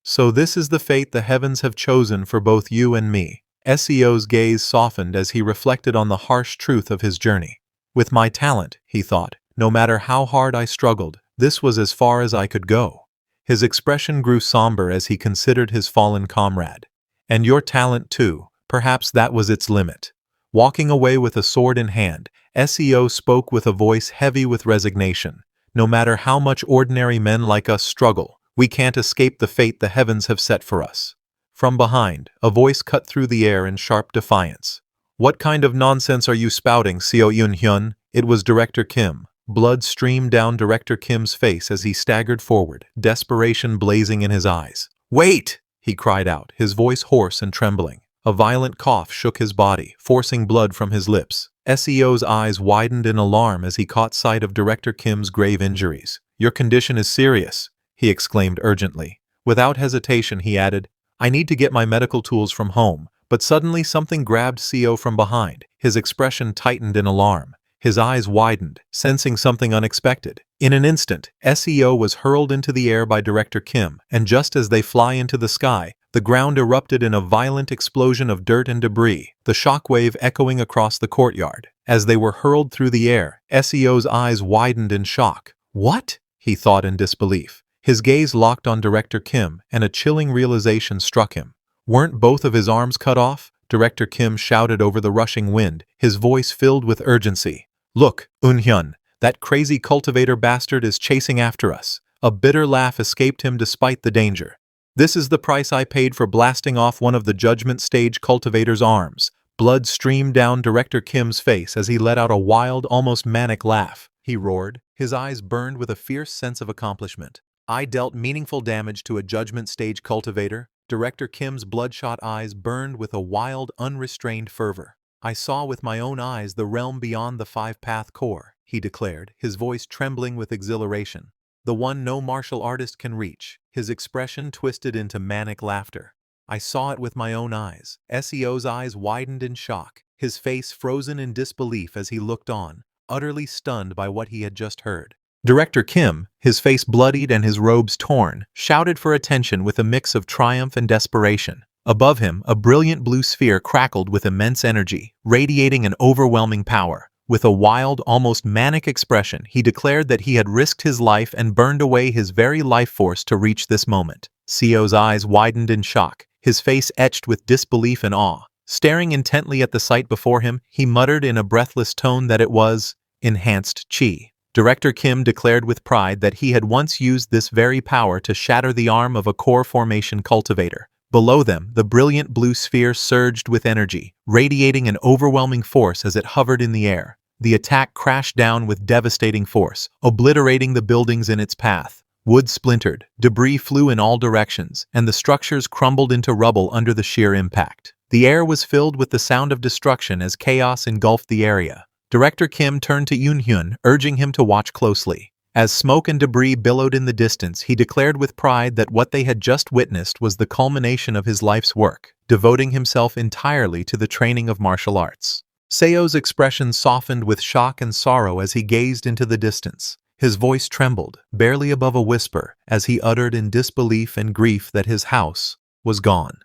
So this is the fate the heavens have chosen for both you and me. SEO's gaze softened as he reflected on the harsh truth of his journey. With my talent, he thought, no matter how hard I struggled, this was as far as I could go. His expression grew somber as he considered his fallen comrade. And your talent too, perhaps that was its limit. Walking away with a sword in hand, SEO spoke with a voice heavy with resignation. No matter how much ordinary men like us struggle, we can't escape the fate the heavens have set for us. From behind, a voice cut through the air in sharp defiance. What kind of nonsense are you spouting, Seo Yun-hyun? It was Director Kim. Blood streamed down Director Kim's face as he staggered forward, desperation blazing in his eyes. Wait! He cried out, his voice hoarse and trembling. A violent cough shook his body, forcing blood from his lips. SEO's eyes widened in alarm as he caught sight of Director Kim's grave injuries. Your condition is serious, he exclaimed urgently. Without hesitation, he added, I need to get my medical tools from home. But suddenly something grabbed Seo from behind. His expression tightened in alarm. His eyes widened, sensing something unexpected. In an instant, SEO was hurled into the air by Director Kim, and just as they fly into the sky, the ground erupted in a violent explosion of dirt and debris, the shockwave echoing across the courtyard. As they were hurled through the air, SEO's eyes widened in shock. What? He thought in disbelief. His gaze locked on Director Kim, and a chilling realization struck him. Weren't both of his arms cut off? Director Kim shouted over the rushing wind, his voice filled with urgency. Look, Un-hyun, that crazy cultivator bastard is chasing after us. A bitter laugh escaped him despite the danger. This is the price I paid for blasting off one of the judgment stage cultivator's arms. Blood streamed down Director Kim's face as he let out a wild, almost manic laugh. He roared. His eyes burned with a fierce sense of accomplishment. I dealt meaningful damage to a judgment stage cultivator. Director Kim's bloodshot eyes burned with a wild, unrestrained fervor. I saw with my own eyes the realm beyond the five-path core, he declared, his voice trembling with exhilaration. The one no martial artist can reach, his expression twisted into manic laughter. I saw it with my own eyes. SEO's eyes widened in shock, his face frozen in disbelief as he looked on, utterly stunned by what he had just heard. Director Kim, his face bloodied and his robes torn, shouted for attention with a mix of triumph and desperation. Above him, a brilliant blue sphere crackled with immense energy, radiating an overwhelming power. With a wild, almost manic expression, he declared that he had risked his life and burned away his very life force to reach this moment. Seo's eyes widened in shock, his face etched with disbelief and awe. Staring intently at the sight before him, he muttered in a breathless tone that it was enhanced chi. Director Kim declared with pride that he had once used this very power to shatter the arm of a core formation cultivator. Below them, the brilliant blue sphere surged with energy, radiating an overwhelming force as it hovered in the air. The attack crashed down with devastating force, obliterating the buildings in its path. Wood splintered, debris flew in all directions, and the structures crumbled into rubble under the sheer impact. The air was filled with the sound of destruction as chaos engulfed the area. Director Kim turned to Yoon-hyun, urging him to watch closely. As smoke and debris billowed in the distance, he declared with pride that what they had just witnessed was the culmination of his life's work, devoting himself entirely to the training of martial arts. Seo's expression softened with shock and sorrow as he gazed into the distance. His voice trembled, barely above a whisper, as he uttered in disbelief and grief that his house was gone.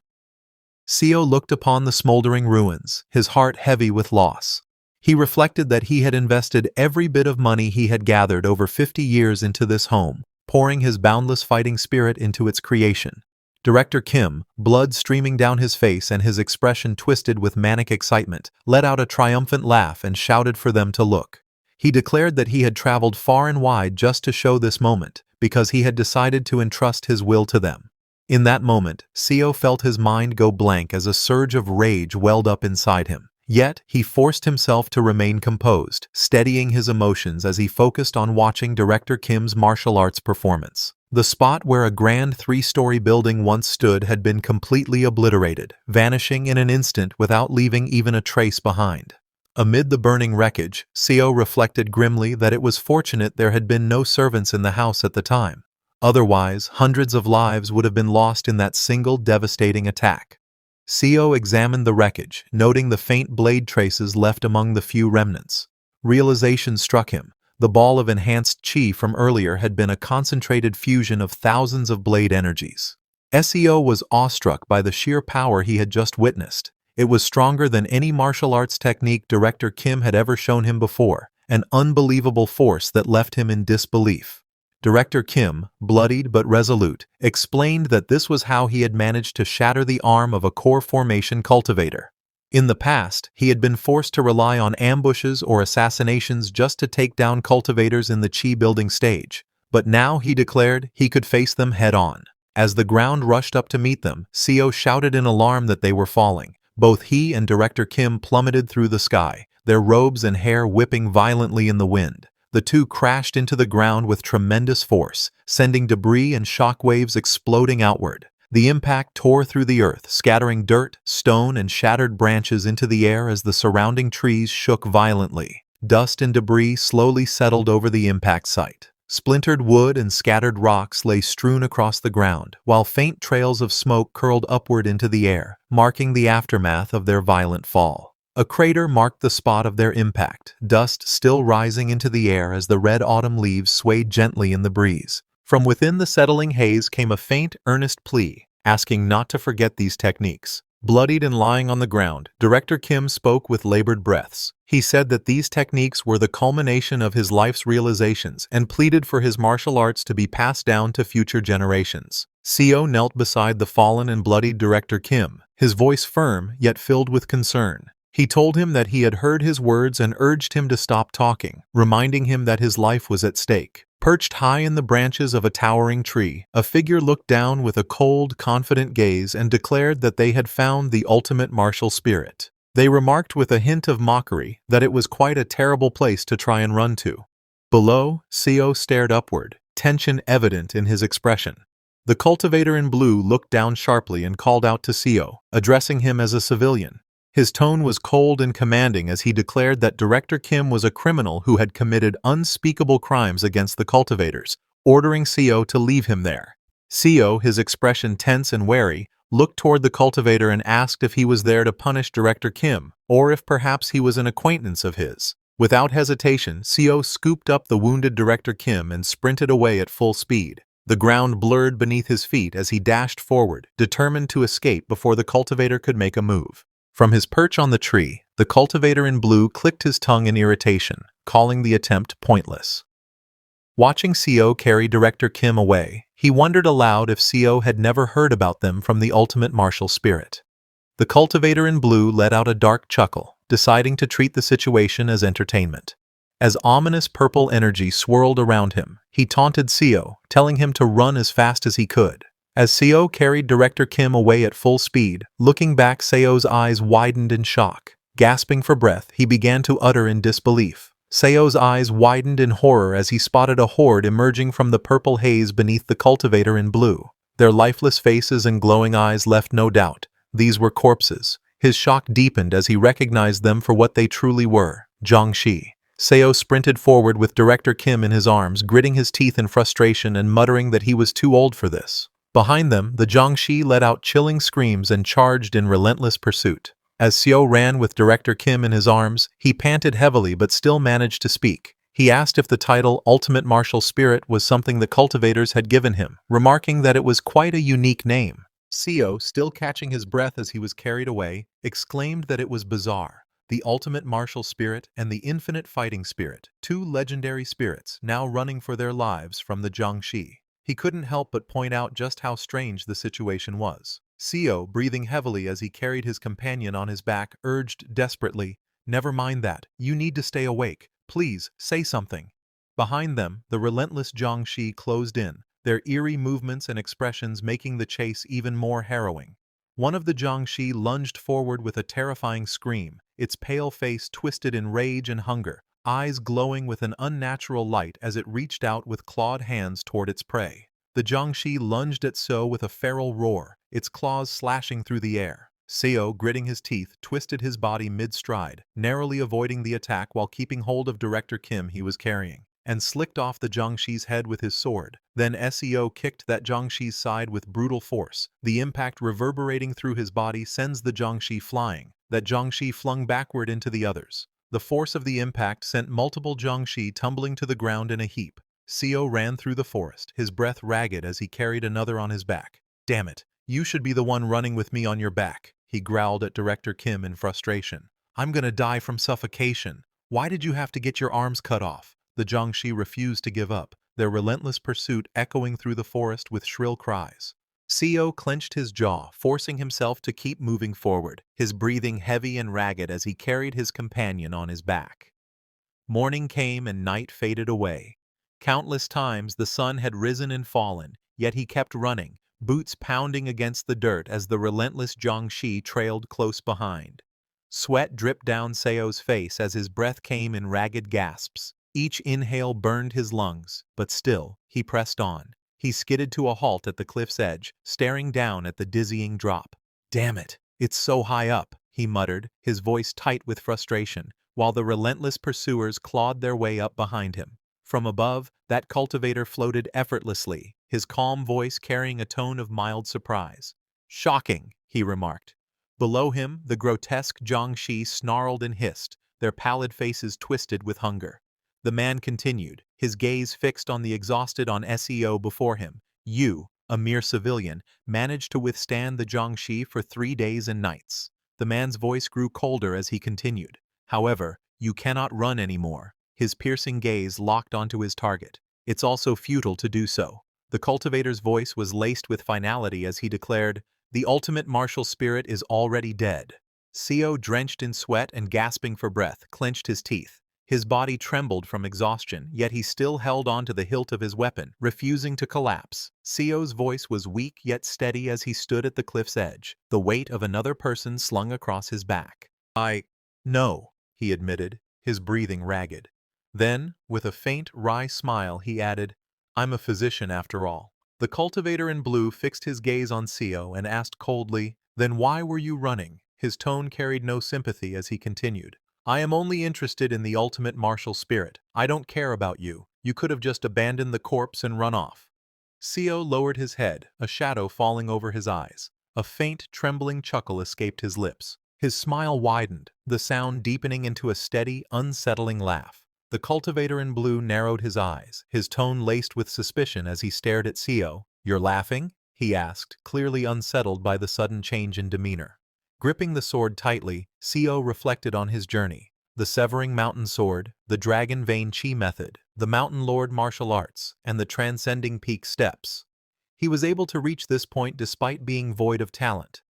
Seo looked upon the smoldering ruins, his heart heavy with loss. He reflected that he had invested every bit of money he had gathered over 50 years into this home, pouring his boundless fighting spirit into its creation. Director Kim, blood streaming down his face and his expression twisted with manic excitement, let out a triumphant laugh and shouted for them to look. He declared that he had traveled far and wide just to show this moment, because he had decided to entrust his will to them. In that moment, Seo felt his mind go blank as a surge of rage welled up inside him. Yet, he forced himself to remain composed, steadying his emotions as he focused on watching Director Kim's martial arts performance. The spot where a grand 3-story building once stood had been completely obliterated, vanishing in an instant without leaving even a trace behind. Amid the burning wreckage, Seo reflected grimly that it was fortunate there had been no servants in the house at the time. Otherwise, hundreds of lives would have been lost in that single devastating attack. Seo examined the wreckage, noting the faint blade traces left among the few remnants. Realization struck him. The ball of enhanced chi from earlier had been a concentrated fusion of thousands of blade energies. Seo was awestruck by the sheer power he had just witnessed. It was stronger than any martial arts technique Director Kim had ever shown him before, an unbelievable force that left him in disbelief. Director Kim, bloodied but resolute, explained that this was how he had managed to shatter the arm of a core formation cultivator. In the past, he had been forced to rely on ambushes or assassinations just to take down cultivators in the chi-building stage, but now he declared he could face them head-on. As the ground rushed up to meet them, Seo shouted in alarm that they were falling. Both he and Director Kim plummeted through the sky, their robes and hair whipping violently in the wind. The two crashed into the ground with tremendous force, sending debris and shockwaves exploding outward. The impact tore through the earth, scattering dirt, stone, and shattered branches into the air as the surrounding trees shook violently. Dust and debris slowly settled over the impact site. Splintered wood and scattered rocks lay strewn across the ground, while faint trails of smoke curled upward into the air, marking the aftermath of their violent fall. A crater marked the spot of their impact, dust still rising into the air as the red autumn leaves swayed gently in the breeze. From within the settling haze came a faint, earnest plea, asking not to forget these techniques. Bloodied and lying on the ground, Director Kim spoke with labored breaths. He said that these techniques were the culmination of his life's realizations and pleaded for his martial arts to be passed down to future generations. Seo knelt beside the fallen and bloodied Director Kim, his voice firm yet filled with concern. He told him that he had heard his words and urged him to stop talking, reminding him that his life was at stake. Perched high in the branches of a towering tree, a figure looked down with a cold, confident gaze and declared that they had found the ultimate martial spirit. They remarked with a hint of mockery that it was quite a terrible place to try and run to. Below, Seo stared upward, tension evident in his expression. The cultivator in blue looked down sharply and called out to Seo, addressing him as a civilian. His tone was cold and commanding as he declared that Director Kim was a criminal who had committed unspeakable crimes against the cultivators, ordering Seo to leave him there. Seo, his expression tense and wary, looked toward the cultivator and asked if he was there to punish Director Kim, or if perhaps he was an acquaintance of his. Without hesitation, Seo scooped up the wounded Director Kim and sprinted away at full speed. The ground blurred beneath his feet as he dashed forward, determined to escape before the cultivator could make a move. From his perch on the tree, the cultivator in blue clicked his tongue in irritation, calling the attempt pointless. Watching Seo carry Director Kim away, he wondered aloud if Seo had never heard about them from the ultimate martial spirit. The cultivator in blue let out a dark chuckle, deciding to treat the situation as entertainment. As ominous purple energy swirled around him, he taunted Seo, telling him to run as fast as he could. As Seo carried Director Kim away at full speed, looking back, Seo's eyes widened in shock. Gasping for breath, he began to utter in disbelief. Seo's eyes widened in horror as he spotted a horde emerging from the purple haze beneath the cultivator in blue. Their lifeless faces and glowing eyes left no doubt. These were corpses. His shock deepened as he recognized them for what they truly were, Jiangxi. Seo sprinted forward with Director Kim in his arms, gritting his teeth in frustration and muttering that he was too old for this. Behind them, the Jiangxi let out chilling screams and charged in relentless pursuit. As Seo ran with Director Kim in his arms, he panted heavily but still managed to speak. He asked if the title Ultimate Martial Spirit was something the cultivators had given him, remarking that it was quite a unique name. Seo, still catching his breath as he was carried away, exclaimed that it was bizarre. The Ultimate Martial Spirit and the Infinite Fighting Spirit, two legendary spirits now running for their lives from the Jiangxi. He couldn't help but point out just how strange the situation was. Seo, breathing heavily as he carried his companion on his back, urged desperately, "Never mind that. You need to stay awake. Please, say something." Behind them, the relentless Jiangxi closed in, their eerie movements and expressions making the chase even more harrowing. One of the Jiangxi lunged forward with a terrifying scream, its pale face twisted in rage and hunger, eyes glowing with an unnatural light as it reached out with clawed hands toward its prey. The Jiangxi lunged at Seo with a feral roar, its claws slashing through the air. Seo, gritting his teeth, twisted his body mid-stride, narrowly avoiding the attack while keeping hold of Director Kim he was carrying, and slicked off the Jiangxi's head with his sword. Then Seo kicked that Jiangxi's side with brutal force. The impact reverberating through his body sends the Jiangxi flying. That Jiangxi flung backward into the others. The force of the impact sent multiple Jiangxi tumbling to the ground in a heap. Seo ran through the forest, his breath ragged as he carried another on his back. "Damn it, you should be the one running with me on your back," he growled at Director Kim in frustration. "I'm gonna die from suffocation. Why did you have to get your arms cut off?" The Jiangxi refused to give up, their relentless pursuit echoing through the forest with shrill cries. Seo clenched his jaw, forcing himself to keep moving forward, his breathing heavy and ragged as he carried his companion on his back. Morning came and night faded away. Countless times the sun had risen and fallen, yet he kept running, boots pounding against the dirt as the relentless Jiangxi trailed close behind. Sweat dripped down Seo's face as his breath came in ragged gasps. Each inhale burned his lungs, but still, he pressed on. He skidded to a halt at the cliff's edge, staring down at the dizzying drop. "Damn it, it's so high up," he muttered, his voice tight with frustration, while the relentless pursuers clawed their way up behind him. From above, that cultivator floated effortlessly, his calm voice carrying a tone of mild surprise. "Shocking," he remarked. Below him, the grotesque Jiangxi snarled and hissed, their pallid faces twisted with hunger. The man continued, his gaze fixed on the exhausted Seo before him. "You, a mere civilian, managed to withstand the Jiangxi for 3 days and nights." The man's voice grew colder as he continued. "However, you cannot run anymore." His piercing gaze locked onto his target. "It's also futile to do so." The cultivator's voice was laced with finality as he declared, "The ultimate martial spirit is already dead." Seo, drenched in sweat and gasping for breath, clenched his teeth. His body trembled from exhaustion, yet he still held on to the hilt of his weapon, refusing to collapse. Seo's voice was weak yet steady as he stood at the cliff's edge, the weight of another person slung across his back. "No," he admitted, his breathing ragged. Then, with a faint, wry smile, he added, I'm a physician after all. The cultivator in blue fixed his gaze on Seo and asked coldly, "Then why were you running?" His tone carried no sympathy as he continued. "I am only interested in the ultimate martial spirit. I don't care about you. You could have just abandoned the corpse and run off." Seo lowered his head, a shadow falling over his eyes. A faint, trembling chuckle escaped his lips. His smile widened, the sound deepening into a steady, unsettling laugh. The cultivator in blue narrowed his eyes, his tone laced with suspicion as he stared at Seo. "You're laughing?" he asked, clearly unsettled by the sudden change in demeanor. Gripping the sword tightly, Seo reflected on his journey. The Severing Mountain Sword, the Dragon Vein Chi method, the Mountain Lord martial arts, and the Transcending Peak steps. He was able to reach this point despite being void of talent.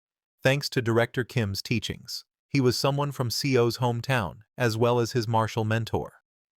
Thanks to Director Kim's teachings, he was someone from Seo's hometown, as well as his martial mentor.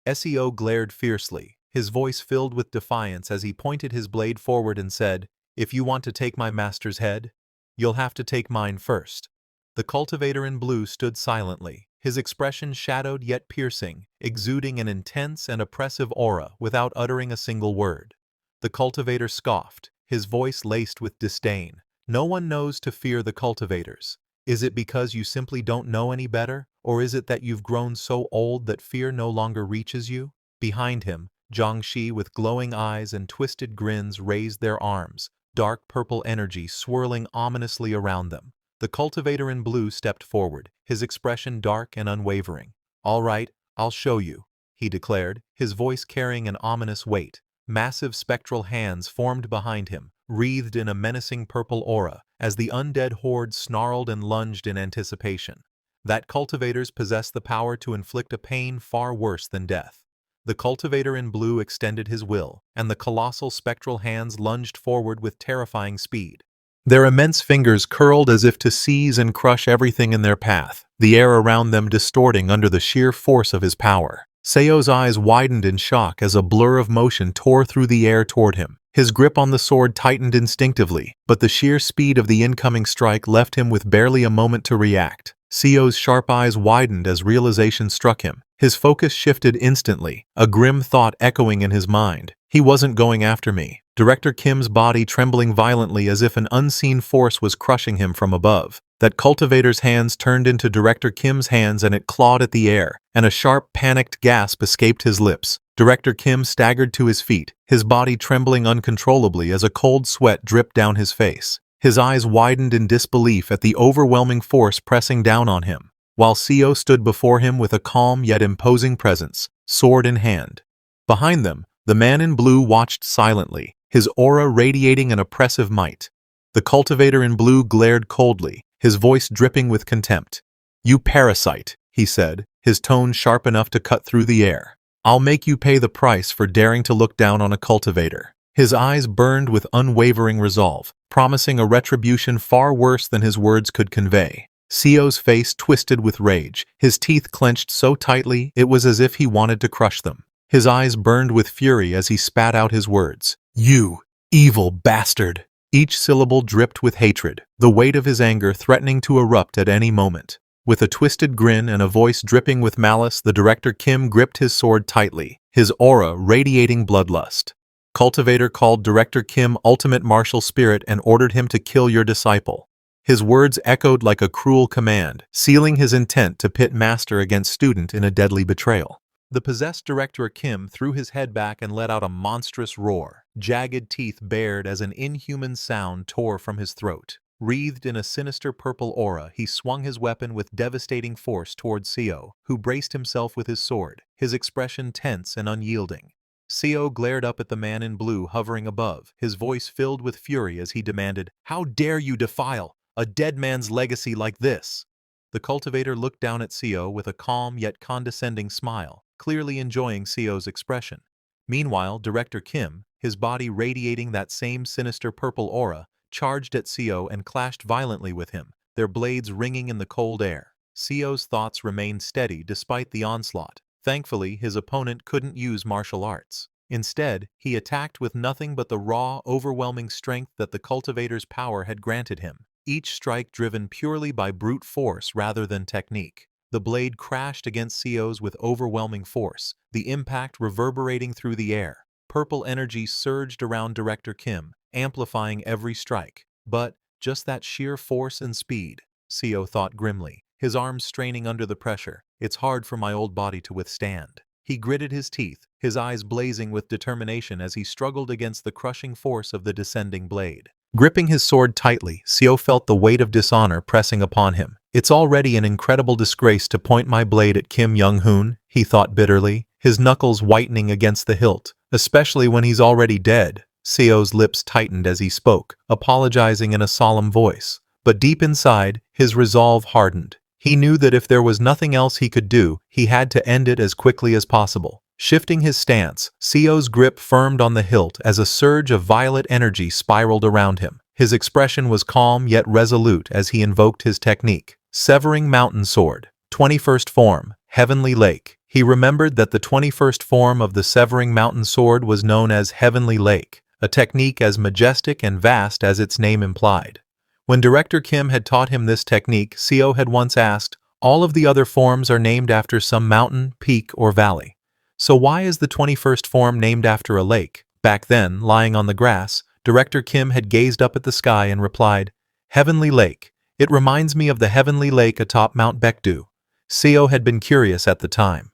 Seo glared fiercely, his voice filled with defiance as he pointed his blade forward and said, "If you want to take my master's head, you'll have to take mine first." The cultivator in blue stood silently, his expression shadowed yet piercing, exuding an intense and oppressive aura without uttering a single word. The cultivator scoffed, his voice laced with disdain. "No one knows to fear the cultivators. Is it because you simply don't know any better, or is it that you've grown so old that fear no longer reaches you?" Behind him, Jiangxi with glowing eyes and twisted grins raised their arms, dark purple energy swirling ominously around them. The cultivator in blue stepped forward, his expression dark and unwavering. "All right, I'll show you," he declared, his voice carrying an ominous weight. Massive spectral hands formed behind him, wreathed in a menacing purple aura, as the undead horde snarled and lunged in anticipation. That cultivators possess the power to inflict a pain far worse than death. The cultivator in blue extended his will, and the colossal spectral hands lunged forward with terrifying speed. Their immense fingers curled as if to seize and crush everything in their path, the air around them distorting under the sheer force of his power. Seo's eyes widened in shock as a blur of motion tore through the air toward him. His grip on the sword tightened instinctively, but the sheer speed of the incoming strike left him with barely a moment to react. Seo's sharp eyes widened as realization struck him. His focus shifted instantly, a grim thought echoing in his mind. "He wasn't going after me." Director Kim's body trembling violently as if an unseen force was crushing him from above. That cultivator's hands turned into Director Kim's hands and it clawed at the air, and a sharp, panicked gasp escaped his lips. Director Kim staggered to his feet, his body trembling uncontrollably as a cold sweat dripped down his face. His eyes widened in disbelief at the overwhelming force pressing down on him, while Seo stood before him with a calm yet imposing presence, sword in hand. Behind them, the man in blue watched silently, his aura radiating an oppressive might. The cultivator in blue glared coldly, his voice dripping with contempt. "You parasite," he said, his tone sharp enough to cut through the air. "I'll make you pay the price for daring to look down on a cultivator." His eyes burned with unwavering resolve, promising a retribution far worse than his words could convey. Seo's face twisted with rage, his teeth clenched so tightly it was as if he wanted to crush them. His eyes burned with fury as he spat out his words. "You evil bastard!" Each syllable dripped with hatred, the weight of his anger threatening to erupt at any moment. With a twisted grin and a voice dripping with malice, the Director Kim gripped his sword tightly, his aura radiating bloodlust. Cultivator called Director Kim ultimate martial spirit and ordered him to kill your disciple. His words echoed like a cruel command, sealing his intent to pit master against student in a deadly betrayal. The possessed Director Kim threw his head back and let out a monstrous roar, jagged teeth bared as an inhuman sound tore from his throat. Wreathed in a sinister purple aura, he swung his weapon with devastating force toward Seo, who braced himself with his sword, his expression tense and unyielding. Seo glared up at the man in blue hovering above, his voice filled with fury as he demanded, "How dare you defile a dead man's legacy like this?" The cultivator looked down at Seo with a calm yet condescending smile, clearly enjoying Seo's expression. Meanwhile, Director Kim, his body radiating that same sinister purple aura, charged at Seo and clashed violently with him, their blades ringing in the cold air. Seo's thoughts remained steady despite the onslaught. Thankfully, his opponent couldn't use martial arts. Instead, he attacked with nothing but the raw, overwhelming strength that the cultivator's power had granted him, each strike driven purely by brute force rather than technique. The blade crashed against Seo's with overwhelming force, the impact reverberating through the air. Purple energy surged around Director Kim, amplifying every strike. But just that sheer force and speed, Co thought grimly, his arms straining under the pressure. It's hard for my old body to withstand. He gritted his teeth, his eyes blazing with determination as he struggled against the crushing force of the descending blade. Gripping his sword tightly, Seo felt the weight of dishonor pressing upon him. It's already an incredible disgrace to point my blade at Kim Young-hoon, he thought bitterly, his knuckles whitening against the hilt, especially when he's already dead. Seo's lips tightened as he spoke, apologizing in a solemn voice. But deep inside, his resolve hardened. He knew that if there was nothing else he could do, he had to end it as quickly as possible. Shifting his stance, Seo's grip firmed on the hilt as a surge of violet energy spiraled around him. His expression was calm yet resolute as he invoked his technique. Severing Mountain Sword. 21st Form. Heavenly Lake. He remembered that the 21st form of the Severing Mountain Sword was known as Heavenly Lake, a technique as majestic and vast as its name implied. When Director Kim had taught him this technique, Seo had once asked, all of the other forms are named after some mountain, peak, or valley. So why is the 21st form named after a lake? Back then, lying on the grass, Director Kim had gazed up at the sky and replied, Heavenly Lake. It reminds me of the heavenly lake atop Mount Baekdu. Seo had been curious at the time.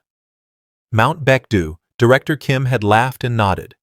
Mount Baekdu, Director Kim had laughed and nodded.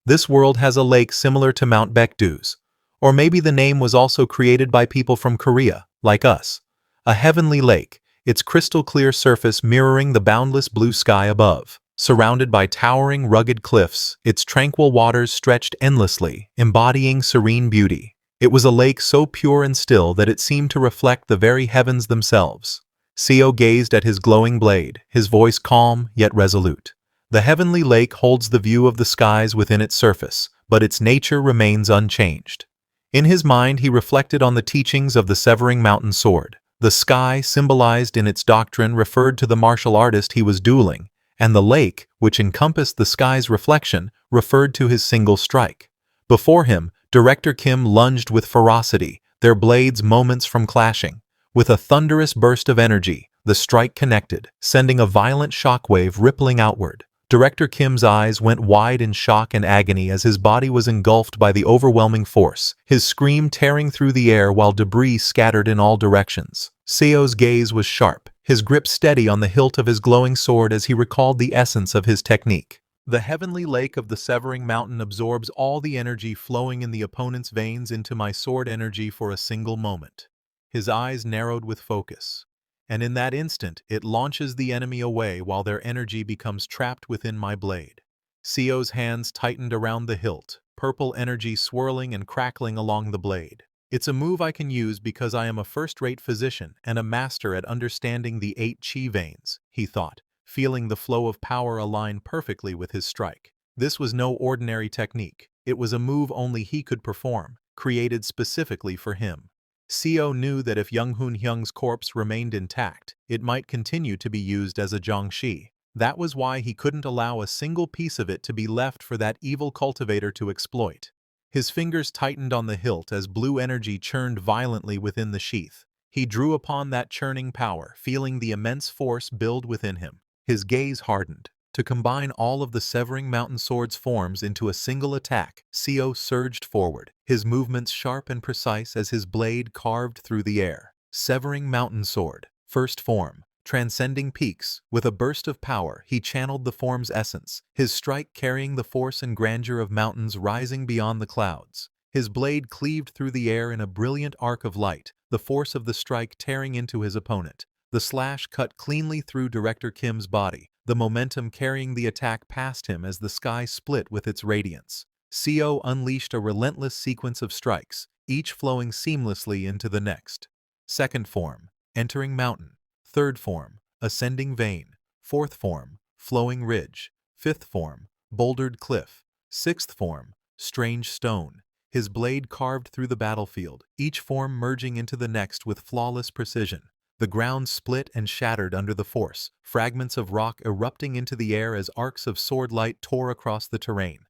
This world has a lake similar to Mount Baekdu's. Or maybe the name was also created by people from Korea, like us. A heavenly lake, its crystal clear surface mirroring the boundless blue sky above. Surrounded by towering, rugged cliffs, its tranquil waters stretched endlessly, embodying serene beauty. It was a lake so pure and still that it seemed to reflect the very heavens themselves. Seo gazed at his glowing blade, his voice calm yet resolute. The heavenly lake holds the view of the skies within its surface, but its nature remains unchanged. In his mind, he reflected on the teachings of the Severing Mountain Sword. The sky, symbolized in its doctrine, referred to the martial artist he was dueling, and the lake, which encompassed the sky's reflection, referred to his single strike. Before him, Director Kim lunged with ferocity, their blades moments from clashing. With a thunderous burst of energy, the strike connected, sending a violent shockwave rippling outward. Director Kim's eyes went wide in shock and agony as his body was engulfed by the overwhelming force, his scream tearing through the air while debris scattered in all directions. Seo's gaze was sharp, his grip steady on the hilt of his glowing sword as he recalled the essence of his technique. The heavenly lake of the Severing Mountain absorbs all the energy flowing in the opponent's veins into my sword energy for a single moment. His eyes narrowed with focus. And in that instant, it launches the enemy away while their energy becomes trapped within my blade. Seo's hands tightened around the hilt, purple energy swirling and crackling along the blade. It's a move I can use because I am a first-rate physician and a master at understanding the 8 chi veins, he thought, feeling the flow of power align perfectly with his strike. This was no ordinary technique. It was a move only he could perform, created specifically for him. Seo knew that if Young-hoon Hyung's corpse remained intact, it might continue to be used as a Jiangshi. That was why he couldn't allow a single piece of it to be left for that evil cultivator to exploit. His fingers tightened on the hilt as blue energy churned violently within the sheath. He drew upon that churning power, feeling the immense force build within him. His gaze hardened. To combine all of the Severing Mountain Sword's forms into a single attack, Seo surged forward, his movements sharp and precise as his blade carved through the air. Severing Mountain Sword, first form. Transcending peaks, with a burst of power, he channeled the form's essence, his strike carrying the force and grandeur of mountains rising beyond the clouds. His blade cleaved through the air in a brilliant arc of light, the force of the strike tearing into his opponent. The slash cut cleanly through Director Kim's body, the momentum carrying the attack past him as the sky split with its radiance. Seo unleashed a relentless sequence of strikes, each flowing seamlessly into the next. Second form, Entering Mountain. Third form, Ascending Vein. Fourth form, Flowing Ridge. Fifth form, Bouldered Cliff. Sixth form, Strange Stone. His blade carved through the battlefield, each form merging into the next with flawless precision. The ground split and shattered under the force, fragments of rock erupting into the air as arcs of sword light tore across the terrain.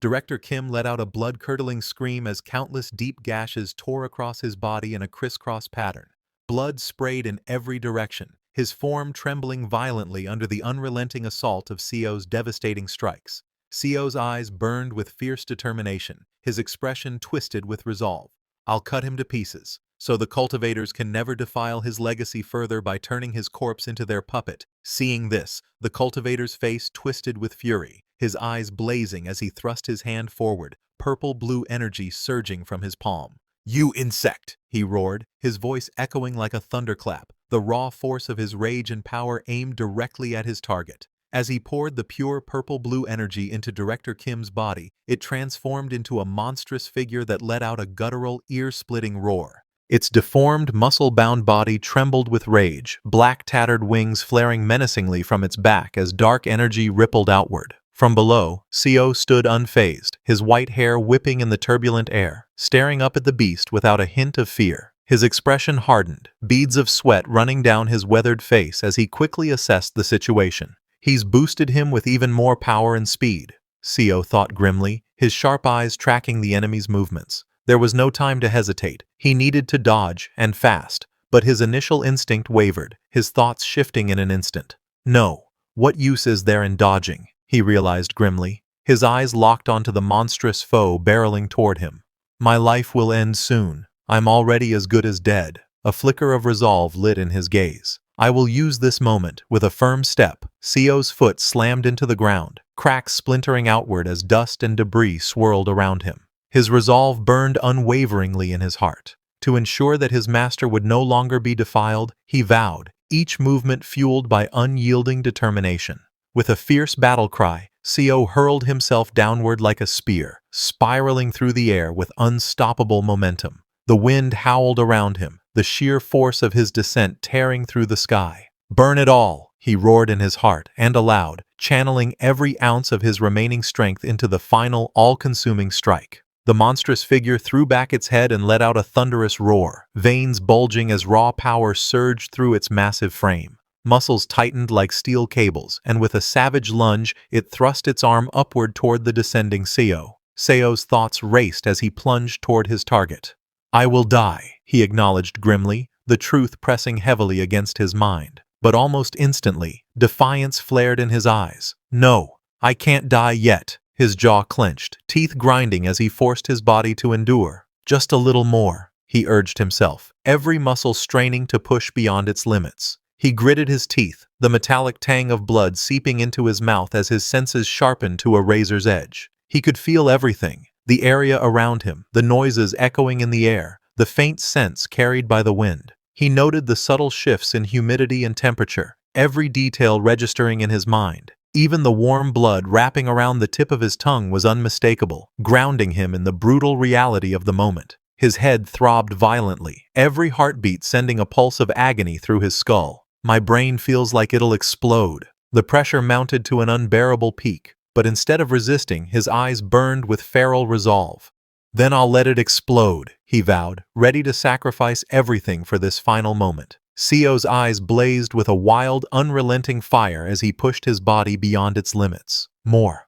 Director Kim let out a blood-curdling scream as countless deep gashes tore across his body in a crisscross pattern. Blood sprayed in every direction, his form trembling violently under the unrelenting assault of Seo's devastating strikes. Sio's eyes burned with fierce determination, his expression twisted with resolve. I'll cut him to pieces, so the cultivators can never defile his legacy further by turning his corpse into their puppet. Seeing this, the cultivator's face twisted with fury, his eyes blazing as he thrust his hand forward, purple-blue energy surging from his palm. "You insect!" he roared, his voice echoing like a thunderclap, the raw force of his rage and power aimed directly at his target. As he poured the pure purple-blue energy into Director Kim's body, it transformed into a monstrous figure that let out a guttural, ear-splitting roar. Its deformed, muscle-bound body trembled with rage, black tattered wings flaring menacingly from its back as dark energy rippled outward. From below, Sio stood unfazed, his white hair whipping in the turbulent air, staring up at the beast without a hint of fear. His expression hardened, beads of sweat running down his weathered face as he quickly assessed the situation. He's boosted him with even more power and speed, Sio thought grimly, his sharp eyes tracking the enemy's movements. There was no time to hesitate. He needed to dodge, and fast, but his initial instinct wavered, his thoughts shifting in an instant. No, what use is there in dodging? He realized grimly, his eyes locked onto the monstrous foe barreling toward him. My life will end soon. I'm already as good as dead. A flicker of resolve lit in his gaze. I will use this moment. With a firm step, Sio's foot slammed into the ground, cracks splintering outward as dust and debris swirled around him. His resolve burned unwaveringly in his heart. To ensure that his master would no longer be defiled, he vowed, each movement fueled by unyielding determination. With a fierce battle cry, Sio hurled himself downward like a spear, spiraling through the air with unstoppable momentum. The wind howled around him, the sheer force of his descent tearing through the sky. "Burn it all!" he roared in his heart and aloud, channeling every ounce of his remaining strength into the final, all-consuming strike. The monstrous figure threw back its head and let out a thunderous roar, veins bulging as raw power surged through its massive frame. Muscles tightened like steel cables, and with a savage lunge, it thrust its arm upward toward the descending Sio. Sio's thoughts raced as he plunged toward his target. "I will die," he acknowledged grimly, the truth pressing heavily against his mind. But almost instantly, defiance flared in his eyes. "No, I can't die yet." His jaw clenched, teeth grinding as he forced his body to endure. "Just a little more," he urged himself, every muscle straining to push beyond its limits. He gritted his teeth, the metallic tang of blood seeping into his mouth as his senses sharpened to a razor's edge. He could feel everything, the area around him, the noises echoing in the air, the faint scents carried by the wind. He noted the subtle shifts in humidity and temperature, every detail registering in his mind. Even the warm blood wrapping around the tip of his tongue was unmistakable, grounding him in the brutal reality of the moment. His head throbbed violently, every heartbeat sending a pulse of agony through his skull. "My brain feels like it'll explode." The pressure mounted to an unbearable peak, but instead of resisting, his eyes burned with feral resolve. "Then I'll let it explode," he vowed, ready to sacrifice everything for this final moment. Sio's eyes blazed with a wild, unrelenting fire as he pushed his body beyond its limits. More,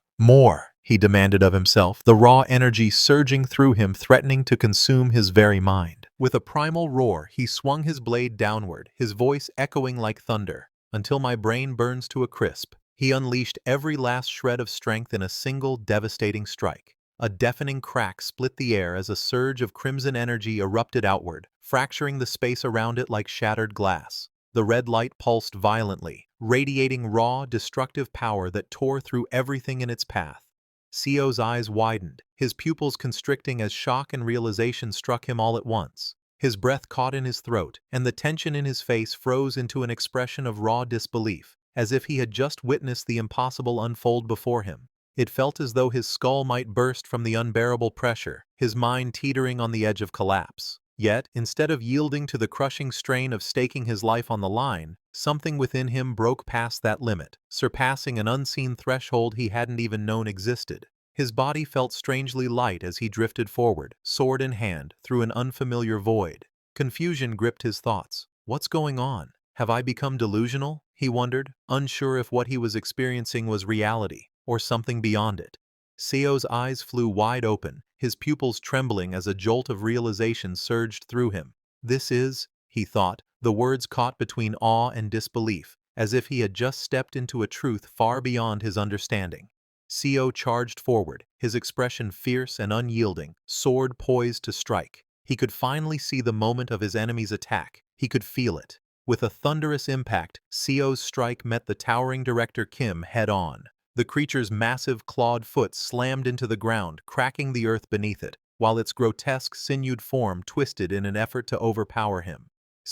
he demanded of himself, the raw energy surging through him, threatening to consume his very mind. With a primal roar, he swung his blade downward, his voice echoing like thunder. "Until my brain burns to a crisp." He unleashed every last shred of strength in a single devastating strike. A deafening crack split the air as a surge of crimson energy erupted outward, fracturing the space around it like shattered glass. The red light pulsed violently, radiating raw, destructive power that tore through everything in its path. Sio's eyes widened, his pupils constricting as shock and realization struck him all at once. His breath caught in his throat, and the tension in his face froze into an expression of raw disbelief, as if he had just witnessed the impossible unfold before him. It felt as though his skull might burst from the unbearable pressure, his mind teetering on the edge of collapse. Yet, instead of yielding to the crushing strain of staking his life on the line, something within him broke past that limit, surpassing an unseen threshold he hadn't even known existed. His body felt strangely light as he drifted forward, sword in hand, through an unfamiliar void. Confusion gripped his thoughts. What's going on? Have I become delusional? He wondered, unsure if what he was experiencing was reality, or something beyond it. Sio's eyes flew wide open, his pupils trembling as a jolt of realization surged through him. "This is," he thought, the words caught between awe and disbelief, as if he had just stepped into a truth far beyond his understanding. Co charged forward, his expression fierce and unyielding, sword poised to strike. He could finally see the moment of his enemy's attack. He could feel it. With a thunderous impact, Co's strike met the towering Director Kim head-on. The creature's massive clawed foot slammed into the ground, cracking the earth beneath it, while its grotesque, sinewed form twisted in an effort to overpower him.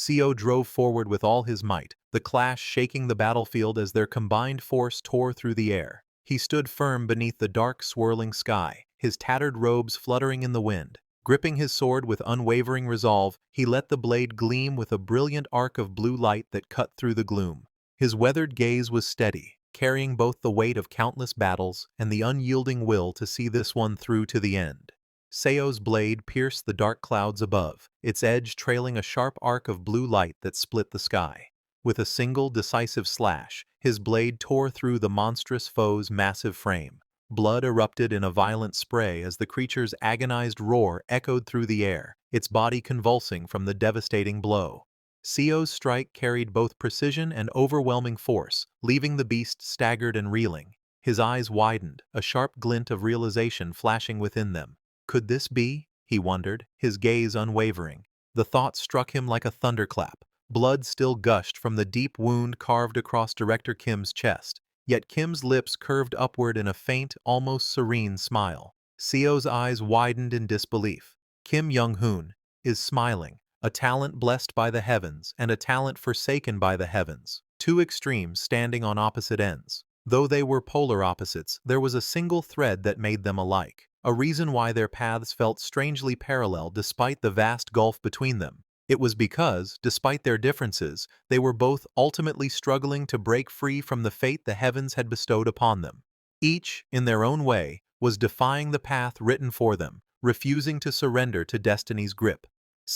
Co drove forward with all his might, the clash shaking the battlefield as their combined force tore through the air. He stood firm beneath the dark, swirling sky, his tattered robes fluttering in the wind. Gripping his sword with unwavering resolve, he let the blade gleam with a brilliant arc of blue light that cut through the gloom. His weathered gaze was steady, carrying both the weight of countless battles and the unyielding will to see this one through to the end. Seo's blade pierced the dark clouds above, its edge trailing a sharp arc of blue light that split the sky. With a single, decisive slash, his blade tore through the monstrous foe's massive frame. Blood erupted in a violent spray as the creature's agonized roar echoed through the air, its body convulsing from the devastating blow. Co's strike carried both precision and overwhelming force, leaving the beast staggered and reeling. His eyes widened, a sharp glint of realization flashing within them. Could this be? He wondered, his gaze unwavering. The thought struck him like a thunderclap. Blood still gushed from the deep wound carved across Director Kim's chest, yet Kim's lips curved upward in a faint, almost serene smile. Co's eyes widened in disbelief. Kim Young-hoon is smiling, a talent blessed by the heavens and a talent forsaken by the heavens, two extremes standing on opposite ends. Though they were polar opposites, there was a single thread that made them alike, a reason why their paths felt strangely parallel despite the vast gulf between them. It was because, despite their differences, they were both ultimately struggling to break free from the fate the heavens had bestowed upon them. Each, in their own way, was defying the path written for them, refusing to surrender to destiny's grip.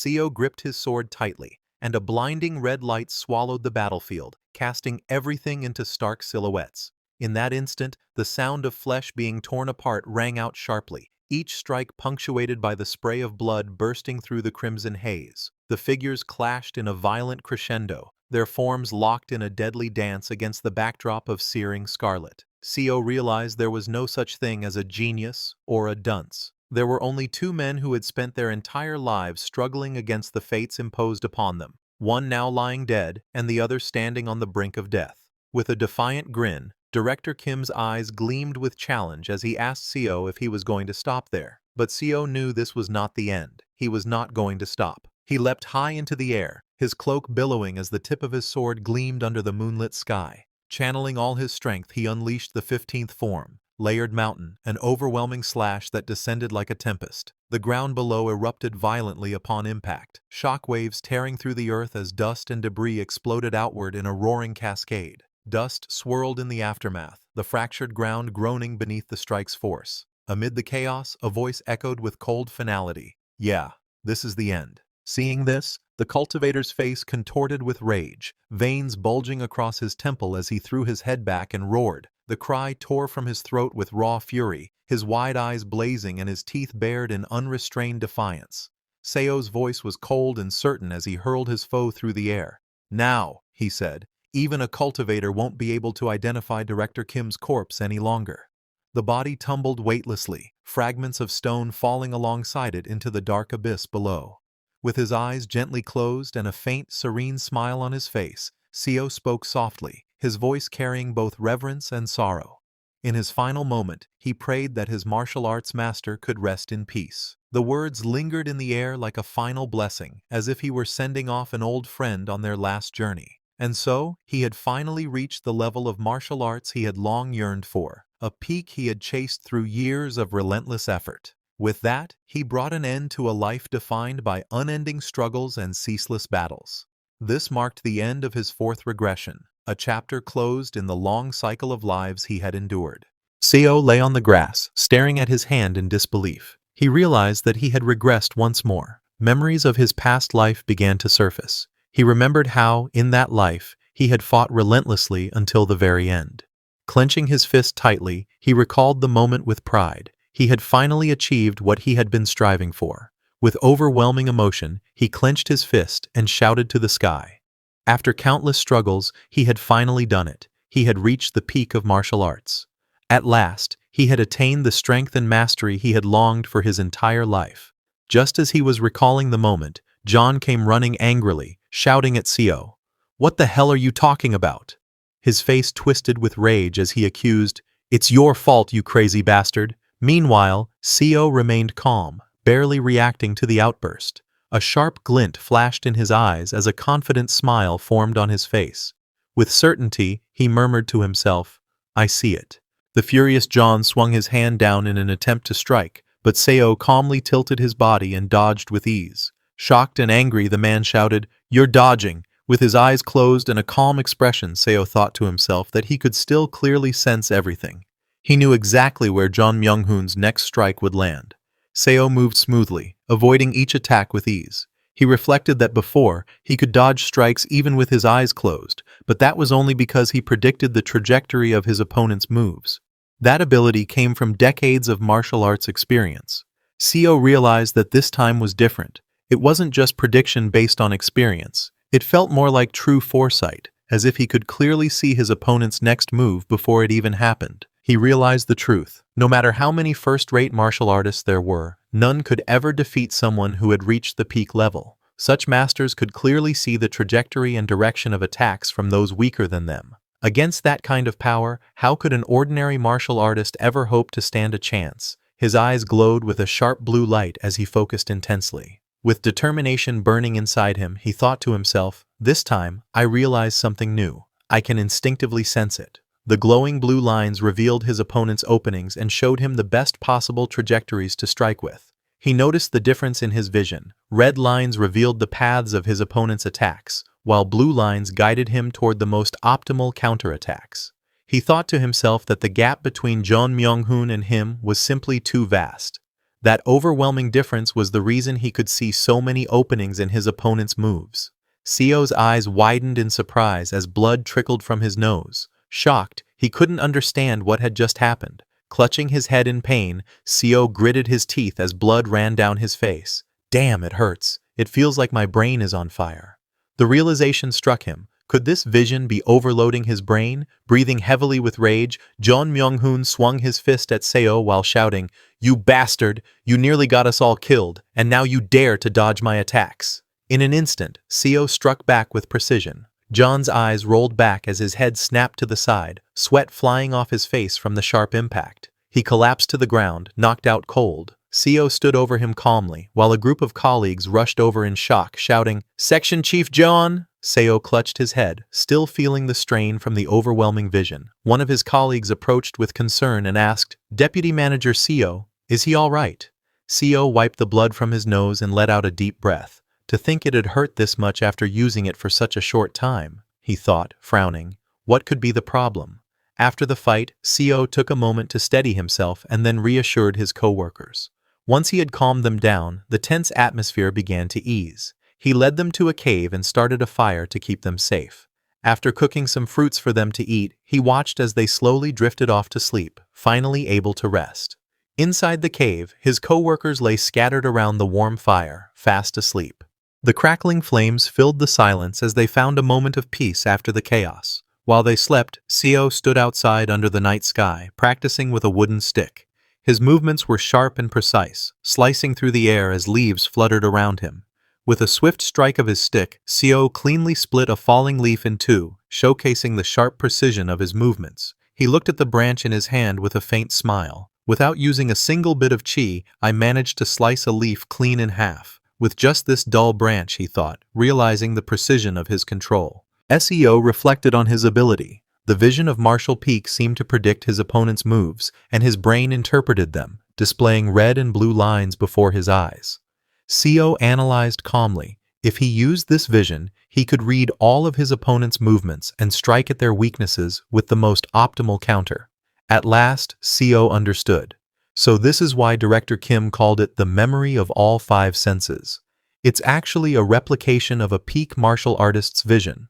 Co gripped his sword tightly, and a blinding red light swallowed the battlefield, casting everything into stark silhouettes. In that instant, the sound of flesh being torn apart rang out sharply, each strike punctuated by the spray of blood bursting through the crimson haze. The figures clashed in a violent crescendo, their forms locked in a deadly dance against the backdrop of searing scarlet. Co realized there was no such thing as a genius or a dunce. There were only two men who had spent their entire lives struggling against the fates imposed upon them, one now lying dead and the other standing on the brink of death. With a defiant grin, Director Kim's eyes gleamed with challenge as he asked Co if he was going to stop there. But Co knew this was not the end. He was not going to stop. He leapt high into the air, his cloak billowing as the tip of his sword gleamed under the moonlit sky. Channeling all his strength, he unleashed the 15th form, Layered Mountain, an overwhelming slash that descended like a tempest. The ground below erupted violently upon impact, shockwaves tearing through the earth as dust and debris exploded outward in a roaring cascade. Dust swirled in the aftermath, the fractured ground groaning beneath the strike's force. Amid the chaos, a voice echoed with cold finality. "Yeah, this is the end." Seeing this, the cultivator's face contorted with rage, veins bulging across his temple as he threw his head back and roared. The cry tore from his throat with raw fury, his wide eyes blazing and his teeth bared in unrestrained defiance. Seo's voice was cold and certain as he hurled his foe through the air. "Now," he said, "even a cultivator won't be able to identify Director Kim's corpse any longer." The body tumbled weightlessly, fragments of stone falling alongside it into the dark abyss below. With his eyes gently closed and a faint, serene smile on his face, Co spoke softly, his voice carrying both reverence and sorrow. In his final moment, he prayed that his martial arts master could rest in peace. The words lingered in the air like a final blessing, as if he were sending off an old friend on their last journey. And so, he had finally reached the level of martial arts he had long yearned for, a peak he had chased through years of relentless effort. With that, he brought an end to a life defined by unending struggles and ceaseless battles. This marked the end of his fourth regression, a chapter closed in the long cycle of lives he had endured. Co lay on the grass, staring at his hand in disbelief. He realized that he had regressed once more. Memories of his past life began to surface. He remembered how, in that life, he had fought relentlessly until the very end. Clenching his fist tightly, he recalled the moment with pride. He had finally achieved what he had been striving for. With overwhelming emotion, he clenched his fist and shouted to the sky. After countless struggles, he had finally done it. He had reached the peak of martial arts. At last, He had attained the strength and mastery he had longed for his entire life. Just as he was recalling the moment, John came running angrily, shouting at Seo. "What the hell are you talking about?" His face twisted with rage as he accused, "It's your fault, you crazy bastard." Meanwhile, Seo remained calm, barely reacting to the outburst. A sharp glint flashed in his eyes as a confident smile formed on his face. With certainty, he murmured to himself, "I see it." The furious John swung his hand down in an attempt to strike, but Seo calmly tilted his body and dodged with ease. Shocked and angry, the man shouted, "You're dodging!" With his eyes closed and a calm expression, Seo thought to himself that he could still clearly sense everything. He knew exactly where John Myung-hoon's next strike would land. Seo moved smoothly, avoiding each attack with ease. He reflected that before, he could dodge strikes even with his eyes closed, but that was only because he predicted the trajectory of his opponent's moves. That ability came from decades of martial arts experience. Seo realized that this time was different. It wasn't just prediction based on experience. It felt more like true foresight, as if he could clearly see his opponent's next move before it even happened. He realized the truth. No matter how many first-rate martial artists there were, none could ever defeat someone who had reached the peak level. Such masters could clearly see the trajectory and direction of attacks from those weaker than them. Against that kind of power, how could an ordinary martial artist ever hope to stand a chance? His eyes glowed with a sharp blue light as he focused intensely. With determination burning inside him, he thought to himself, "This time, I realize something new. I can instinctively sense it." The glowing blue lines revealed his opponent's openings and showed him the best possible trajectories to strike with. He noticed the difference in his vision. Red lines revealed the paths of his opponent's attacks, while blue lines guided him toward the most optimal counterattacks. He thought to himself that the gap between John Myung-hoon and him was simply too vast. That overwhelming difference was the reason he could see so many openings in his opponent's moves. Seo's eyes widened in surprise as blood trickled from his nose. Shocked, he couldn't understand what had just happened. Clutching his head in pain, Seo gritted his teeth as blood ran down his face. "Damn, it hurts. It feels like my brain is on fire." The realization struck him. Could this vision be overloading his brain? Breathing heavily with rage, John Myung-hoon swung his fist at Seo while shouting, "You bastard! You nearly got us all killed, and now you dare to dodge my attacks." In an instant, Seo struck back with precision. John's eyes rolled back as his head snapped to the side, sweat flying off his face from the sharp impact. He collapsed to the ground, knocked out cold. Seo stood over him calmly, while a group of colleagues rushed over in shock, shouting, "Section Chief John!" Seo clutched his head, still feeling the strain from the overwhelming vision. One of his colleagues approached with concern and asked, "Deputy Manager Seo, is he all right?" Seo wiped the blood from his nose and let out a deep breath. To think it had hurt this much after using it for such a short time, he thought, frowning. What could be the problem? After the fight, Seo took a moment to steady himself and then reassured his co-workers. Once he had calmed them down, the tense atmosphere began to ease. He led them to a cave and started a fire to keep them safe. After cooking some fruits for them to eat, he watched as they slowly drifted off to sleep, finally able to rest. Inside the cave, his co-workers lay scattered around the warm fire, fast asleep. The crackling flames filled the silence as they found a moment of peace after the chaos. While they slept, Seo stood outside under the night sky, practicing with a wooden stick. His movements were sharp and precise, slicing through the air as leaves fluttered around him. With a swift strike of his stick, Seo cleanly split a falling leaf in two, showcasing the sharp precision of his movements. He looked at the branch in his hand with a faint smile. "Without using a single bit of chi, I managed to slice a leaf clean in half. With just this dull branch," he thought, realizing the precision of his control. Seo reflected on his ability. The vision of martial peak seemed to predict his opponent's moves, and his brain interpreted them, displaying red and blue lines before his eyes. Seo analyzed calmly. If he used this vision, he could read all of his opponent's movements and strike at their weaknesses with the most optimal counter. At last, Seo understood. So this is why Director Kim called it the memory of all five senses. It's actually a replication of a peak martial artist's vision.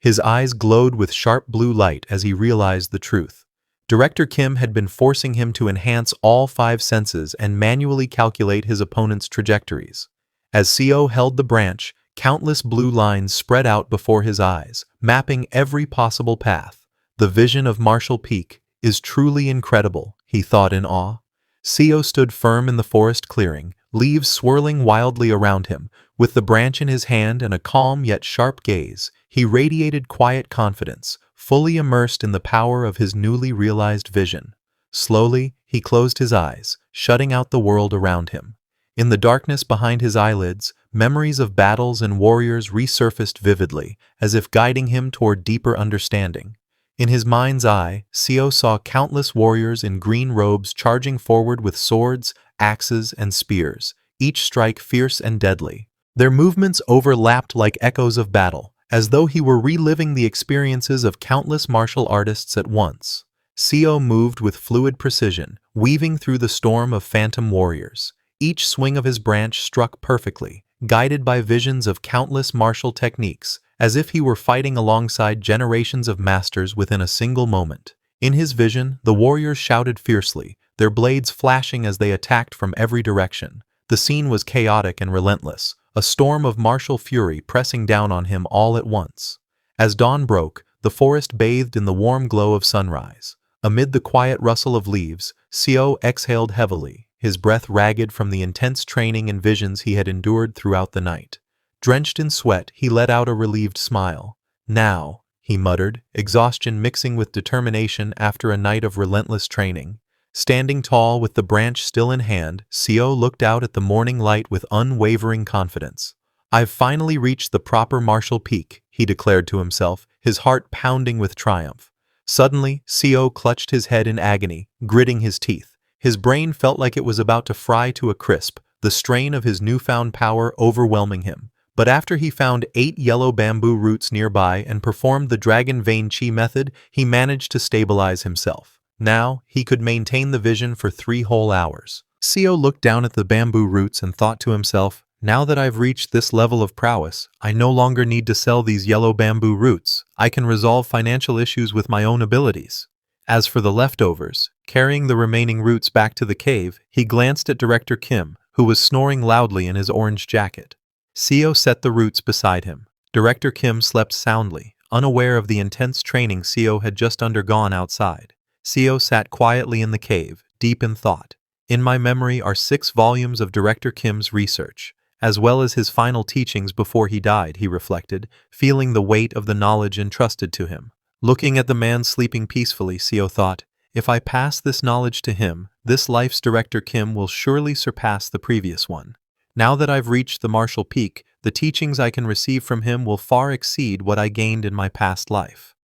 His eyes glowed with sharp blue light as he realized the truth. Director Kim had been forcing him to enhance all five senses and manually calculate his opponent's trajectories. As Seo held the branch, countless blue lines spread out before his eyes, mapping every possible path. The vision of martial peak is truly incredible, he thought in awe. Seo stood firm in the forest clearing, leaves swirling wildly around him. With the branch in his hand and a calm yet sharp gaze, he radiated quiet confidence, fully immersed in the power of his newly realized vision. Slowly, he closed his eyes, shutting out the world around him. In the darkness behind his eyelids, memories of battles and warriors resurfaced vividly, as if guiding him toward deeper understanding. In his mind's eye, Seo saw countless warriors in green robes charging forward with swords, axes, and spears, each strike fierce and deadly. Their movements overlapped like echoes of battle, as though he were reliving the experiences of countless martial artists at once. Seo moved with fluid precision, weaving through the storm of phantom warriors. Each swing of his branch struck perfectly, guided by visions of countless martial techniques, as if he were fighting alongside generations of masters within a single moment. In his vision, the warriors shouted fiercely, their blades flashing as they attacked from every direction. The scene was chaotic and relentless, a storm of martial fury pressing down on him all at once. As dawn broke, the forest bathed in the warm glow of sunrise. Amid the quiet rustle of leaves, Seo exhaled heavily, his breath ragged from the intense training and visions he had endured throughout the night. Drenched in sweat, he let out a relieved smile. "Now," he muttered, exhaustion mixing with determination after a night of relentless training. Standing tall with the branch still in hand, Seo looked out at the morning light with unwavering confidence. "I've finally reached the proper martial peak," he declared to himself, his heart pounding with triumph. Suddenly, Seo clutched his head in agony, gritting his teeth. His brain felt like it was about to fry to a crisp, the strain of his newfound power overwhelming him. But after he found 8 yellow bamboo roots nearby and performed the dragon vein chi method, he managed to stabilize himself. Now, he could maintain the vision for 3 whole hours. Seo looked down at the bamboo roots and thought to himself, "Now that I've reached this level of prowess, I no longer need to sell these yellow bamboo roots. I can resolve financial issues with my own abilities." As for the leftovers, carrying the remaining roots back to the cave, he glanced at Director Kim, who was snoring loudly in his orange jacket. Seo set the roots beside him. Director Kim slept soundly, unaware of the intense training Seo had just undergone outside. Seo sat quietly in the cave, deep in thought. In my memory are 6 volumes of Director Kim's research, as well as his final teachings before he died, he reflected, feeling the weight of the knowledge entrusted to him. Looking at the man sleeping peacefully, Seo thought, if I pass this knowledge to him, this life's Director Kim will surely surpass the previous one. Now that I've reached the martial peak, the teachings I can receive from him will far exceed what I gained in my past life.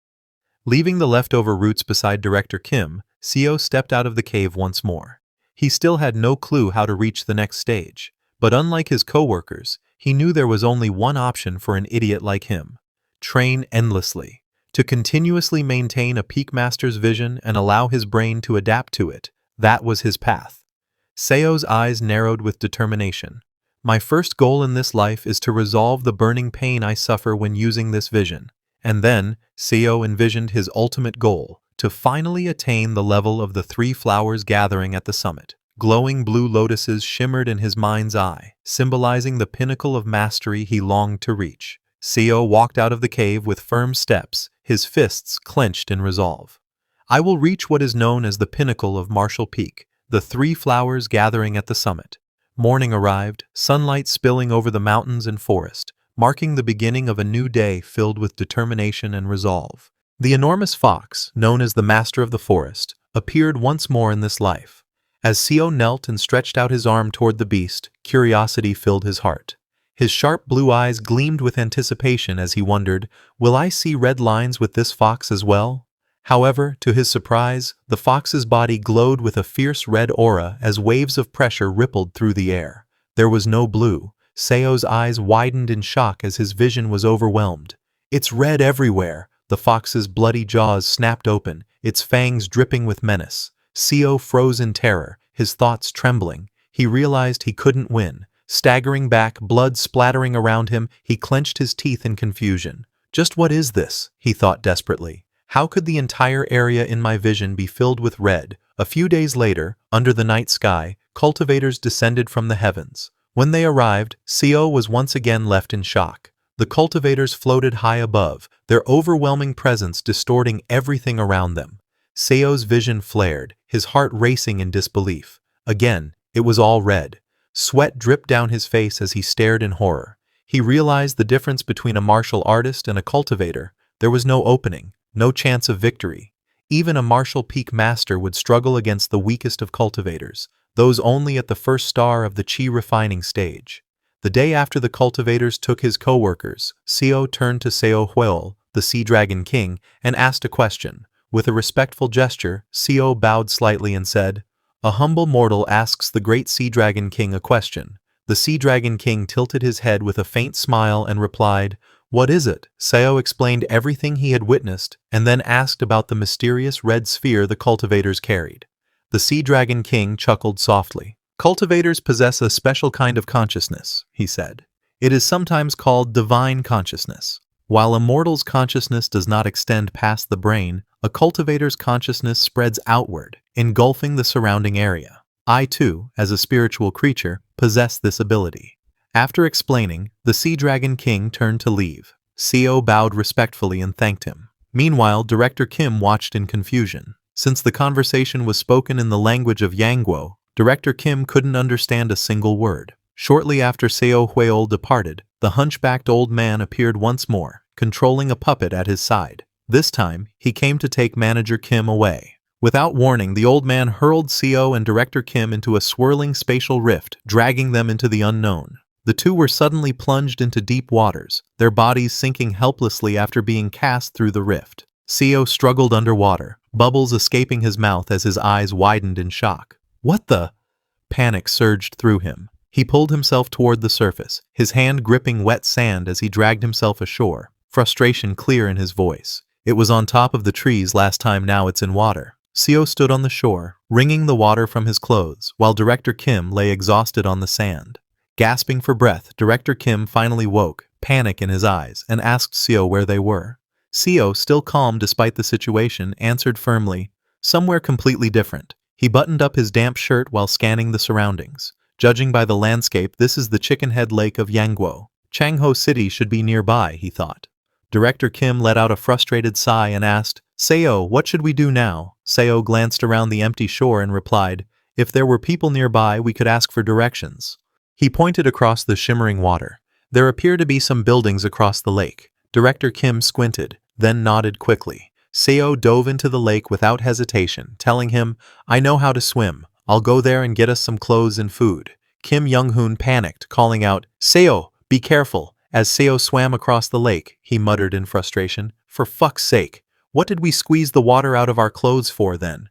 Leaving the leftover roots beside Director Kim, Seo stepped out of the cave once more. He still had no clue how to reach the next stage, but unlike his co-workers, he knew there was only one option for an idiot like him: train endlessly. To continuously maintain a peak master's vision and allow his brain to adapt to it, that was his path. Seo's eyes narrowed with determination. My first goal in this life is to resolve the burning pain I suffer when using this vision. And then, Seo envisioned his ultimate goal, to finally attain the level of the 3 flowers gathering at the summit. Glowing blue lotuses shimmered in his mind's eye, symbolizing the pinnacle of mastery he longed to reach. Seo walked out of the cave with firm steps, his fists clenched in resolve. I will reach what is known as the pinnacle of Martial Peak, the 3 flowers gathering at the summit. Morning arrived, sunlight spilling over the mountains and forest, marking the beginning of a new day filled with determination and resolve. The enormous fox, known as the Master of the Forest, appeared once more in this life. As Seo knelt and stretched out his arm toward the beast, curiosity filled his heart. His sharp blue eyes gleamed with anticipation as he wondered, will I see red lines with this fox as well? However, to his surprise, the fox's body glowed with a fierce red aura as waves of pressure rippled through the air. There was no blue. Seo's eyes widened in shock as his vision was overwhelmed. It's red everywhere. The fox's bloody jaws snapped open, its fangs dripping with menace. Seo froze in terror, his thoughts trembling. He realized he couldn't win. Staggering back, blood splattering around him, he clenched his teeth in confusion. Just what is this? He thought desperately. How could the entire area in my vision be filled with red? A few days later, under the night sky, cultivators descended from the heavens. When they arrived, Seo was once again left in shock. The cultivators floated high above, their overwhelming presence distorting everything around them. Seo's vision flared, his heart racing in disbelief. Again, it was all red. Sweat dripped down his face as he stared in horror. He realized the difference between a martial artist and a cultivator. There was no opening, no chance of victory. Even a martial peak master would struggle against the weakest of cultivators, those only at the first star of the chi refining stage. The day after the cultivators took his co-workers, Seo turned to Seo Huel, the Sea Dragon King, and asked a question. With a respectful gesture, Seo bowed slightly and said, "A humble mortal asks the great Sea Dragon King a question." The Sea Dragon King tilted his head with a faint smile and replied, "What is it?" Seo explained everything he had witnessed and then asked about the mysterious red sphere the cultivators carried. The Sea Dragon King chuckled softly. "Cultivators possess a special kind of consciousness," he said. "It is sometimes called divine consciousness. While a mortal's consciousness does not extend past the brain, a cultivator's consciousness spreads outward, engulfing the surrounding area. I too, as a spiritual creature, possess this ability." After explaining, the Sea Dragon King turned to leave. Seo bowed respectfully and thanked him. Meanwhile, Director Kim watched in confusion. Since the conversation was spoken in the language of Yangguo, Director Kim couldn't understand a single word. Shortly after Seo Hueol departed, the hunchbacked old man appeared once more, controlling a puppet at his side. This time, he came to take Manager Kim away. Without warning, the old man hurled Seo and Director Kim into a swirling spatial rift, dragging them into the unknown. The two were suddenly plunged into deep waters, their bodies sinking helplessly after being cast through the rift. Seo struggled underwater, bubbles escaping his mouth as his eyes widened in shock. "What the?" Panic surged through him. He pulled himself toward the surface, his hand gripping wet sand as he dragged himself ashore, frustration clear in his voice. "It was on top of the trees last time, now it's in water." Seo stood on the shore, wringing the water from his clothes, while Director Kim lay exhausted on the sand. Gasping for breath, Director Kim finally woke, panic in his eyes, and asked Seo where they were. Seo, still calm despite the situation, answered firmly, "Somewhere completely different." He buttoned up his damp shirt while scanning the surroundings. Judging by the landscape, this is the Chickenhead Lake of Yangguo. Changho City should be nearby, he thought. Director Kim let out a frustrated sigh and asked, "Seo, what should we do now?" Seo glanced around the empty shore and replied, "If there were people nearby, we could ask for directions." He pointed across the shimmering water. There appear to be some buildings across the lake. Director Kim squinted, then nodded quickly. Seo dove into the lake without hesitation, telling him, "I know how to swim. I'll go there and get us some clothes and food." Kim Young-hoon panicked, calling out, "Seo, be careful." As Seo swam across the lake, he muttered in frustration, "For fuck's sake, what did we squeeze the water out of our clothes for then?"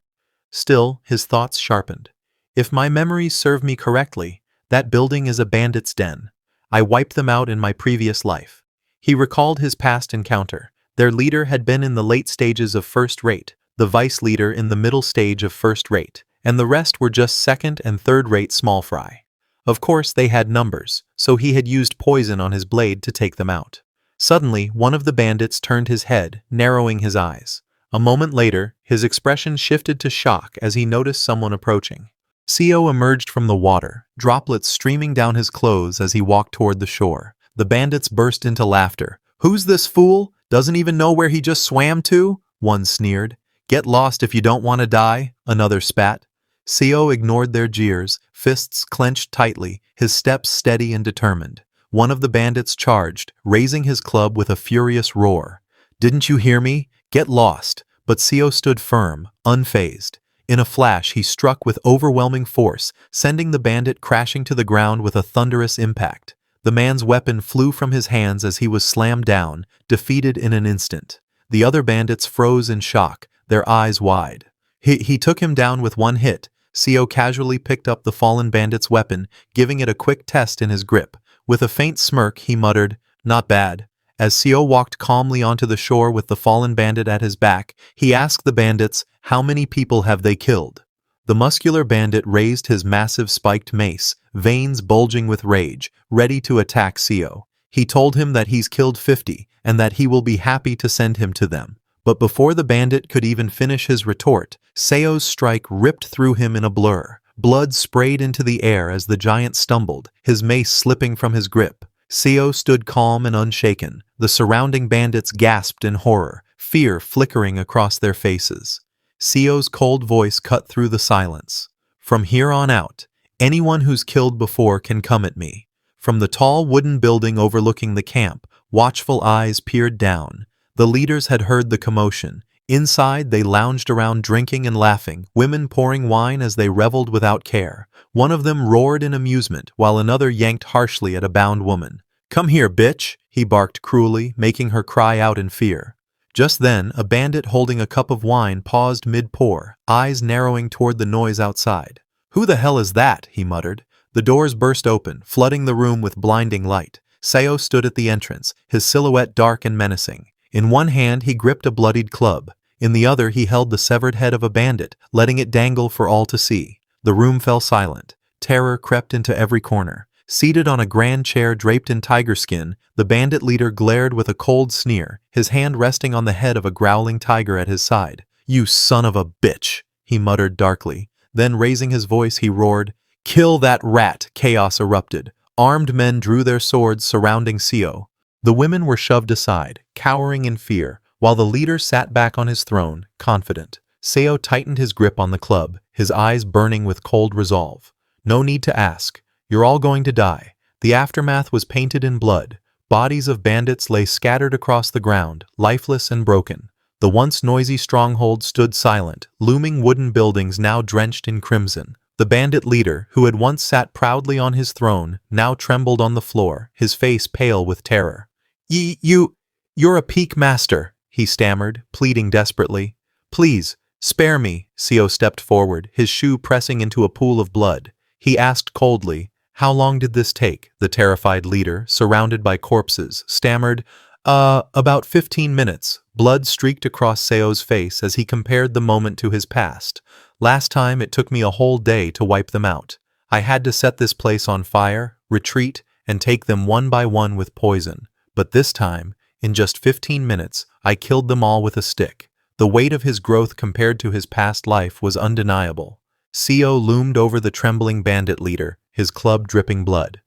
Still, his thoughts sharpened. If my memories serve me correctly, that building is a bandit's den. I wiped them out in my previous life. He recalled his past encounter. Their leader had been in the late stages of first rate, the vice leader in the middle stage of first rate, and the rest were just second and third rate small fry. Of course, they had numbers, so he had used poison on his blade to take them out. Suddenly, one of the bandits turned his head, narrowing his eyes. A moment later, his expression shifted to shock as he noticed someone approaching. Seo emerged from the water, droplets streaming down his clothes as he walked toward the shore. The bandits burst into laughter. "Who's this fool? Doesn't even know where he just swam to?" One sneered. "Get lost if you don't want to die," another spat. Seo ignored their jeers, fists clenched tightly, his steps steady and determined. One of the bandits charged, raising his club with a furious roar. "Didn't you hear me? Get lost!" But Seo stood firm, unfazed. In a flash, he struck with overwhelming force, sending the bandit crashing to the ground with a thunderous impact. The man's weapon flew from his hands as he was slammed down, defeated in an instant. The other bandits froze in shock, their eyes wide. He took him down with one hit. Seo casually picked up the fallen bandit's weapon, giving it a quick test in his grip. With a faint smirk, he muttered, "Not bad." As Seo walked calmly onto the shore with the fallen bandit at his back, he asked the bandits, "How many people have they killed?" The muscular bandit raised his massive spiked mace, veins bulging with rage, ready to attack Seo. He told him that he's killed 50, and that he will be happy to send him to them. But before the bandit could even finish his retort, Seo's strike ripped through him in a blur. Blood sprayed into the air as the giant stumbled, his mace slipping from his grip. Seo stood calm and unshaken. The surrounding bandits gasped in horror, fear flickering across their faces. Seo's cold voice cut through the silence. From here on out, anyone who's killed before can come at me. From the tall wooden building overlooking the camp, watchful eyes peered down. The leaders had heard the commotion. Inside, they lounged around drinking and laughing, women pouring wine as they reveled without care. One of them roared in amusement, while another yanked harshly at a bound woman. "Come here, bitch!" he barked cruelly, making her cry out in fear. Just then, a bandit holding a cup of wine paused mid-pour, eyes narrowing toward the noise outside. "Who the hell is that?" he muttered. The doors burst open, flooding the room with blinding light. Seo stood at the entrance, his silhouette dark and menacing. In one hand, he gripped a bloodied club. In the other, he held the severed head of a bandit, letting it dangle for all to see. The room fell silent. Terror crept into every corner. Seated on a grand chair draped in tiger skin, the bandit leader glared with a cold sneer, his hand resting on the head of a growling tiger at his side. "You son of a bitch," he muttered darkly. Then, raising his voice, he roared, "Kill that rat!" Chaos erupted. Armed men drew their swords surrounding Seo. The women were shoved aside, cowering in fear, while the leader sat back on his throne, confident. Seo tightened his grip on the club, his eyes burning with cold resolve. "No need to ask. You're all going to die." The aftermath was painted in blood. Bodies of bandits lay scattered across the ground, lifeless and broken. The once noisy stronghold stood silent, looming wooden buildings now drenched in crimson. The bandit leader, who had once sat proudly on his throne, now trembled on the floor, his face pale with terror. You're a peak master," he stammered, pleading desperately. "Please, spare me." Seo stepped forward, his shoe pressing into a pool of blood. He asked coldly, "How long did this take?" The terrified leader, surrounded by corpses, stammered, About 15 minutes." Blood streaked across Seo's face as he compared the moment to his past. "Last time it took me a whole day to wipe them out. I had to set this place on fire, retreat, and take them one by one with poison. But this time, in just 15 minutes, I killed them all with a stick." The weight of his growth compared to his past life was undeniable. Seo loomed over the trembling bandit leader, his club dripping blood.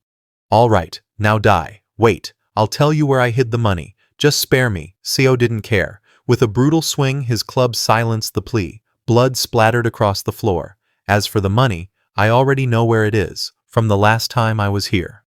"All right, now die. Wait, I'll tell you where I hid the money. Just spare me." Seo didn't care. With a brutal swing, his club silenced the plea. Blood splattered across the floor. "As for the money, I already know where it is, from the last time I was here."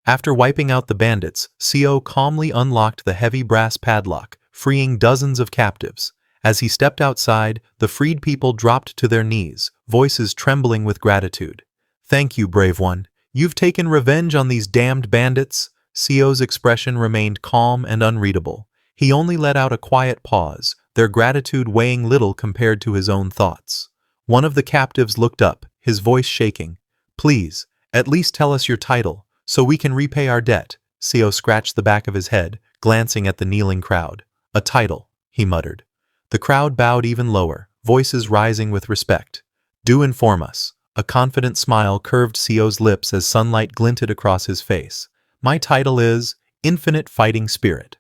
After wiping out the bandits, Seo calmly unlocked the heavy brass padlock, freeing dozens of captives. As he stepped outside, the freed people dropped to their knees, voices trembling with gratitude. "Thank you, brave one. You've taken revenge on these damned bandits." Seo's expression remained calm and unreadable. He only let out a quiet pause, their gratitude weighing little compared to his own thoughts. One of the captives looked up, his voice shaking. "Please, at least tell us your title, so we can repay our debt." Seo scratched the back of his head, glancing at the kneeling crowd. "A title," he muttered. The crowd bowed even lower, voices rising with respect. "Do inform us." A confident smile curved Seo's lips as sunlight glinted across his face. "My title is Infinite Fighting Spirit."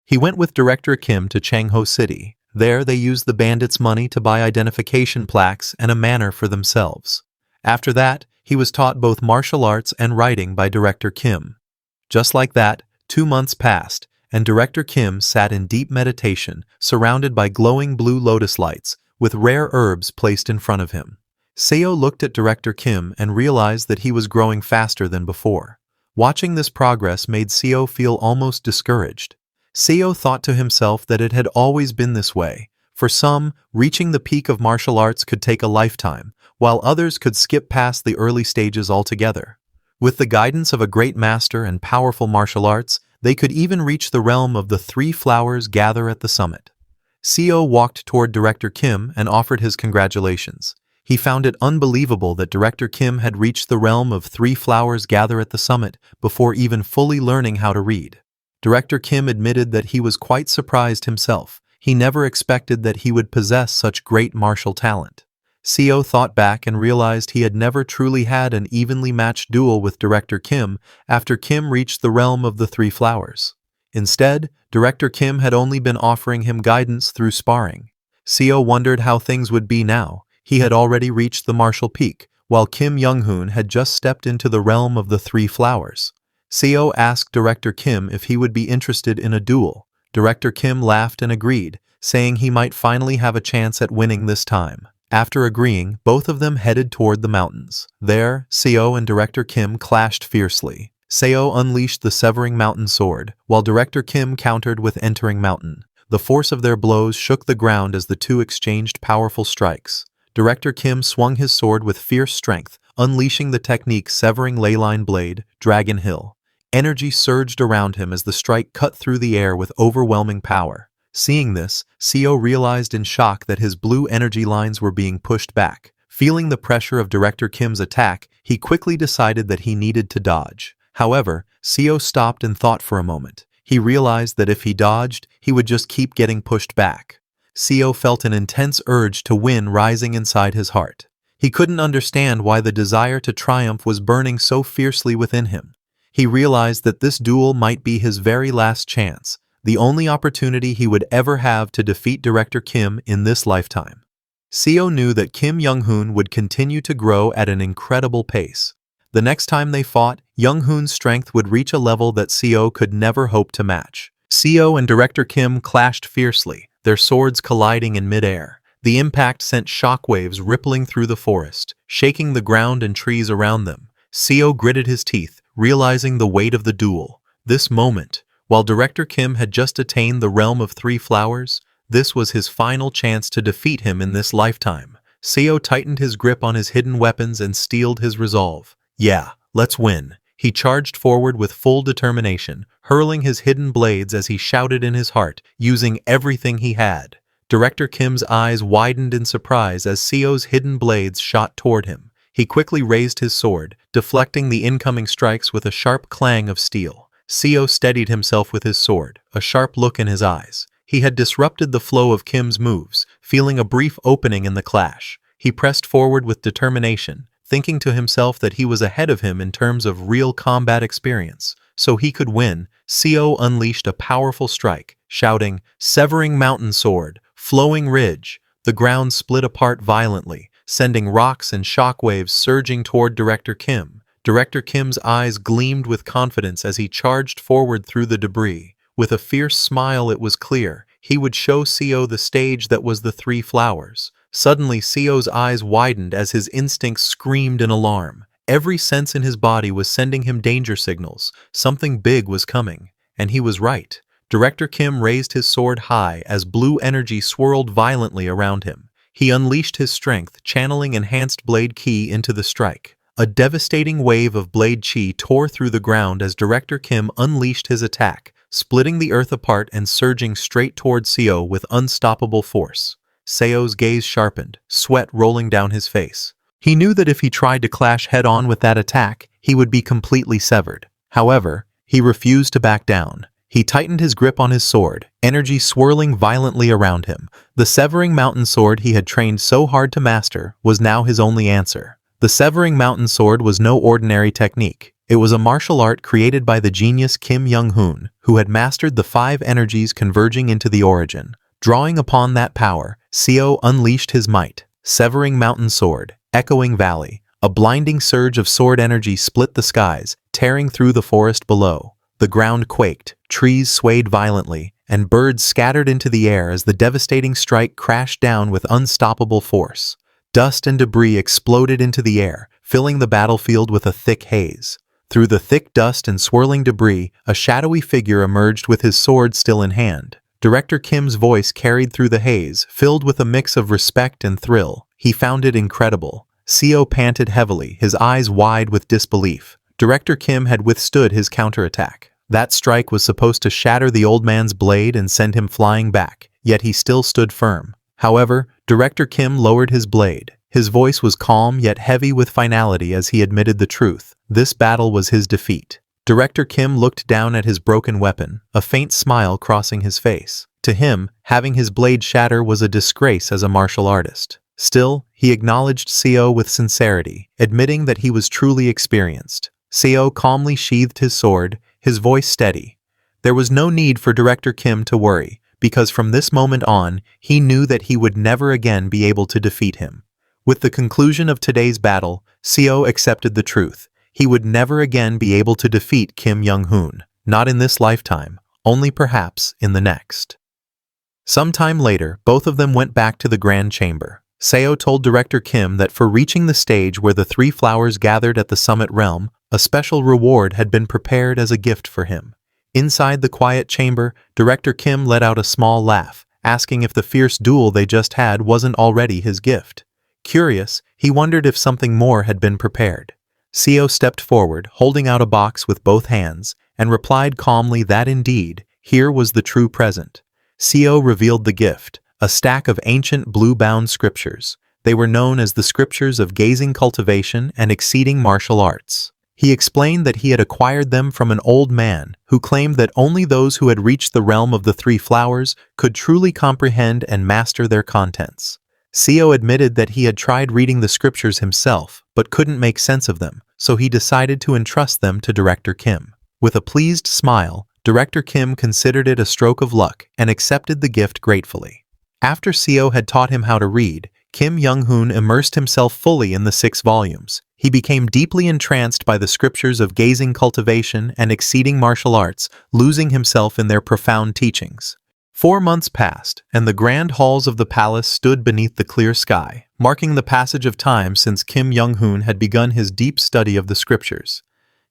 He went with Director Kim to Changho City. There they used the bandits' money to buy identification plaques and a manor for themselves. After that, he was taught both martial arts and writing by Director Kim. Just like that, 2 months passed, and Director Kim sat in deep meditation, surrounded by glowing blue lotus lights, with rare herbs placed in front of him. Seo looked at Director Kim and realized that he was growing faster than before. Watching this progress made Seo feel almost discouraged. Seo thought to himself that it had always been this way. For some, reaching the peak of martial arts could take a lifetime, while others could skip past the early stages altogether. With the guidance of a great master and powerful martial arts, they could even reach the realm of the 3 flowers gather at the summit. Seo walked toward Director Kim and offered his congratulations. He found it unbelievable that Director Kim had reached the realm of 3 flowers gather at the summit before even fully learning how to read. Director Kim admitted that he was quite surprised himself. He never expected that he would possess such great martial talent. Seo thought back and realized he had never truly had an evenly matched duel with Director Kim after Kim reached the realm of the 3 flowers. Instead, Director Kim had only been offering him guidance through sparring. Seo wondered how things would be now. He had already reached the martial peak, while Kim Young-hoon had just stepped into the realm of the 3 flowers. Seo asked Director Kim if he would be interested in a duel. Director Kim laughed and agreed, saying he might finally have a chance at winning this time. After agreeing, both of them headed toward the mountains. There, Seo and Director Kim clashed fiercely. Seo unleashed the Severing Mountain Sword, while Director Kim countered with Entering Mountain. The force of their blows shook the ground as the two exchanged powerful strikes. Director Kim swung his sword with fierce strength, unleashing the technique Severing Leyline Blade, Dragon Hill. Energy surged around him as the strike cut through the air with overwhelming power. Seeing this, Seo realized in shock that his blue energy lines were being pushed back. Feeling the pressure of Director Kim's attack, he quickly decided that he needed to dodge. However, Seo stopped and thought for a moment. He realized that if he dodged, he would just keep getting pushed back. Seo felt an intense urge to win rising inside his heart. He couldn't understand why the desire to triumph was burning so fiercely within him. He realized that this duel might be his very last chance, the only opportunity he would ever have to defeat Director Kim in this lifetime. Seo knew that Kim Young-hoon would continue to grow at an incredible pace. The next time they fought, Young-hoon's strength would reach a level that Seo could never hope to match. Seo and Director Kim clashed fiercely, their swords colliding in midair. The impact sent shockwaves rippling through the forest, shaking the ground and trees around them. Seo gritted his teeth, realizing the weight of the duel. This moment, while Director Kim had just attained the realm of 3 flowers, this was his final chance to defeat him in this lifetime. Seo tightened his grip on his hidden weapons and steeled his resolve. Yeah, let's win. He charged forward with full determination, hurling his hidden blades as he shouted in his heart, using everything he had. Director Kim's eyes widened in surprise as Seo's hidden blades shot toward him. He quickly raised his sword, deflecting the incoming strikes with a sharp clang of steel. Seo steadied himself with his sword, a sharp look in his eyes. He had disrupted the flow of Kim's moves, feeling a brief opening in the clash. He pressed forward with determination, thinking to himself that he was ahead of him in terms of real combat experience. So he could win. Seo unleashed a powerful strike, shouting, "Severing Mountain Sword, Flowing Ridge." The ground split apart violently, sending rocks and shockwaves surging toward Director Kim. Director Kim's eyes gleamed with confidence as he charged forward through the debris. With a fierce smile, it was clear he would show Seo the stage that was the 3 flowers. Suddenly, Seo's eyes widened as his instincts screamed in alarm. Every sense in his body was sending him danger signals. Something big was coming, and he was right. Director Kim raised his sword high as blue energy swirled violently around him. He unleashed his strength, channeling enhanced blade ki into the strike. A devastating wave of blade chi tore through the ground as Director Kim unleashed his attack, splitting the earth apart and surging straight toward Seo with unstoppable force. Seo's gaze sharpened, sweat rolling down his face. He knew that if he tried to clash head-on with that attack, he would be completely severed. However, he refused to back down. He tightened his grip on his sword, energy swirling violently around him. The Severing Mountain Sword he had trained so hard to master was now his only answer. The Severing Mountain Sword was no ordinary technique. It was a martial art created by the genius Kim Young-hoon, who had mastered the 5 energies converging into the origin. Drawing upon that power, Seo unleashed his might. Severing Mountain Sword, Echoing Valley. A blinding surge of sword energy split the skies, tearing through the forest below. The ground quaked, trees swayed violently, and birds scattered into the air as the devastating strike crashed down with unstoppable force. Dust and debris exploded into the air, filling the battlefield with a thick haze. Through the thick dust and swirling debris, a shadowy figure emerged with his sword still in hand. Director Kim's voice carried through the haze, filled with a mix of respect and thrill. He found it incredible. Seo panted heavily, his eyes wide with disbelief. Director Kim had withstood his counterattack. That strike was supposed to shatter the old man's blade and send him flying back, yet he still stood firm. However, Director Kim lowered his blade. His voice was calm yet heavy with finality as he admitted the truth. This battle was his defeat. Director Kim looked down at his broken weapon, a faint smile crossing his face. To him, having his blade shatter was a disgrace as a martial artist. Still, he acknowledged Seo with sincerity, admitting that he was truly experienced. Seo calmly sheathed his sword, his voice steady. There was no need for Director Kim to worry, because from this moment on, he knew that he would never again be able to defeat him. With the conclusion of today's battle, Seo accepted the truth. He would never again be able to defeat Kim Young-hoon. Not in this lifetime, only perhaps in the next. Sometime later, both of them went back to the grand chamber. Seo told Director Kim that for reaching the stage where the three flowers gathered at the summit realm, a special reward had been prepared as a gift for him. Inside the quiet chamber, Director Kim let out a small laugh, asking if the fierce duel they just had wasn't already his gift. Curious, he wondered if something more had been prepared. Seo stepped forward, holding out a box with both hands, and replied calmly that indeed, here was the true present. Seo revealed the gift, a stack of ancient blue-bound scriptures. They were known as the scriptures of gazing cultivation and exceeding martial arts. He explained that he had acquired them from an old man who claimed that only those who had reached the realm of the three flowers could truly comprehend and master their contents. Seo admitted that he had tried reading the scriptures himself, but couldn't make sense of them, so he decided to entrust them to Director Kim. With a pleased smile, Director Kim considered it a stroke of luck and accepted the gift gratefully. After Seo had taught him how to read, Kim Young-hoon immersed himself fully in the 6 volumes. He became deeply entranced by the scriptures of gazing cultivation and exceeding martial arts, losing himself in their profound teachings. 4 months passed, and the grand halls of the palace stood beneath the clear sky, marking the passage of time since Kim Young-hoon had begun his deep study of the scriptures.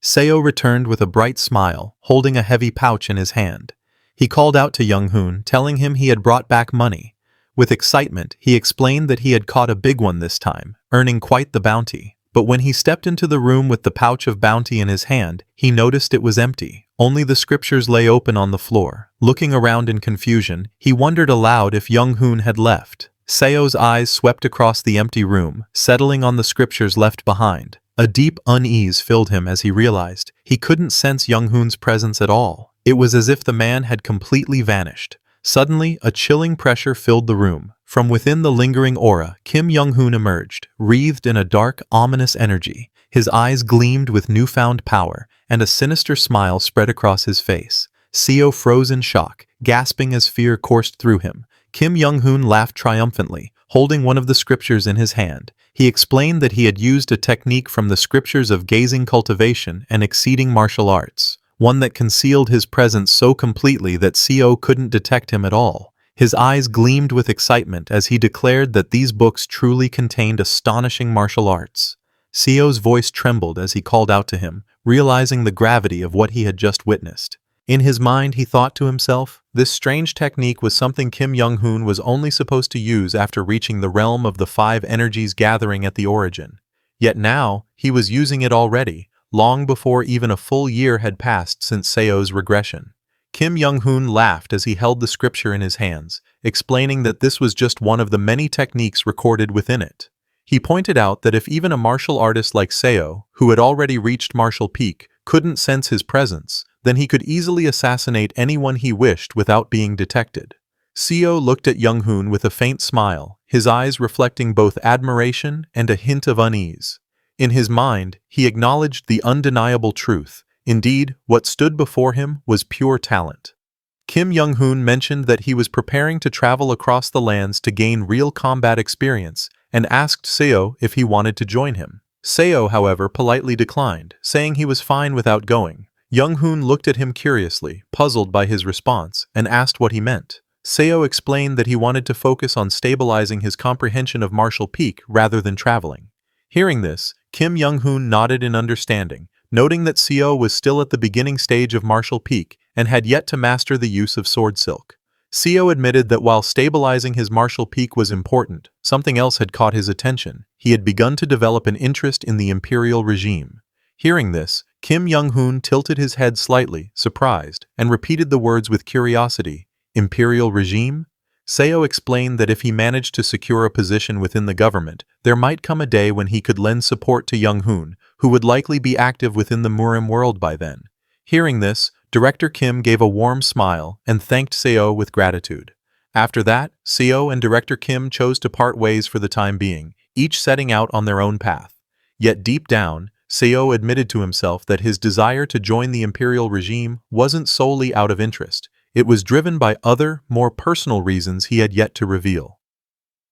Seo returned with a bright smile, holding a heavy pouch in his hand. He called out to Young-hoon, telling him he had brought back money. With excitement, he explained that he had caught a big one this time, earning quite the bounty. But when he stepped into the room with the pouch of bounty in his hand, he noticed it was empty. Only the scriptures lay open on the floor. Looking around in confusion, he wondered aloud if Young-hoon had left. Seo's eyes swept across the empty room, settling on the scriptures left behind. A deep unease filled him as he realized he couldn't sense Young-hoon's presence at all. It was as if the man had completely vanished. Suddenly, a chilling pressure filled the room. From within the lingering aura, Kim Young-hoon emerged, wreathed in a dark, ominous energy. His eyes gleamed with newfound power, and a sinister smile spread across his face. Seo froze in shock, gasping as fear coursed through him. Kim Young-hoon laughed triumphantly, holding one of the scriptures in his hand. He explained that he had used a technique from the scriptures of gazing cultivation and exceeding martial arts, one that concealed his presence so completely that Seo couldn't detect him at all. His eyes gleamed with excitement as he declared that these books truly contained astonishing martial arts. Seo's voice trembled as he called out to him, realizing the gravity of what he had just witnessed. In his mind, he thought to himself, this strange technique was something Kim Young-hoon was only supposed to use after reaching the realm of the 5 energies gathering at the origin. Yet now, he was using it already, long before even a full year had passed since Seo's regression. Kim Young-hoon laughed as he held the scripture in his hands, explaining that this was just one of the many techniques recorded within it. He pointed out that if even a martial artist like Seo, who had already reached martial peak, couldn't sense his presence, then he could easily assassinate anyone he wished without being detected. Seo looked at Young-hoon with a faint smile, his eyes reflecting both admiration and a hint of unease. In his mind, he acknowledged the undeniable truth. Indeed, what stood before him was pure talent. Kim Young-hoon mentioned that he was preparing to travel across the lands to gain real combat experience and asked Seo if he wanted to join him. Seo, however, politely declined, saying he was fine without going. Young-hoon looked at him curiously, puzzled by his response, and asked what he meant. Seo explained that he wanted to focus on stabilizing his comprehension of martial peak rather than traveling. Hearing this, Kim Young-hoon nodded in understanding, noting that Seo was still at the beginning stage of martial peak and had yet to master the use of sword silk. Seo admitted that while stabilizing his martial peak was important, something else had caught his attention. He had begun to develop an interest in the imperial regime. Hearing this, Kim Young-hoon tilted his head slightly, surprised, and repeated the words with curiosity. Imperial regime? Seo explained that if he managed to secure a position within the government, there might come a day when he could lend support to Young-hoon, who would likely be active within the Murim world by then. Hearing this, Director Kim gave a warm smile and thanked Seo with gratitude. After that, Seo and Director Kim chose to part ways for the time being, each setting out on their own path. Yet deep down, Seo admitted to himself that his desire to join the imperial regime wasn't solely out of interest. It was driven by other, more personal reasons he had yet to reveal.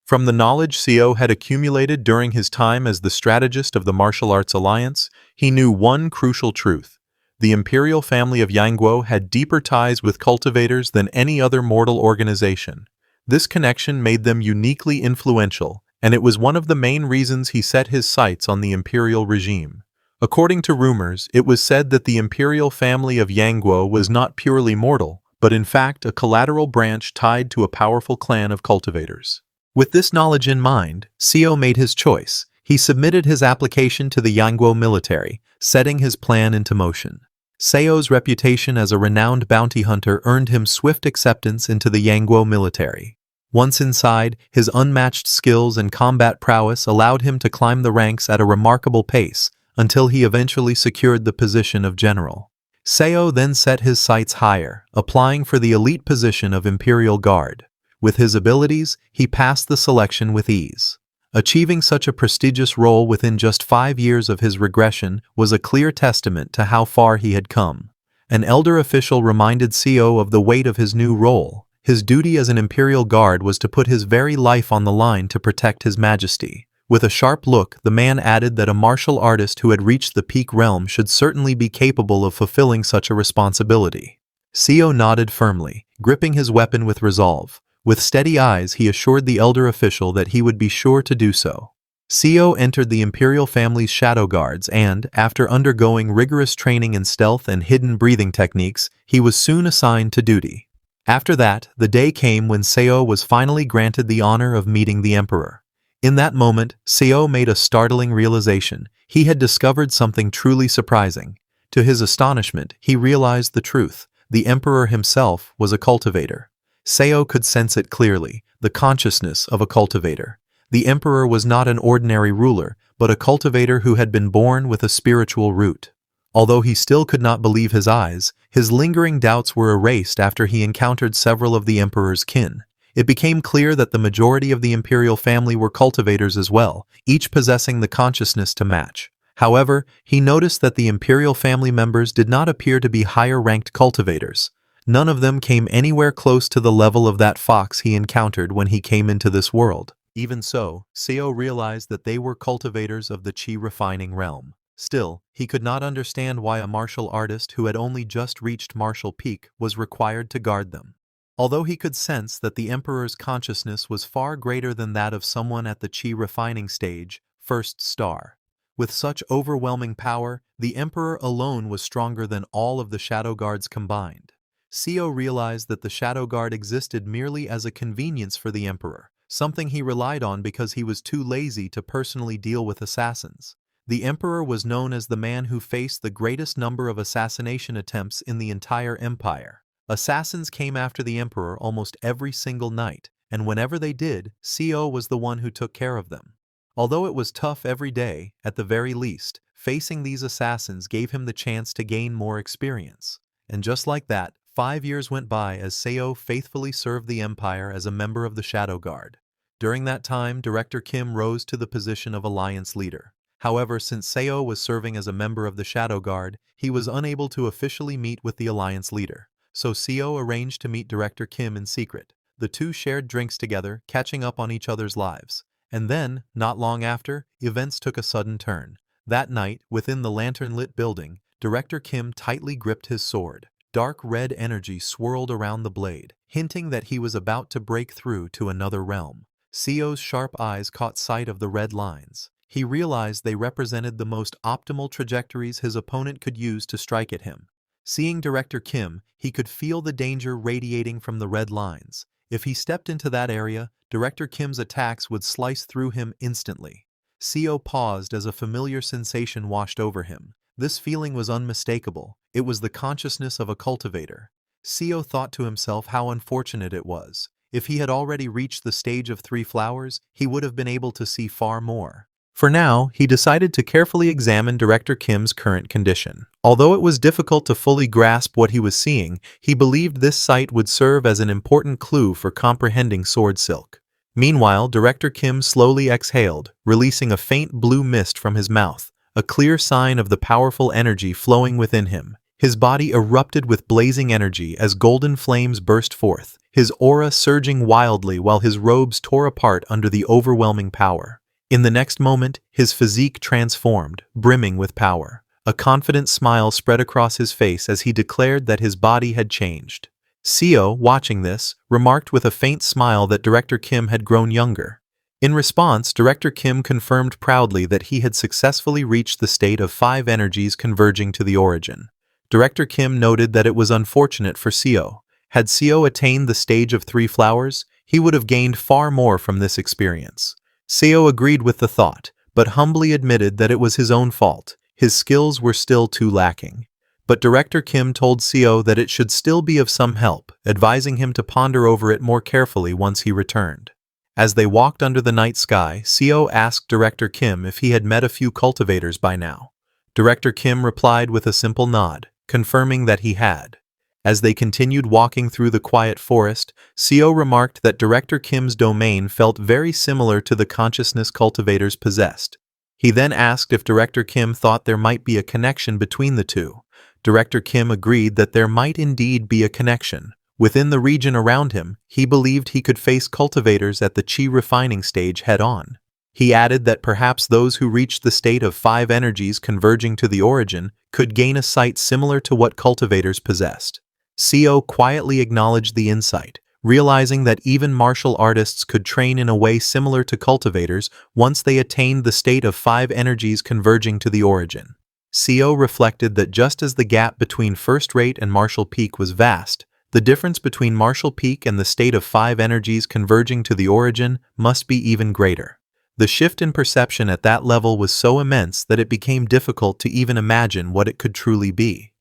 From the knowledge Seo had accumulated during his time as the strategist of the Martial Arts Alliance, he knew one crucial truth. The imperial family of Yangguo had deeper ties with cultivators than any other mortal organization. This connection made them uniquely influential, and it was one of the main reasons he set his sights on the imperial regime. According to rumors, it was said that the imperial family of Yangguo was not purely mortal, but in fact a collateral branch tied to a powerful clan of cultivators. With this knowledge in mind, Xiao made his choice. He submitted his application to the Yangguo military, setting his plan into motion. Xiao's reputation as a renowned bounty hunter earned him swift acceptance into the Yangguo military. Once inside, his unmatched skills and combat prowess allowed him to climb the ranks at a remarkable pace, until he eventually secured the position of general. Xiao then set his sights higher, applying for the elite position of Imperial Guard. With his abilities, he passed the selection with ease. Achieving such a prestigious role within just 5 years of his regression was a clear testament to how far he had come. An elder official reminded Xiao of the weight of his new role. His duty as an Imperial Guard was to put his very life on the line to protect His Majesty. With a sharp look, the man added that a martial artist who had reached the peak realm should certainly be capable of fulfilling such a responsibility. Xiao nodded firmly, gripping his weapon with resolve. With steady eyes, he assured the elder official that he would be sure to do so. Xiao entered the imperial family's shadow guards and, after undergoing rigorous training in stealth and hidden breathing techniques, he was soon assigned to duty. After that, the day came when Xiao was finally granted the honor of meeting the emperor. In that moment, Xiao made a startling realization. He had discovered something truly surprising. To his astonishment, he realized the truth. The emperor himself was a cultivator. Xiao could sense it clearly, the consciousness of a cultivator. The emperor was not an ordinary ruler, but a cultivator who had been born with a spiritual root. Although he still could not believe his eyes, his lingering doubts were erased after he encountered several of the emperor's kin. It became clear that the majority of the imperial family were cultivators as well, each possessing the consciousness to match. However, he noticed that the imperial family members did not appear to be higher-ranked cultivators. None of them came anywhere close to the level of that fox he encountered when he came into this world. Even so, Xiao realized that they were cultivators of the qi refining realm. Still, he could not understand why a martial artist who had only just reached martial peak was required to guard them. Although he could sense that the emperor's consciousness was far greater than that of someone at the qi refining stage, first star. With such overwhelming power, the emperor alone was stronger than all of the shadow guards combined. Xiao realized that the shadow guard existed merely as a convenience for the emperor, something he relied on because he was too lazy to personally deal with assassins. The emperor was known as the man who faced the greatest number of assassination attempts in the entire empire. Assassins came after the emperor almost every single night, and whenever they did, Xiao was the one who took care of them. Although it was tough every day, at the very least, facing these assassins gave him the chance to gain more experience. And just like that, 5 years went by as Xiao faithfully served the empire as a member of the Shadow Guard. During that time, Director Kim rose to the position of alliance leader. However, since Xiao was serving as a member of the Shadow Guard, he was unable to officially meet with the alliance leader. So Xiao arranged to meet Director Kim in secret. The two shared drinks together, catching up on each other's lives. And then, not long after, events took a sudden turn. That night, within the lantern-lit building, Director Kim tightly gripped his sword. Dark red energy swirled around the blade, hinting that he was about to break through to another realm. Xiao's sharp eyes caught sight of the red lines. He realized they represented the most optimal trajectories his opponent could use to strike at him. Seeing Director Kim, he could feel the danger radiating from the red lines. If he stepped into that area, Director Kim's attacks would slice through him instantly. Xiao paused as a familiar sensation washed over him. This feeling was unmistakable. It was the consciousness of a cultivator. Xiao thought to himself how unfortunate it was. If he had already reached the stage of 3 flowers, he would have been able to see far more. For now, he decided to carefully examine Director Kim's current condition. Although it was difficult to fully grasp what he was seeing, he believed this sight would serve as an important clue for comprehending Sword Silk. Meanwhile, Director Kim slowly exhaled, releasing a faint blue mist from his mouth, a clear sign of the powerful energy flowing within him. His body erupted with blazing energy as golden flames burst forth, his aura surging wildly while his robes tore apart under the overwhelming power. In the next moment, his physique transformed, brimming with power. A confident smile spread across his face as he declared that his body had changed. Seo, watching this, remarked with a faint smile that Director Kim had grown younger. In response, Director Kim confirmed proudly that he had successfully reached the state of 5 energies converging to the origin. Director Kim noted that it was unfortunate for Seo. Had Seo attained the stage of 3 flowers, he would have gained far more from this experience. Seo agreed with the thought, but humbly admitted that it was his own fault. His skills were still too lacking. But Director Kim told Seo that it should still be of some help, advising him to ponder over it more carefully once he returned. As they walked under the night sky, Seo asked Director Kim if he had met a few cultivators by now. Director Kim replied with a simple nod, confirming that he had. As they continued walking through the quiet forest, Seo remarked that Director Kim's domain felt very similar to the consciousness cultivators possessed. He then asked if Director Kim thought there might be a connection between the two. Director Kim agreed that there might indeed be a connection. Within the region around him, he believed he could face cultivators at the chi refining stage head-on. He added that perhaps those who reached the state of 5 energies converging to the origin could gain a sight similar to what cultivators possessed. Seo quietly acknowledged the insight, realizing that even martial artists could train in a way similar to cultivators once they attained the state of 5 energies converging to the origin. Seo reflected that just as the gap between first rate and martial peak was vast, the difference between martial peak and the state of 5 energies converging to the origin must be even greater. The shift in perception at that level was so immense that it became difficult to even imagine what it could truly be.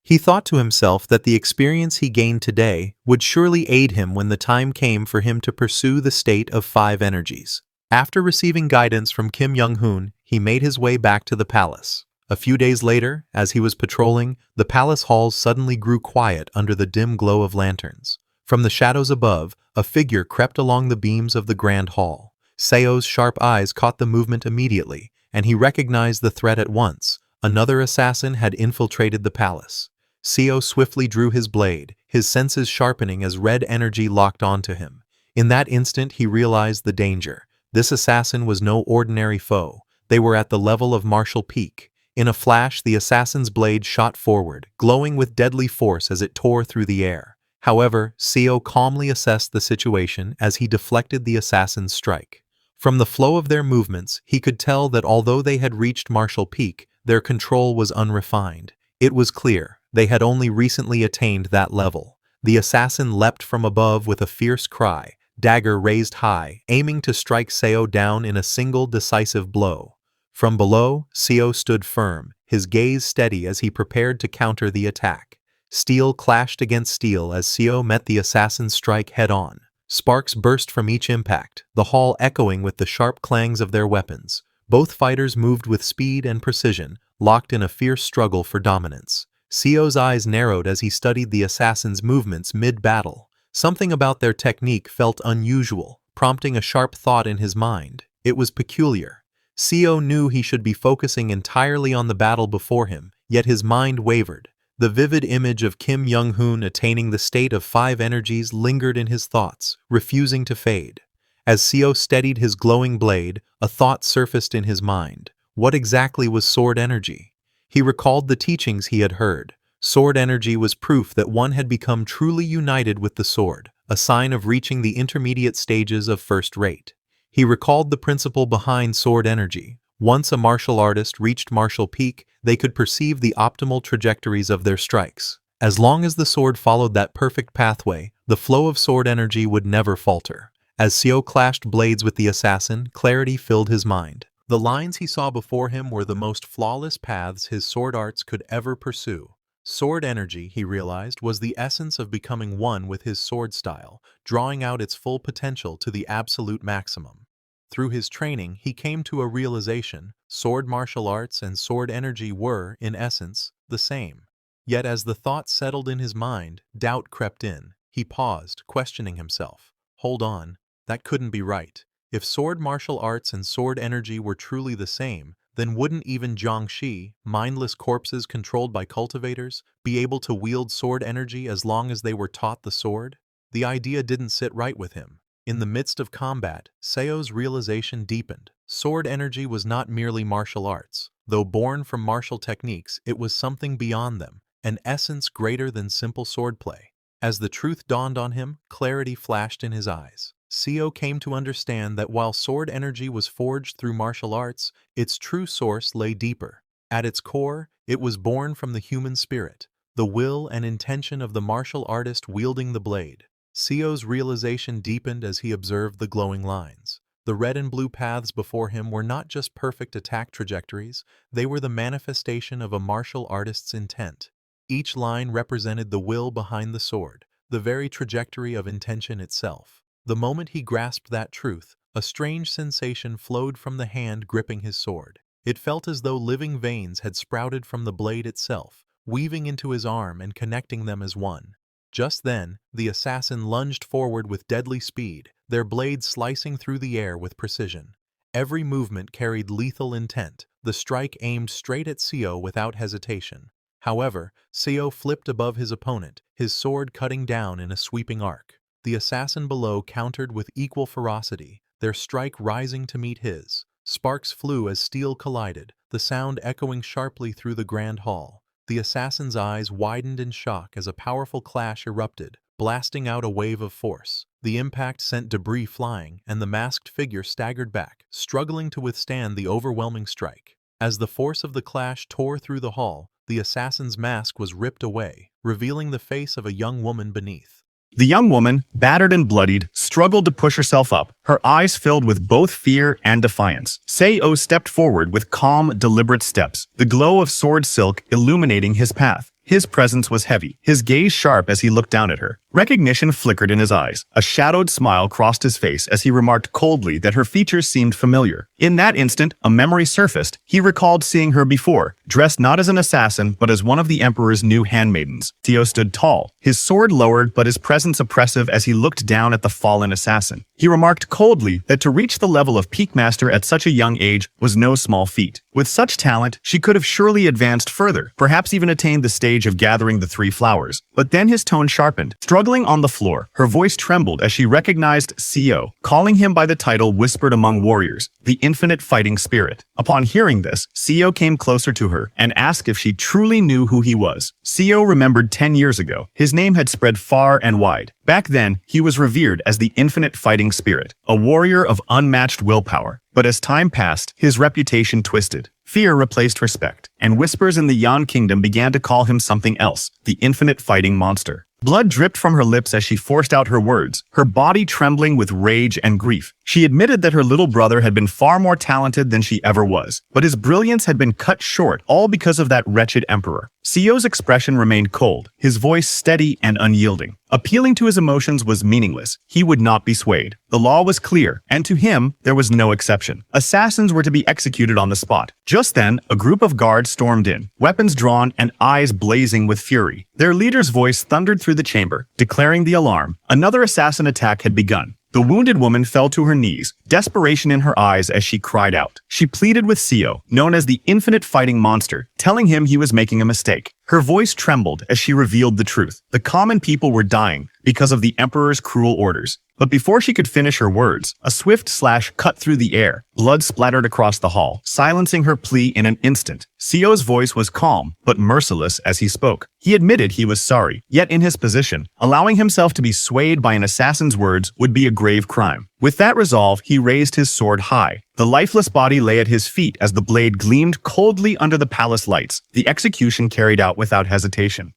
He thought to himself that the experience he gained today would surely aid him when the time came for him to pursue the state of 5 energies. After receiving guidance from Kim Young-hoon, he made his way back to the palace. A few days later, as he was patrolling, the palace halls suddenly grew quiet under the dim glow of lanterns. From the shadows above, a figure crept along the beams of the grand hall. Seo's sharp eyes caught the movement immediately, and he recognized the threat at once. Another assassin had infiltrated the palace. Seo swiftly drew his blade, his senses sharpening as red energy locked onto him. In that instant, he realized the danger. This assassin was no ordinary foe. They were at the level of martial peak. In a flash, the assassin's blade shot forward, glowing with deadly force as it tore through the air. However, Seo calmly assessed the situation as he deflected the assassin's strike. From the flow of their movements, he could tell that although they had reached martial peak, their control was unrefined. It was clear they had only recently attained that level. The assassin leapt from above with a fierce cry, dagger raised high, aiming to strike Seo down in a single decisive blow. From below, Seo stood firm, his gaze steady as he prepared to counter the attack. Steel clashed against steel as Seo met the assassin's strike head-on. Sparks burst from each impact, the hall echoing with the sharp clangs of their weapons. Both fighters moved with speed and precision, locked in a fierce struggle for dominance. Seo's eyes narrowed as he studied the assassin's movements mid-battle. Something about their technique felt unusual, prompting a sharp thought in his mind. It was peculiar. Seo knew he should be focusing entirely on the battle before him, yet his mind wavered. The vivid image of Kim Young-hoon attaining the state of 5 energies lingered in his thoughts, refusing to fade. As Seo steadied his glowing blade, a thought surfaced in his mind. What exactly was sword energy? He recalled the teachings he had heard. Sword energy was proof that one had become truly united with the sword, a sign of reaching the intermediate stages of first rate. He recalled the principle behind sword energy. Once a martial artist reached martial peak, they could perceive the optimal trajectories of their strikes. As long as the sword followed that perfect pathway, the flow of sword energy would never falter. As Seo clashed blades with the assassin, clarity filled his mind. The lines he saw before him were the most flawless paths his sword arts could ever pursue. Sword energy, he realized, was the essence of becoming one with his sword style, drawing out its full potential to the absolute maximum. Through his training, he came to a realization: sword martial arts and sword energy were, in essence, the same. Yet as the thought settled in his mind, doubt crept in. He paused, questioning himself. Hold on, that couldn't be right. If sword martial arts and sword energy were truly the same, then wouldn't even Jiangshi, mindless corpses controlled by cultivators, be able to wield sword energy as long as they were taught the sword? The idea didn't sit right with him. In the midst of combat, Seo's realization deepened. Sword energy was not merely martial arts. Though born from martial techniques, it was something beyond them, an essence greater than simple swordplay. As the truth dawned on him, clarity flashed in his eyes. Seo came to understand that while sword energy was forged through martial arts, its true source lay deeper. At its core, it was born from the human spirit, the will and intention of the martial artist wielding the blade. Seo's realization deepened as he observed the glowing lines. The red and blue paths before him were not just perfect attack trajectories, they were the manifestation of a martial artist's intent. Each line represented the will behind the sword, the very trajectory of intention itself. The moment he grasped that truth, a strange sensation flowed from the hand gripping his sword. It felt as though living veins had sprouted from the blade itself, weaving into his arm and connecting them as one. Just then, the assassin lunged forward with deadly speed, their blades slicing through the air with precision. Every movement carried lethal intent, the strike aimed straight at Seo without hesitation. However, Seo flipped above his opponent, his sword cutting down in a sweeping arc. The assassin below countered with equal ferocity, their strike rising to meet his. Sparks flew as steel collided, the sound echoing sharply through the grand hall. The assassin's eyes widened in shock as a powerful clash erupted, blasting out a wave of force. The impact sent debris flying, and the masked figure staggered back, struggling to withstand the overwhelming strike. As the force of the clash tore through the hall, the assassin's mask was ripped away, revealing the face of a young woman beneath. The young woman, battered and bloodied, struggled to push herself up, her eyes filled with both fear and defiance. Seo stepped forward with calm, deliberate steps, the glow of sword silk illuminating his path. His presence was heavy, his gaze sharp as he looked down at her. Recognition flickered in his eyes. A shadowed smile crossed his face as he remarked coldly that her features seemed familiar. In that instant, a memory surfaced. He recalled seeing her before, dressed not as an assassin, but as one of the Emperor's new handmaidens. Seo stood tall, his sword lowered but his presence oppressive as he looked down at the fallen assassin. He remarked coldly that to reach the level of Peak Master at such a young age was no small feat. With such talent, she could have surely advanced further, perhaps even attained the stage of gathering the three flowers. But then his tone sharpened. Struggling on the floor, her voice trembled as she recognized Seo, calling him by the title whispered among warriors, the infinite fighting spirit. Upon hearing this, Seo came closer to her and asked if she truly knew who he was. Seo remembered 10 years ago. His name had spread far and wide. Back then, he was revered as the infinite fighting spirit, a warrior of unmatched willpower. But as time passed, his reputation twisted. Fear replaced respect, and whispers in the Yan Kingdom began to call him something else, the infinite fighting monster. Blood dripped from her lips as she forced out her words, her body trembling with rage and grief. She admitted that her little brother had been far more talented than she ever was, but his brilliance had been cut short, all because of that wretched emperor. Seo's expression remained cold, his voice steady and unyielding. Appealing to his emotions was meaningless. He would not be swayed. The law was clear, and to him, there was no exception. Assassins were to be executed on the spot. Just then, a group of guards stormed in, weapons drawn and eyes blazing with fury. Their leader's voice thundered through the chamber, declaring the alarm. Another assassin attack had begun. The wounded woman fell to her knees, desperation in her eyes as she cried out. She pleaded with Seo, known as the infinite fighting monster, telling him he was making a mistake. Her voice trembled as she revealed the truth. The common people were dying because of the Emperor's cruel orders. But before she could finish her words, a swift slash cut through the air. Blood splattered across the hall, silencing her plea in an instant. Seo's voice was calm, but merciless as he spoke. He admitted he was sorry, yet in his position, allowing himself to be swayed by an assassin's words would be a grave crime. With that resolve, he raised his sword high. The lifeless body lay at his feet as the blade gleamed coldly under the palace lights, the execution carried out without hesitation.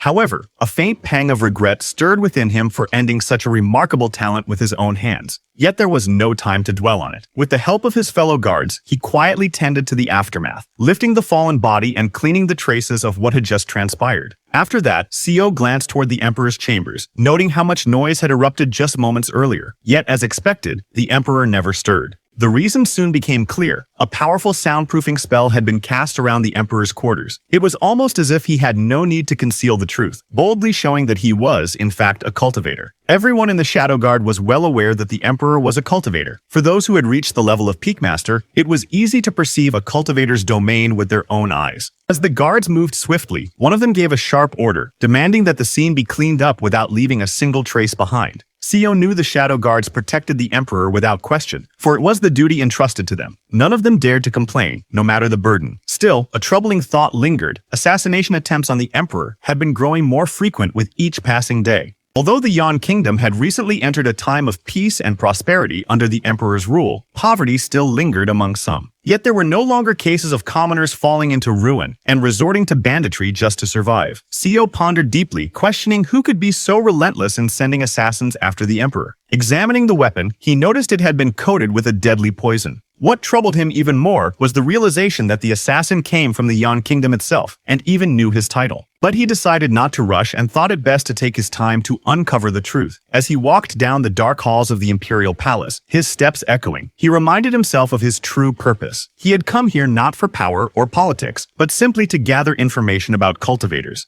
However, a faint pang of regret stirred within him for ending such a remarkable talent with his own hands. Yet there was no time to dwell on it. With the help of his fellow guards, he quietly tended to the aftermath, lifting the fallen body and cleaning the traces of what had just transpired. After that, Seo glanced toward the Emperor's chambers, noting how much noise had erupted just moments earlier. Yet, as expected, the Emperor never stirred. The reason soon became clear. A powerful soundproofing spell had been cast around the Emperor's quarters. It was almost as if he had no need to conceal the truth, boldly showing that he was, in fact, a cultivator. Everyone in the Shadow Guard was well aware that the Emperor was a cultivator. For those who had reached the level of Peak Master, it was easy to perceive a cultivator's domain with their own eyes. As the guards moved swiftly, one of them gave a sharp order, demanding that the scene be cleaned up without leaving a single trace behind. Seo knew the shadow guards protected the emperor without question, for it was the duty entrusted to them. None of them dared to complain, no matter the burden. Still, a troubling thought lingered. Assassination attempts on the emperor had been growing more frequent with each passing day. Although the Yan Kingdom had recently entered a time of peace and prosperity under the emperor's rule, poverty still lingered among some. Yet there were no longer cases of commoners falling into ruin and resorting to banditry just to survive. Seo pondered deeply, questioning who could be so relentless in sending assassins after the emperor. Examining the weapon, he noticed it had been coated with a deadly poison. What troubled him even more was the realization that the assassin came from the Yan Kingdom itself, and even knew his title. But he decided not to rush and thought it best to take his time to uncover the truth. As he walked down the dark halls of the imperial palace, his steps echoing, he reminded himself of his true purpose. He had come here not for power or politics, but simply to gather information about cultivators.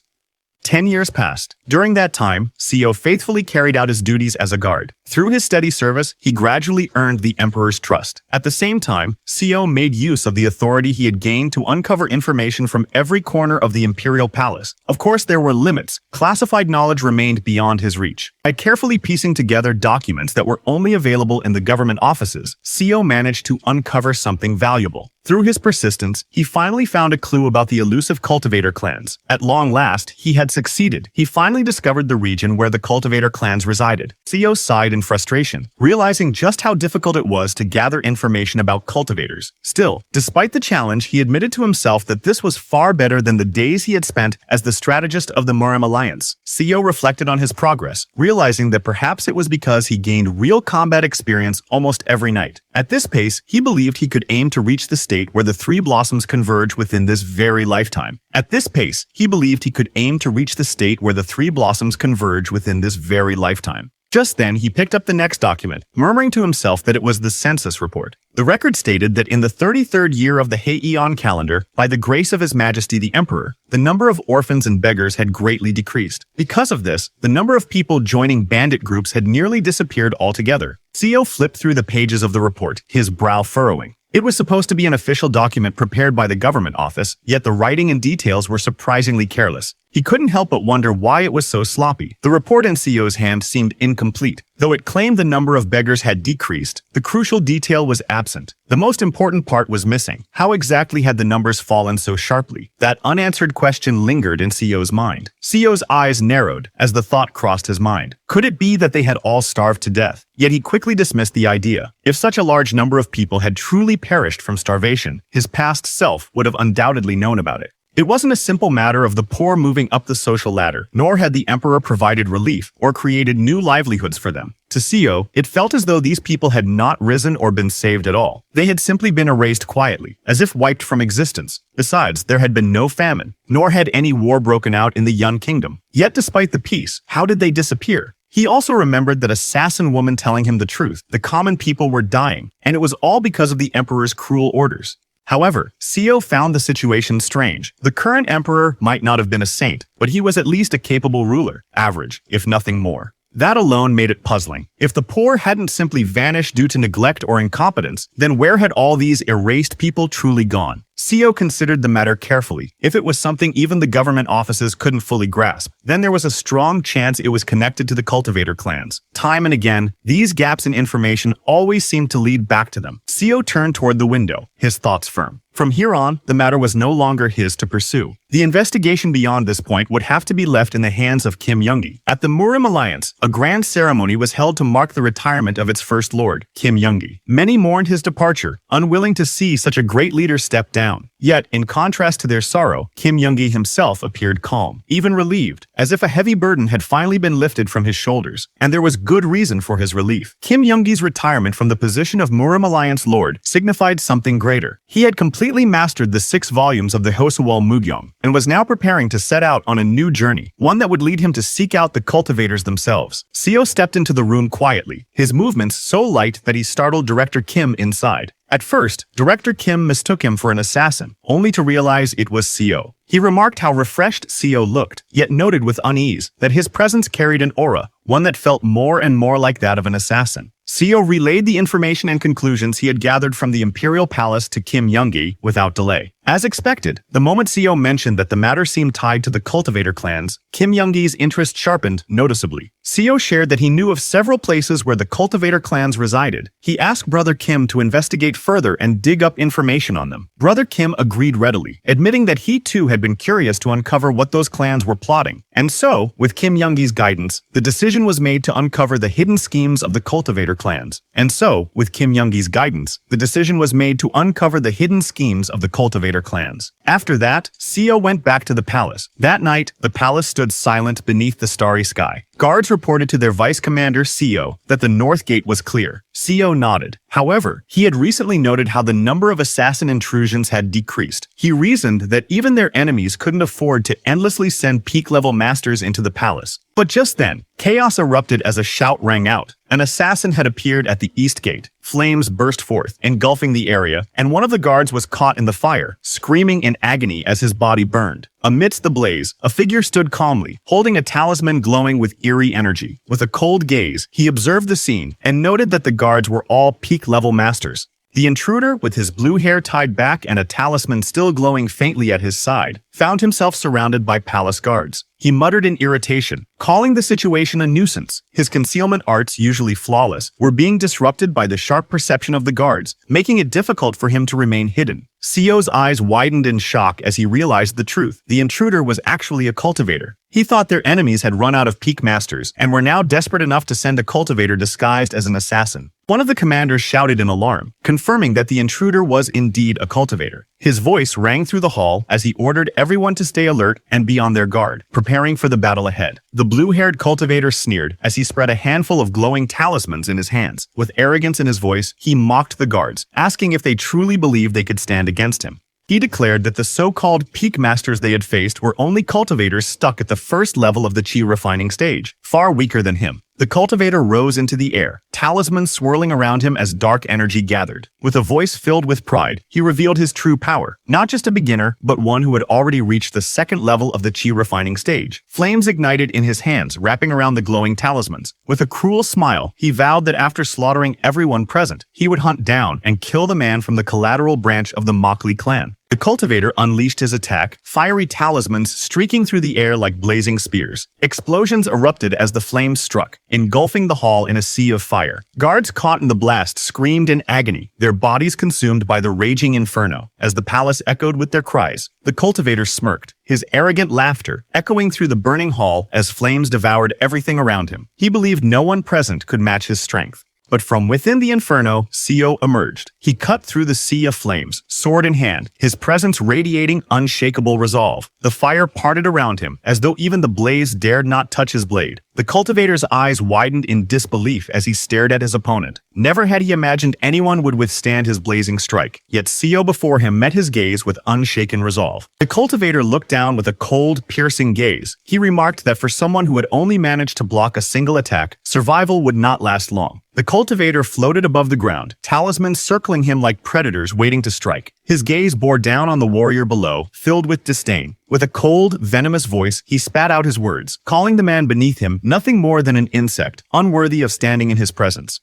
10 years passed. During that time, Seo faithfully carried out his duties as a guard. Through his steady service, he gradually earned the emperor's trust. At the same time, Seo made use of the authority he had gained to uncover information from every corner of the imperial palace. Of course, there were limits. Classified knowledge remained beyond his reach. By carefully piecing together documents that were only available in the government offices, Seo managed to uncover something valuable. Through his persistence, he finally found a clue about the elusive cultivator clans. At long last, he had succeeded. He finally discovered the region where the cultivator clans resided. Seo sighed in frustration, realizing just how difficult it was to gather information about cultivators. Still, despite the challenge, he admitted to himself that this was far better than the days he had spent as the strategist of the Murim Alliance. Seo reflected on his progress, realizing that perhaps it was because he gained real combat experience almost every night. At this pace, he believed he could aim to reach the state where the three blossoms converge within this very lifetime. At this pace, he believed he could aim to reach the state where the three blossoms converge within this very lifetime. Just then, he picked up the next document, murmuring to himself that it was the census report. The record stated that in the 33rd year of the Heian calendar, by the grace of His Majesty the Emperor, the number of orphans and beggars had greatly decreased. Because of this, the number of people joining bandit groups had nearly disappeared altogether. Seo flipped through the pages of the report, his brow furrowing. It was supposed to be an official document prepared by the government office, yet the writing and details were surprisingly careless. He couldn't help but wonder why it was so sloppy. The report in Seo's hand seemed incomplete. Though it claimed the number of beggars had decreased, the crucial detail was absent. The most important part was missing. How exactly had the numbers fallen so sharply? That unanswered question lingered in Seo's mind. Seo's eyes narrowed as the thought crossed his mind. Could it be that they had all starved to death? Yet he quickly dismissed the idea. If such a large number of people had truly perished from starvation, his past self would have undoubtedly known about it. It wasn't a simple matter of the poor moving up the social ladder, nor had the emperor provided relief or created new livelihoods for them. To Seo, it felt as though these people had not risen or been saved at all. They had simply been erased quietly, as if wiped from existence. Besides, there had been no famine, nor had any war broken out in the Yan Kingdom. Yet despite the peace, how did they disappear? He also remembered that assassin woman telling him the truth. The common people were dying, and it was all because of the emperor's cruel orders. However, Seo found the situation strange. The current emperor might not have been a saint, but he was at least a capable ruler, average, if nothing more. That alone made it puzzling. If the poor hadn't simply vanished due to neglect or incompetence, then where had all these erased people truly gone? Seo considered the matter carefully. If it was something even the government offices couldn't fully grasp, then there was a strong chance it was connected to the cultivator clans. Time and again, these gaps in information always seemed to lead back to them. Seo turned toward the window, his thoughts firm. From here on, the matter was no longer his to pursue. The investigation beyond this point would have to be left in the hands of Kim Youngi. At the Murim Alliance, a grand ceremony was held to mark the retirement of its first lord, Kim Youngi. Many mourned his departure, unwilling to see such a great leader step down. Yet, in contrast to their sorrow, Kim Youngi himself appeared calm, even relieved, as if a heavy burden had finally been lifted from his shoulders. And there was good reason for his relief. Kim Youngi's retirement from the position of Murim Alliance Lord signified something greater. He had completely mastered the 6 volumes of the Hosewol Mugyong, and was now preparing to set out on a new journey, one that would lead him to seek out the cultivators themselves. Seo stepped into the room quietly, his movements so light that he startled Director Kim inside. At first, Director Kim mistook him for an assassin, only to realize it was Seo. He remarked how refreshed Seo looked, yet noted with unease that his presence carried an aura, one that felt more and more like that of an assassin. Seo relayed the information and conclusions he had gathered from the Imperial Palace to Kim Youngi without delay. As expected, the moment Seo mentioned that the matter seemed tied to the cultivator clans, Kim Young-gi's interest sharpened noticeably. Seo shared that he knew of several places where the cultivator clans resided. He asked Brother Kim to investigate further and dig up information on them. Brother Kim agreed readily, admitting that he too had been curious to uncover what those clans were plotting. And so, with Kim Young-gi's guidance, the decision was made to uncover the hidden schemes of the cultivator clans. And so, with Kim Young-gi's guidance, the decision was made to uncover the hidden schemes of the cultivator clans. After that, Seo went back to the palace. That night, the palace stood silent beneath the starry sky. Guards reported to their vice commander, Seo, that the north gate was clear. Seo nodded. However, he had recently noted how the number of assassin intrusions had decreased. He reasoned that even their enemies couldn't afford to endlessly send peak-level masters into the palace. But just then, chaos erupted as a shout rang out. An assassin had appeared at the east gate. Flames burst forth, engulfing the area, and one of the guards was caught in the fire, screaming in agony as his body burned. Amidst the blaze, a figure stood calmly, holding a talisman glowing with eerie energy. With a cold gaze, he observed the scene and noted that the guards were all peak-level masters. The intruder, with his blue hair tied back and a talisman still glowing faintly at his side, found himself surrounded by palace guards. He muttered in irritation, calling the situation a nuisance. His concealment arts, usually flawless, were being disrupted by the sharp perception of the guards, making it difficult for him to remain hidden. Seo's eyes widened in shock as he realized the truth. The intruder was actually a cultivator. He thought their enemies had run out of peak masters and were now desperate enough to send a cultivator disguised as an assassin. One of the commanders shouted in alarm, confirming that the intruder was indeed a cultivator. His voice rang through the hall as he ordered everyone to stay alert and be on their guard, preparing for the battle ahead. The blue-haired cultivator sneered as he spread a handful of glowing talismans in his hands. With arrogance in his voice, he mocked the guards, asking if they truly believed they could stand against him. He declared that the so-called peak masters they had faced were only cultivators stuck at the first level of the chi refining stage, far weaker than him. The cultivator rose into the air, talismans swirling around him as dark energy gathered. With a voice filled with pride, he revealed his true power, not just a beginner, but one who had already reached the second level of the chi refining stage. Flames ignited in his hands, wrapping around the glowing talismans. With a cruel smile, he vowed that after slaughtering everyone present, he would hunt down and kill the man from the collateral branch of the Mockley clan. The cultivator unleashed his attack, fiery talismans streaking through the air like blazing spears. Explosions erupted as the flames struck, engulfing the hall in a sea of fire. Guards caught in the blast screamed in agony, their bodies consumed by the raging inferno. As the palace echoed with their cries, the cultivator smirked, his arrogant laughter echoing through the burning hall as flames devoured everything around him. He believed no one present could match his strength. But from within the inferno, Seo emerged. He cut through the sea of flames, sword in hand, his presence radiating unshakable resolve. The fire parted around him, as though even the blaze dared not touch his blade. The cultivator's eyes widened in disbelief as he stared at his opponent. Never had he imagined anyone would withstand his blazing strike, yet Seo before him met his gaze with unshaken resolve. The cultivator looked down with a cold, piercing gaze. He remarked that for someone who had only managed to block a single attack, survival would not last long. The cultivator floated above the ground, talismans circling him like predators waiting to strike. His gaze bore down on the warrior below, filled with disdain. With a cold, venomous voice, he spat out his words, calling the man beneath him nothing more than an insect, unworthy of standing in his presence.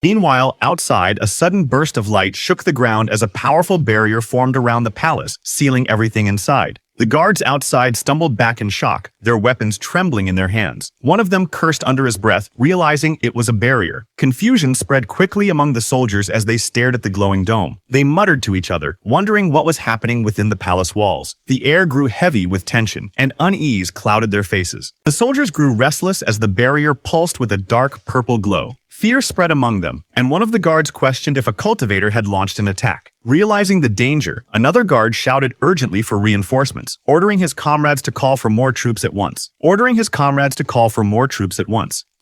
Meanwhile, outside, a sudden burst of light shook the ground as a powerful barrier formed around the palace, sealing everything inside. The guards outside stumbled back in shock, their weapons trembling in their hands. One of them cursed under his breath, realizing it was a barrier. Confusion spread quickly among the soldiers as they stared at the glowing dome. They muttered to each other, wondering what was happening within the palace walls. The air grew heavy with tension, and unease clouded their faces. The soldiers grew restless as the barrier pulsed with a dark purple glow. Fear spread among them, and one of the guards questioned if a cultivator had launched an attack. Realizing the danger, another guard shouted urgently for reinforcements, ordering his comrades to call for more troops at once.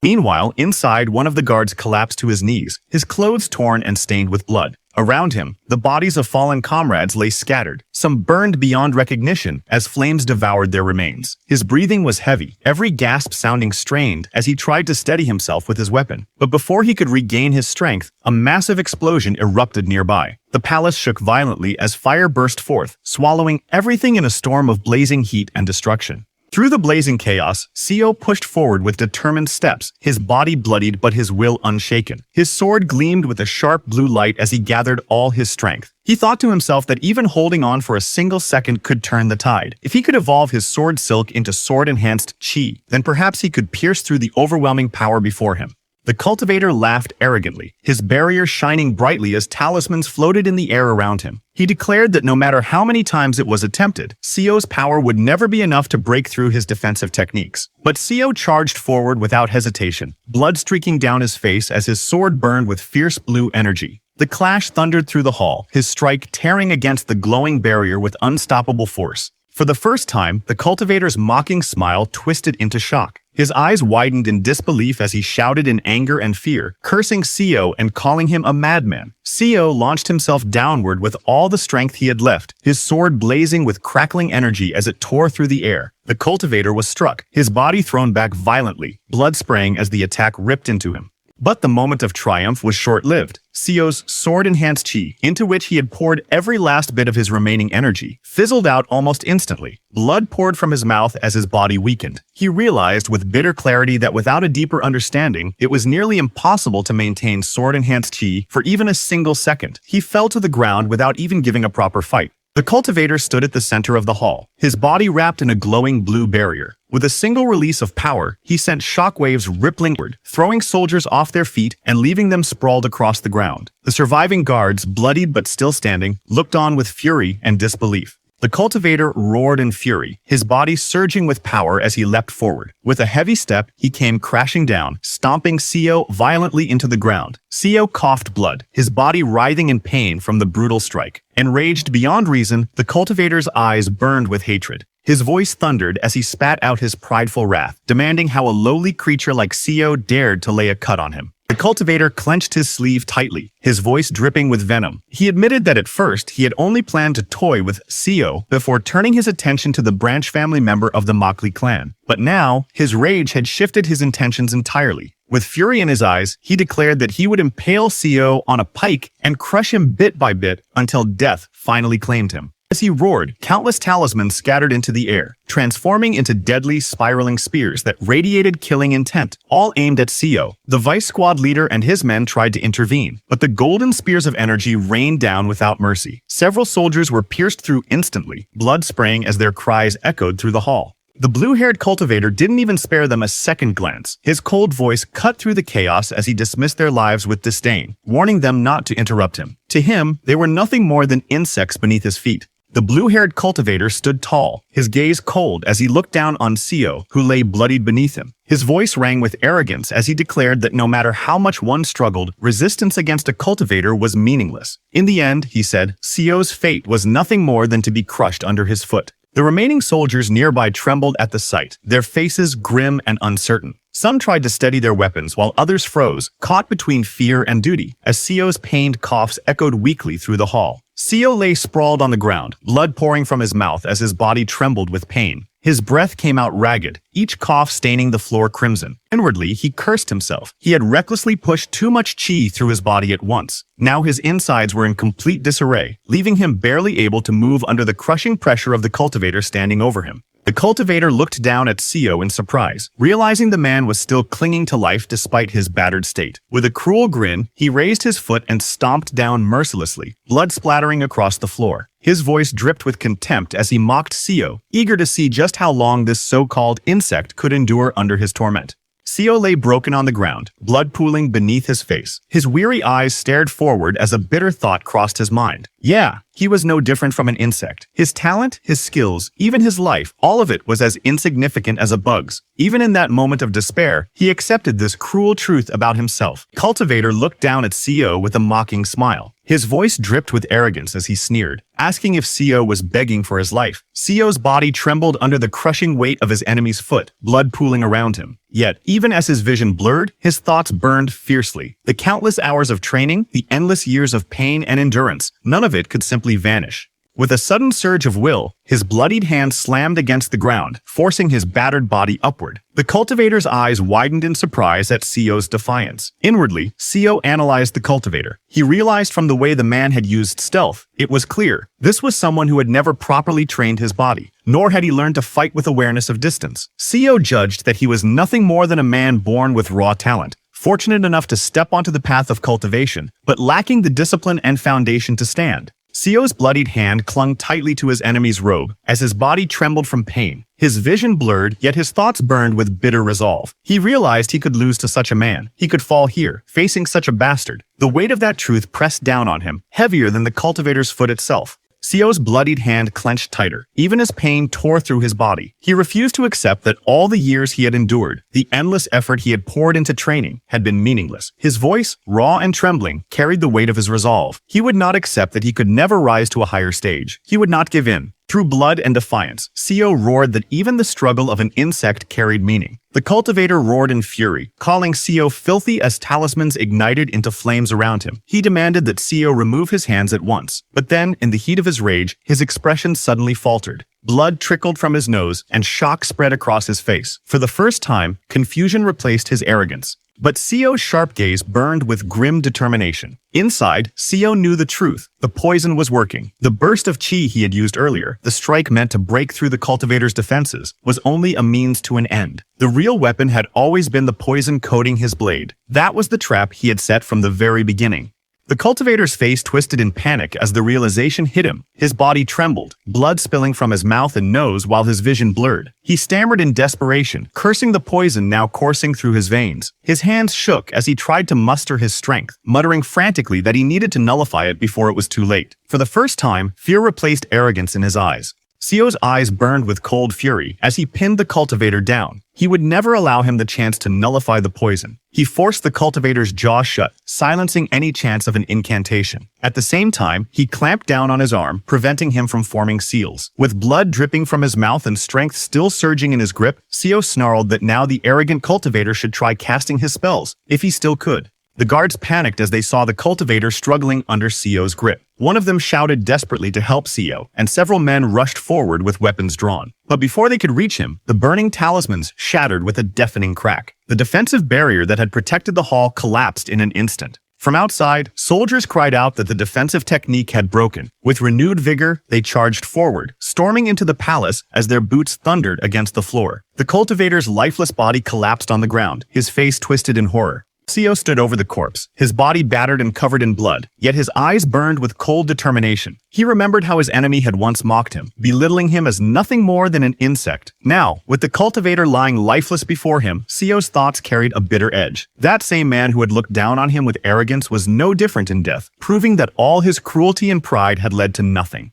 Meanwhile, inside, one of the guards collapsed to his knees, his clothes torn and stained with blood. Around him, the bodies of fallen comrades lay scattered, some burned beyond recognition as flames devoured their remains. His breathing was heavy, every gasp sounding strained as he tried to steady himself with his weapon. But before he could regain his strength, a massive explosion erupted nearby. The palace shook violently as fire burst forth, swallowing everything in a storm of blazing heat and destruction. Through the blazing chaos, Seo pushed forward with determined steps, his body bloodied but his will unshaken. His sword gleamed with a sharp blue light as he gathered all his strength. He thought to himself that even holding on for a single second could turn the tide. If he could evolve his sword silk into sword-enhanced chi, then perhaps he could pierce through the overwhelming power before him. The cultivator laughed arrogantly, his barrier shining brightly as talismans floated in the air around him. He declared that no matter how many times it was attempted, Seo's power would never be enough to break through his defensive techniques. But Seo charged forward without hesitation, blood streaking down his face as his sword burned with fierce blue energy. The clash thundered through the hall, his strike tearing against the glowing barrier with unstoppable force. For the first time, the cultivator's mocking smile twisted into shock. His eyes widened in disbelief as he shouted in anger and fear, cursing Seo and calling him a madman. Seo launched himself downward with all the strength he had left, his sword blazing with crackling energy as it tore through the air. The cultivator was struck, his body thrown back violently, blood spraying as the attack ripped into him. But the moment of triumph was short-lived. Seo's sword-enhanced chi, into which he had poured every last bit of his remaining energy, fizzled out almost instantly. Blood poured from his mouth as his body weakened. He realized with bitter clarity that without a deeper understanding, it was nearly impossible to maintain sword-enhanced chi for even a single second. He fell to the ground without even giving a proper fight. The cultivator stood at the center of the hall, his body wrapped in a glowing blue barrier. With a single release of power, he sent shockwaves rippling upward, throwing soldiers off their feet and leaving them sprawled across the ground. The surviving guards, bloodied but still standing, looked on with fury and disbelief. The cultivator roared in fury, his body surging with power as he leapt forward. With a heavy step, he came crashing down, stomping Seo violently into the ground. Seo coughed blood, his body writhing in pain from the brutal strike. Enraged beyond reason, the cultivator's eyes burned with hatred. His voice thundered as he spat out his prideful wrath, demanding how a lowly creature like Seo dared to lay a cut on him. The cultivator clenched his sleeve tightly, his voice dripping with venom. He admitted that at first he had only planned to toy with Seo before turning his attention to the branch family member of the Mockley clan. But now, his rage had shifted his intentions entirely. With fury in his eyes, he declared that he would impale Seo on a pike and crush him bit by bit until death finally claimed him. As he roared, countless talismans scattered into the air, transforming into deadly, spiraling spears that radiated killing intent, all aimed at Seo. The Vice Squad leader and his men tried to intervene, but the golden spears of energy rained down without mercy. Several soldiers were pierced through instantly, blood spraying as their cries echoed through the hall. The blue-haired cultivator didn't even spare them a second glance. His cold voice cut through the chaos as he dismissed their lives with disdain, warning them not to interrupt him. To him, they were nothing more than insects beneath his feet. The blue-haired cultivator stood tall, his gaze cold as he looked down on Seo, who lay bloodied beneath him. His voice rang with arrogance as he declared that no matter how much one struggled, resistance against a cultivator was meaningless. In the end, he said, Seo's fate was nothing more than to be crushed under his foot. The remaining soldiers nearby trembled at the sight, their faces grim and uncertain. Some tried to steady their weapons while others froze, caught between fear and duty, as Seo's pained coughs echoed weakly through the hall. Seo lay sprawled on the ground, blood pouring from his mouth as his body trembled with pain. His breath came out ragged, each cough staining the floor crimson. Inwardly, he cursed himself. He had recklessly pushed too much chi through his body at once. Now his insides were in complete disarray, leaving him barely able to move under the crushing pressure of the cultivator standing over him. The cultivator looked down at Seo in surprise, realizing the man was still clinging to life despite his battered state. With a cruel grin, he raised his foot and stomped down mercilessly, blood splattering across the floor. His voice dripped with contempt as he mocked Seo, eager to see just how long this so-called insect could endure under his torment. Seo lay broken on the ground, blood pooling beneath his face. His weary eyes stared forward as a bitter thought crossed his mind. Yeah, he was no different from an insect. His talent, his skills, even his life, all of it was as insignificant as a bug's. Even in that moment of despair, he accepted this cruel truth about himself. Cultivator looked down at Seo with a mocking smile. His voice dripped with arrogance as he sneered, asking if Seo was begging for his life. Seo's body trembled under the crushing weight of his enemy's foot, blood pooling around him. Yet, even as his vision blurred, his thoughts burned fiercely. The countless hours of training, the endless years of pain and endurance, none of it could simply vanish. With a sudden surge of will, his bloodied hand slammed against the ground, forcing his battered body upward. The cultivator's eyes widened in surprise at Seo's defiance. Inwardly, Seo analyzed the cultivator. He realized from the way the man had used stealth, it was clear this was someone who had never properly trained his body, nor had he learned to fight with awareness of distance. Seo judged that he was nothing more than a man born with raw talent, fortunate enough to step onto the path of cultivation, but lacking the discipline and foundation to stand. Seo's bloodied hand clung tightly to his enemy's robe as his body trembled from pain. His vision blurred, yet his thoughts burned with bitter resolve. He realized he could lose to such a man. He could fall here, facing such a bastard. The weight of that truth pressed down on him, heavier than the cultivator's foot itself. Seo's bloodied hand clenched tighter. Even as pain tore through his body, he refused to accept that all the years he had endured, the endless effort he had poured into training, had been meaningless. His voice, raw and trembling, carried the weight of his resolve. He would not accept that he could never rise to a higher stage. He would not give in. Through blood and defiance, Seo roared that even the struggle of an insect carried meaning. The cultivator roared in fury, calling Seo filthy as talismans ignited into flames around him. He demanded that Seo remove his hands at once. But then, in the heat of his rage, his expression suddenly faltered. Blood trickled from his nose, and shock spread across his face. For the first time, confusion replaced his arrogance. But Seo's sharp gaze burned with grim determination. Inside, Seo knew the truth. The poison was working. The burst of chi he had used earlier, the strike meant to break through the cultivator's defenses, was only a means to an end. The real weapon had always been the poison coating his blade. That was the trap he had set from the very beginning. The cultivator's face twisted in panic as the realization hit him. His body trembled, blood spilling from his mouth and nose while his vision blurred. He stammered in desperation, cursing the poison now coursing through his veins. His hands shook as he tried to muster his strength, muttering frantically that he needed to nullify it before it was too late. For the first time, fear replaced arrogance in his eyes. Seo's eyes burned with cold fury as he pinned the cultivator down. He would never allow him the chance to nullify the poison. He forced the cultivator's jaw shut, silencing any chance of an incantation. At the same time, he clamped down on his arm, preventing him from forming seals. With blood dripping from his mouth and strength still surging in his grip, Seo snarled that now the arrogant cultivator should try casting his spells, if he still could. The guards panicked as they saw the cultivator struggling under Seo's grip. One of them shouted desperately to help Seo, and several men rushed forward with weapons drawn. But before they could reach him, the burning talismans shattered with a deafening crack. The defensive barrier that had protected the hall collapsed in an instant. From outside, soldiers cried out that the defensive technique had broken. With renewed vigor, they charged forward, storming into the palace as their boots thundered against the floor. The cultivator's lifeless body collapsed on the ground, his face twisted in horror. Seo stood over the corpse, his body battered and covered in blood, yet his eyes burned with cold determination. He remembered how his enemy had once mocked him, belittling him as nothing more than an insect. Now, with the cultivator lying lifeless before him, Seo's thoughts carried a bitter edge. That same man who had looked down on him with arrogance was no different in death, proving that all his cruelty and pride had led to nothing.